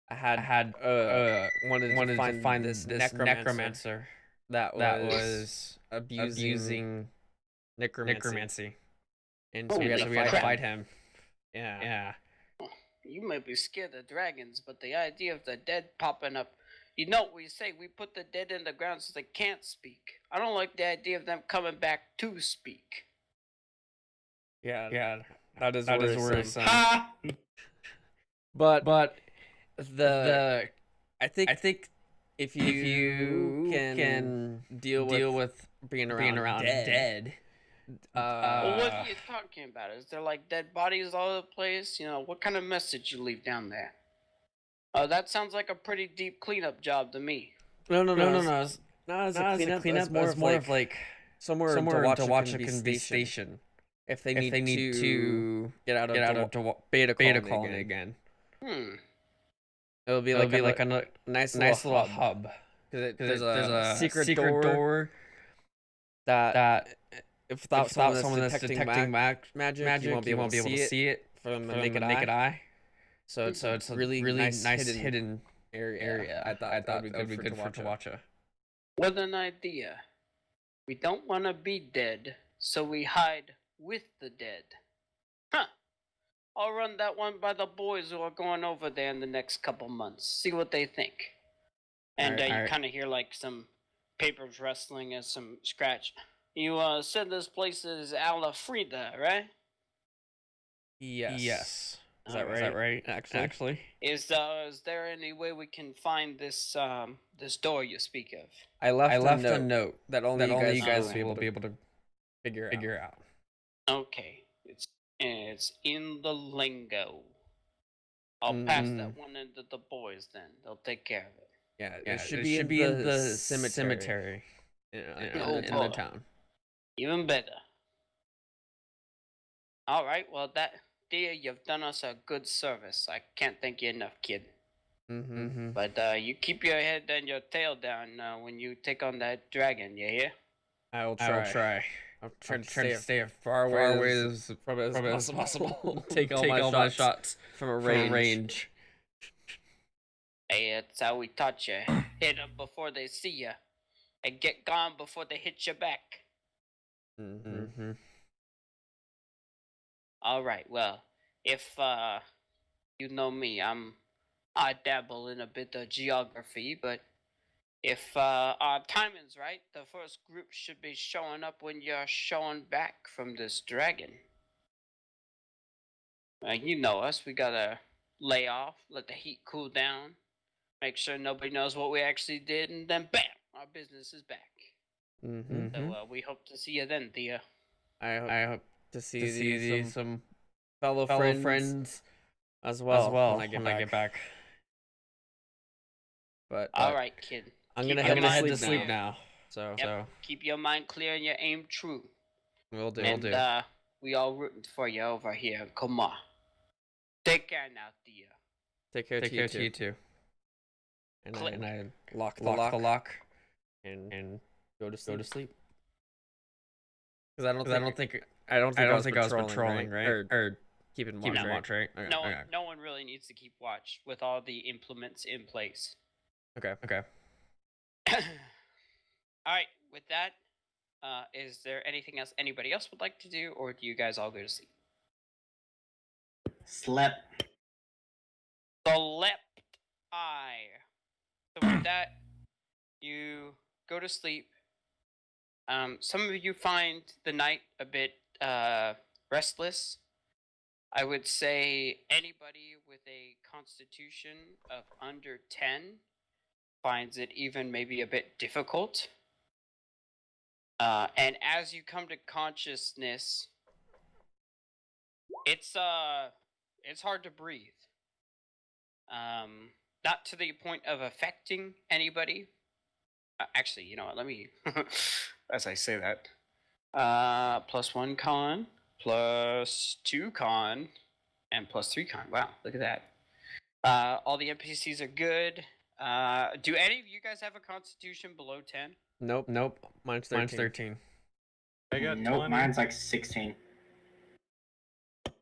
had wanted to find this necromancer that was abusing necromancy, and so we had to fight him. Yeah. You might be scared of dragons, but the idea of the dead popping up, you know what we say, we put the dead in the ground so they can't speak. I don't like the idea of them coming back to speak. Yeah. That is worrisome. Ha! But the I think if you can deal with being around dead. Well, what are you talking about? Is there like dead bodies all over the place? You know, what kind of message you leave down there? That sounds like a pretty deep cleanup job to me. No. It's not as a cleanup. It's more of like somewhere to watch a convey station. If they need to get out of Beta Colony again. It'll be like a nice little hub. Because there's a secret door that if without someone that's detecting magic, you won't be able to see it from the naked eye. So it's a really nice hidden area. I thought it would be good to watch. With an idea. We don't want to be dead, so we hide with the dead. Huh. I'll run that one by the boys who are going over there in the next couple months. See what they think. And you kind of hear like some papers rustling and some scratch. You said this place is Alafrida, right? Yes. Is that right? Actually, is there any way we can find this this door you speak of? I left a note that only you guys will be able to figure out. Okay, it's in the lingo. I'll pass that one into the boys then. They'll take care of it. Yeah, it should be in the cemetery in the town. Even better. All right, well dear, you've done us a good service. I can't thank you enough, kid. But you keep your head and your tail down when you take on that dragon, you hear? I will try. I'm trying to stay as far away from it as possible. Take all my shots from a range. Hey, that's how we taught you. Hit them before they see you, and get gone before they hit your back. All right. Well, if you know me, I dabble in a bit of geography, but if our timing's right, the first group should be showing up when you're showing back from this dragon. You know us. We gotta lay off, let the heat cool down, make sure nobody knows what we actually did, and then bam, our business is back. So we hope to see you then, Thea. I hope to see some fellow friends as well when I get back. But all right, kid. I'm gonna head to sleep now. So keep your mind clear and your aim true. Will do. And we all rooting for you over here. Come on. Take care now, Thea. Take care to you too. And I lock the lock and go to sleep. Because I don't think I don't think I was patrolling, right? Or keeping watch, right? Okay, No, okay. no one really needs to keep watch with all the implements in place. Okay. All right. With that, is there anything else anybody else would like to do, or do you guys all go to sleep? Slept. Slept I. So with that, you go to sleep. Some of you find the night a bit restless. I would say anybody with a constitution of under 10 finds it even maybe a bit difficult. And as you come to consciousness, it's hard to breathe. Not to the point of affecting anybody. Actually, you know what? Let me, as I say that, +1 con, +2 con, and +3 con. Wow, look at that. All the NPCs are good. Do any of you guys have a constitution below 10? Nope. Mine's 13. I got Nope, 20. mine's like 16. All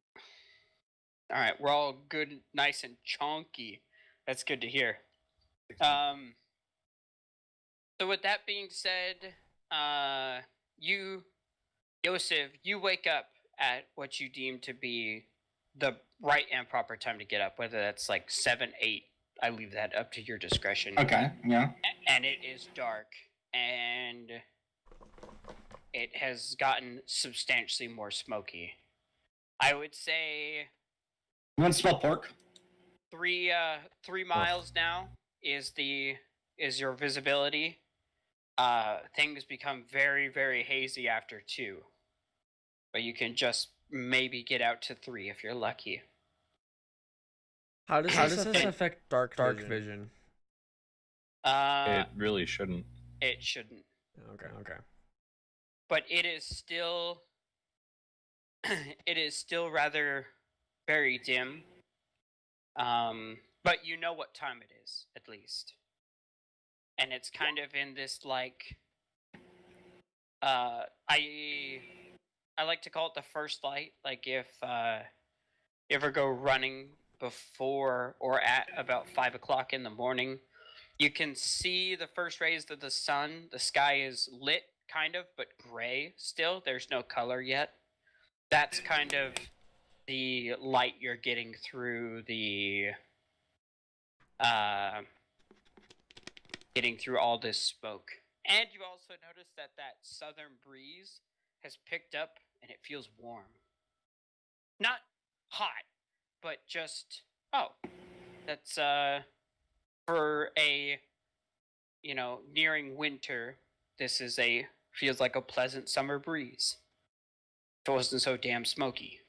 right, we're all good, nice and chonky. That's good to hear. So with that being said, you, Yosef, you wake up at what you deem to be the right and proper time to get up, whether that's like 7, 8. I leave that up to your discretion. Okay, yeah. And it is dark, and it has gotten substantially more smoky. I would say You want to smell pork? 3 miles now is your visibility. Things become very, very hazy after 2, but you can just maybe get out to 3 if you're lucky. How does this affect dark vision? It really shouldn't. It shouldn't. Okay. But it is still rather very dim. But you know what time it is, at least. And it's kind of in this like I like to call it the first light. Like if you ever go running before or at about 5 o'clock in the morning, you can see the first rays of the sun. The sky is lit, kind of, but gray still. There's no color yet. That's kind of the light you're getting through the getting through all this smoke. And you also notice that southern breeze has picked up and it feels warm. Not hot, but just, that's for a, nearing winter, this is feels like a pleasant summer breeze. If it wasn't so damn smoky.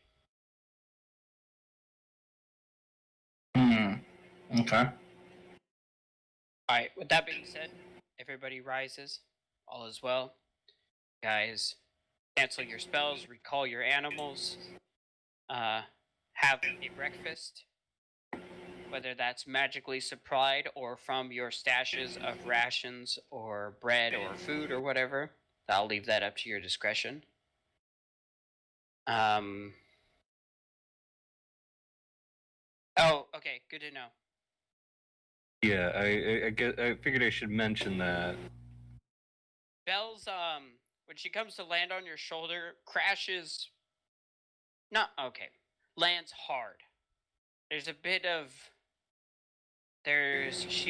Okay. Alright, with that being said, everybody rises. All is well. Guys, cancel your spells, recall your animals, have a breakfast. Whether that's magically supplied or from your stashes of rations or bread or food or whatever. I'll leave that up to your discretion. Oh, okay, good to know. Yeah, I figured I should mention that. Belle's, when she comes to land on your shoulder, crashes. Lands hard. She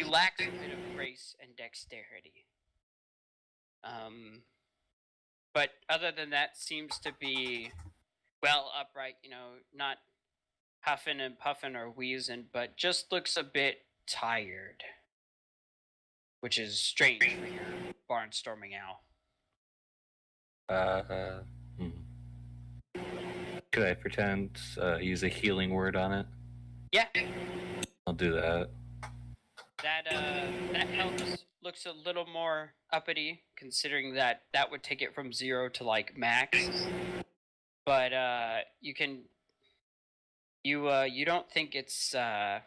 lacks a bit of grace and dexterity. But other than that, seems to be well upright, not huffing and puffing or wheezing, but just looks a bit tired. Which is strange for your barnstorming owl. Could I pretend use a healing word on it? Yeah. I'll do that. That helps. Looks a little more uppity, considering that would take it from 0 to like max. But you don't think it's not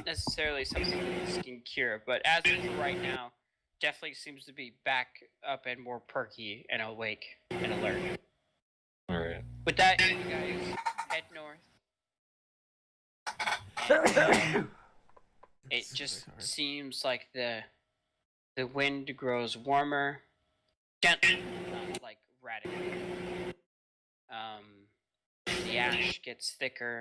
necessarily something that can cure, but as of right now, definitely seems to be back up and more perky and awake and alert. All right. With that, you guys head north. It just seems like the wind grows warmer, gently, not like radically. The ash gets thicker.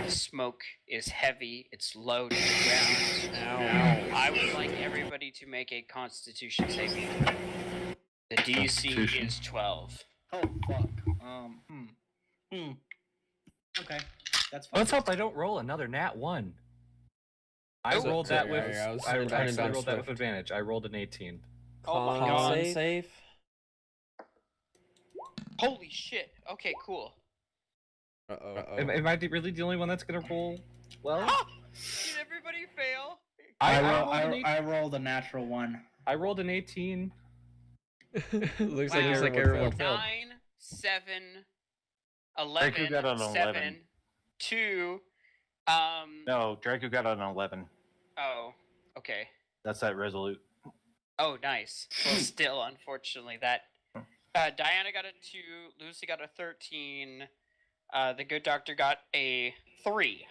The smoke is heavy. It's low to the ground. I would like everybody to make a Constitution saving throw. The DC Constitution. is 12. Oh fuck. Okay, that's fine. Let's hope I don't roll another nat 1. I Oh, rolled that with. yeah, I was I trying to actually bounce rolled that with Swift. advantage. I rolled an 18. Oh my Con god. save. Holy shit. Okay, cool. Am I really the only one that's gonna roll well? Did everybody fail? I rolled a natural 1. I rolled an 18. looks Wow. like everyone failed. 9, 7, 11, Draco got an 7, 11. 2, No, Draco got an 11. oh, okay. That's that resolute. Oh, nice. Well, still, unfortunately, that Diana got a 2, Lucy got a 13, the good doctor got a 3.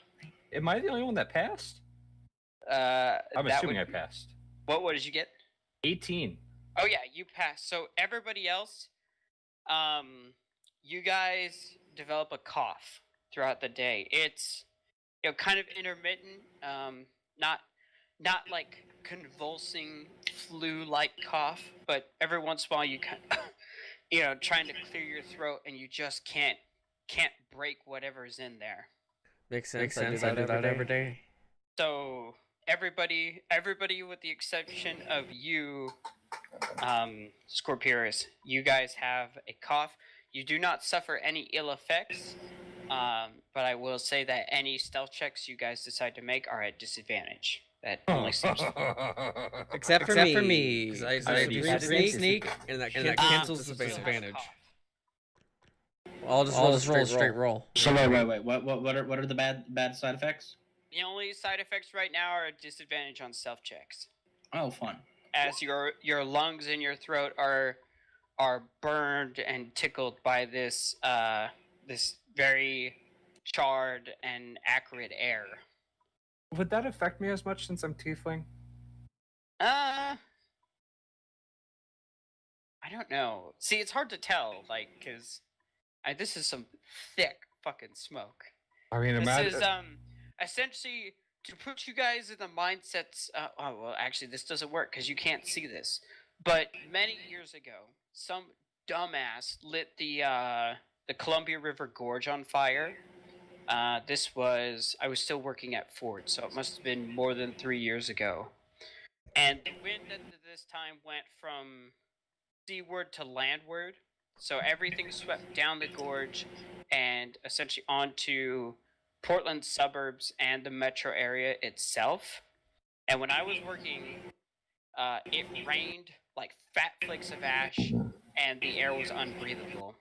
Am I the only one that passed? I'm that assuming would- I passed. What did you get? 18. Oh yeah, you passed. So everybody else, you guys develop a cough throughout the day. It's kind of intermittent, not like convulsing flu-like cough, but every once in a while you kind of, trying to clear your throat and you just can't break whatever's in there. Makes sense. I do that every day. So everybody with the exception of you, Scorpiorus, you guys have a cough. You do not suffer any ill effects, but I will say that any stealth checks you guys decide to make are at disadvantage. That only seems. Except for me. 'Cause I already do had sneak, and that cancels still has disadvantage. cough. I'll just roll a straight roll. So wait. What are the bad side effects? The only side effects right now are a disadvantage on stealth checks, Oh, fun. as your lungs and your throat are burned and tickled by this this very charred and acrid air. Would that affect me as much since I'm tiefling? I don't know. See, it's hard to tell, because this is some thick fucking smoke. I mean, This imagine. is essentially to put you guys in the mindsets. Well, actually, this doesn't work because you can't see this. But many years ago, some dumbass lit the Columbia River Gorge on fire. I was still working at Ford, so it must have been more than 3 years ago. And the wind at this time went from seaward to landward, so everything swept down the gorge and essentially onto Portland suburbs and the metro area itself. And when I was working, it rained like fat flakes of ash, and the air was unbreathable.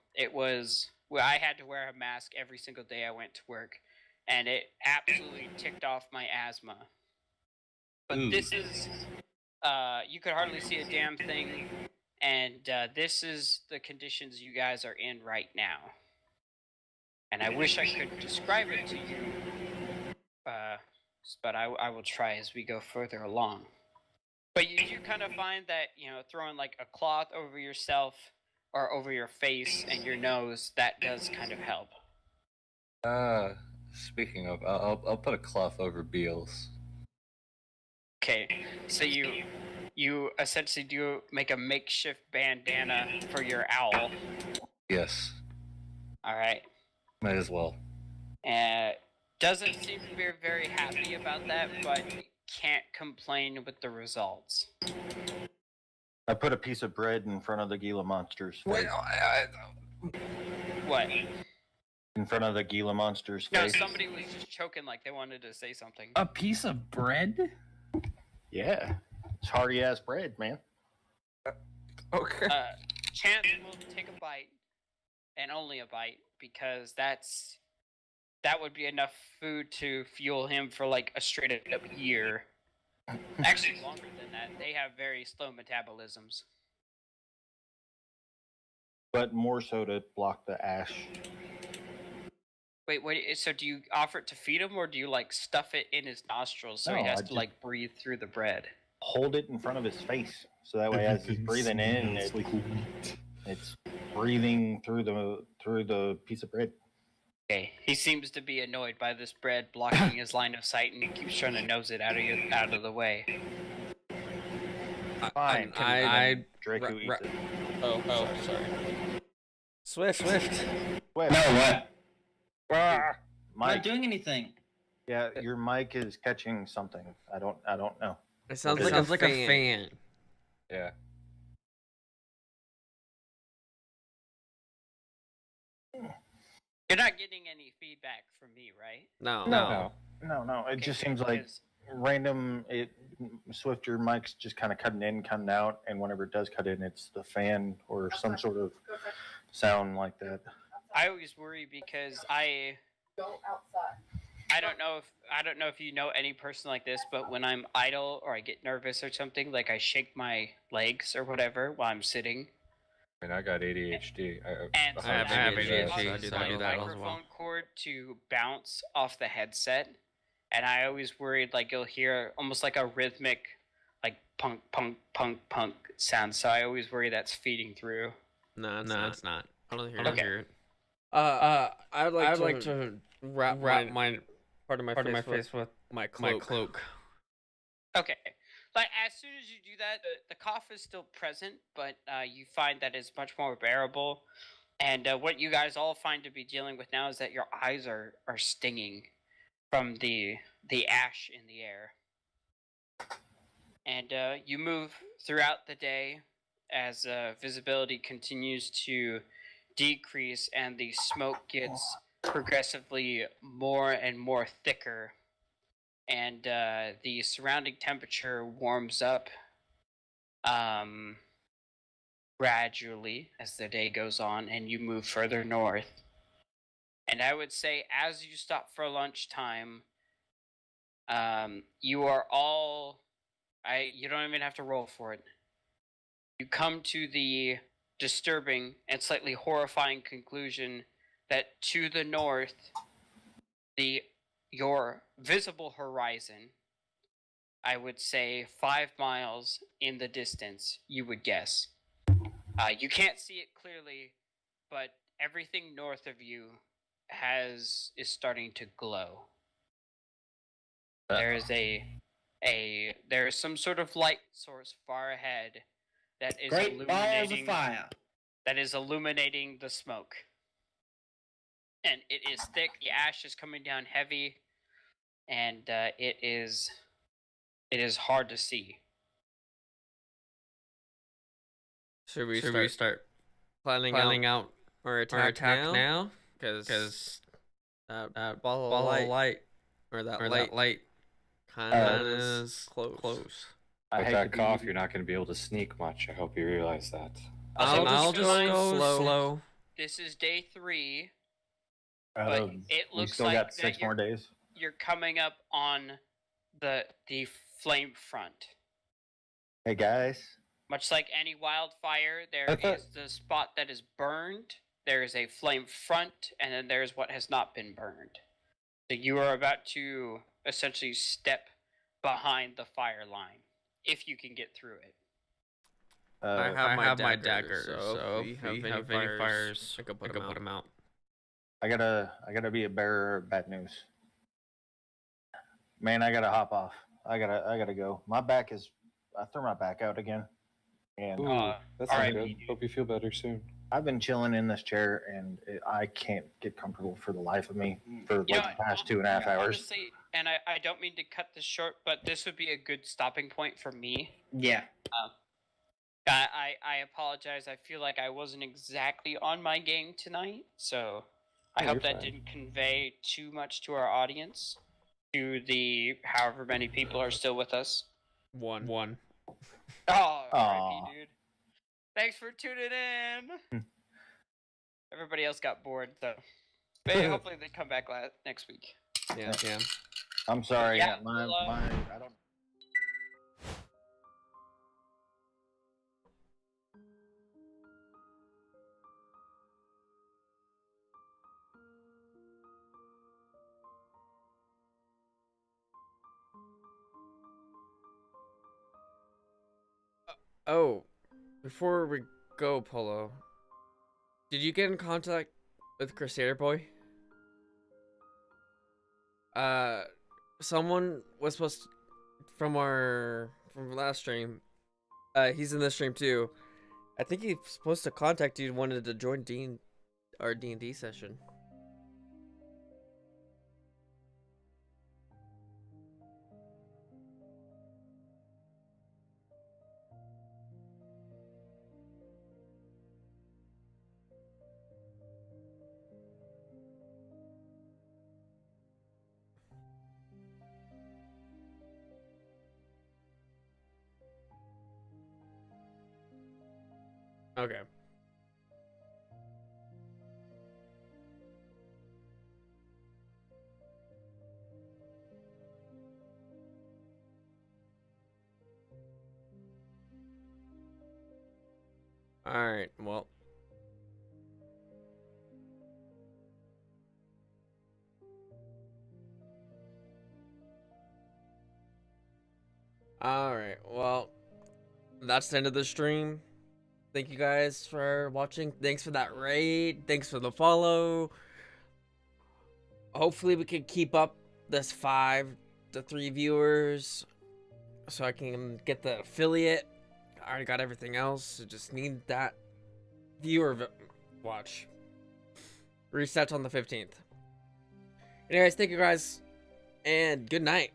I had to wear a mask every single day I went to work, and it absolutely ticked off my asthma. But this is, you could hardly see a damn thing, and this is the conditions you guys are in right now. And I wish I could describe it to you, but I will try as we go further along. But you do kind of find that, throwing like a cloth over yourself or over your face and your nose, that does kind of help. Speaking of, I'll put a cloth over Beals. Okay, so you essentially do make a makeshift bandana for your owl. Yes, All right. might as well. Doesn't seem to be very happy about that, but can't complain with the results. I put a piece of bread in front of the Gila monster's face. Wait, What? In front of the Gila monster's No, face. somebody was just choking like they wanted to say something. A piece of bread? Yeah. It's hearty ass bread, man. okay. Chance will take a bite, and only a bite, because that would be enough food to fuel him for like a straight up year. Actually, longer than that they have very slow metabolisms. But more so to block the ash. Wait, so do you offer it to feed him, or do you like stuff it in his nostrils so he No, has I to just- like breathe through the bread? Hold it in front of his face, so that way as he's breathing in, it's breathing through the piece of bread. Okay, he seems to be annoyed by this bread blocking his line of sight, and he keeps trying to nose it out of the way. Fine. I Draco ra- eats it. oh, sorry. Swift. Wait, No, what? ah, I'm Mike. not doing anything. Yeah, your mic is catching something. I don't know. It sounds It sounds like a fan. Yeah. You're not getting any feedback from me, right? No. No. It Okay, just good, seems like because- random. Swift, your mic's just kind of cutting in, cutting out, and whenever it does cut in, it's the fan or some sort of sound like that. I always worry because I don't know if you know any person like this, but when I'm idle or I get nervous or something, like I shake my legs or whatever while I'm sitting. I mean, I got ADHD. And I have ADHD, causes so I do my that as well. microphone cord to bounce off the headset, and I always worried like you'll hear almost like a rhythmic, like punk punk punk punk sound. So I always worry that's feeding through. No, it's not. I don't hear, Okay. hear it. I'd like to wrap my part of my face with my cloak. Okay. Like as soon as you do that, the cough is still present, but you find that it's much more bearable. And what you guys all find to be dealing with now is that your eyes are stinging from the ash in the air. And you move throughout the day as visibility continues to decrease and the smoke gets progressively more and more thicker. And the surrounding temperature warms up gradually as the day goes on and you move further north. And I would say as you stop for lunchtime, you are all... you don't even have to roll for it. You come to the disturbing and slightly horrifying conclusion that to the north, your visible horizon, I would say 5 miles in the distance, you would guess. You can't see it clearly, but everything north of you is starting to glow. There is there is some sort of light source far ahead that is Great balls of illuminating fire. the smoke. And it is thick, the ash is coming down heavy, and it is hard to see. Should we start planning out our attack now? Because that ball of light or that light kind of is close. I With hate that to be- cough, you're not going to be able to sneak much. I hope you realize that. I'll just go slow. This is day 3. Out But of- it we looks still like got that 6 more days. You're coming up on the flame front. Hey guys, Much like any wildfire, there I thought- is the spot that is burned, there is a flame front, and then there's what has not been burned. So you are about to essentially step behind the fire line, if you can get through it. I have my dagger, so if we have any fires, I can put them out. I gotta be a bearer of bad news. Man, I gotta hop off. I gotta go. I threw my back out again, and Ooh, that's all not right, good. you- Hope you feel better soon. I've been chilling in this chair, and I can't get comfortable for the life of me for like You know, the past 2.5 hours. Honestly, and I don't mean to cut this short, but this would be a good stopping point for me. Yeah. I apologize. I feel like I wasn't exactly on my game tonight, so I Oh, hope you're that fine. didn't convey too much to our audience, to the however many people are still with us. One. Oh, Aw. RIP, dude. Thanks for tuning in. Everybody else got bored, though. But hopefully they come back next week. Yeah. I'm sorry. Yeah, my well, I don't. Oh, before we go, Polo, did you get in contact with Crusader Boy? Someone was supposed to, from last stream. He's in this stream too. I think he's supposed to contact you and wanted to join our D&D session. Okay. Alright, well. Alright, well. That's the end of the stream. Thank you guys for watching. Thanks for that raid. Thanks for the follow. Hopefully we can keep up this 5 to 3 viewers so I can get the affiliate. I already got everything else. I just need that viewer watch. Reset on the 15th. Anyways, thank you guys, and good night.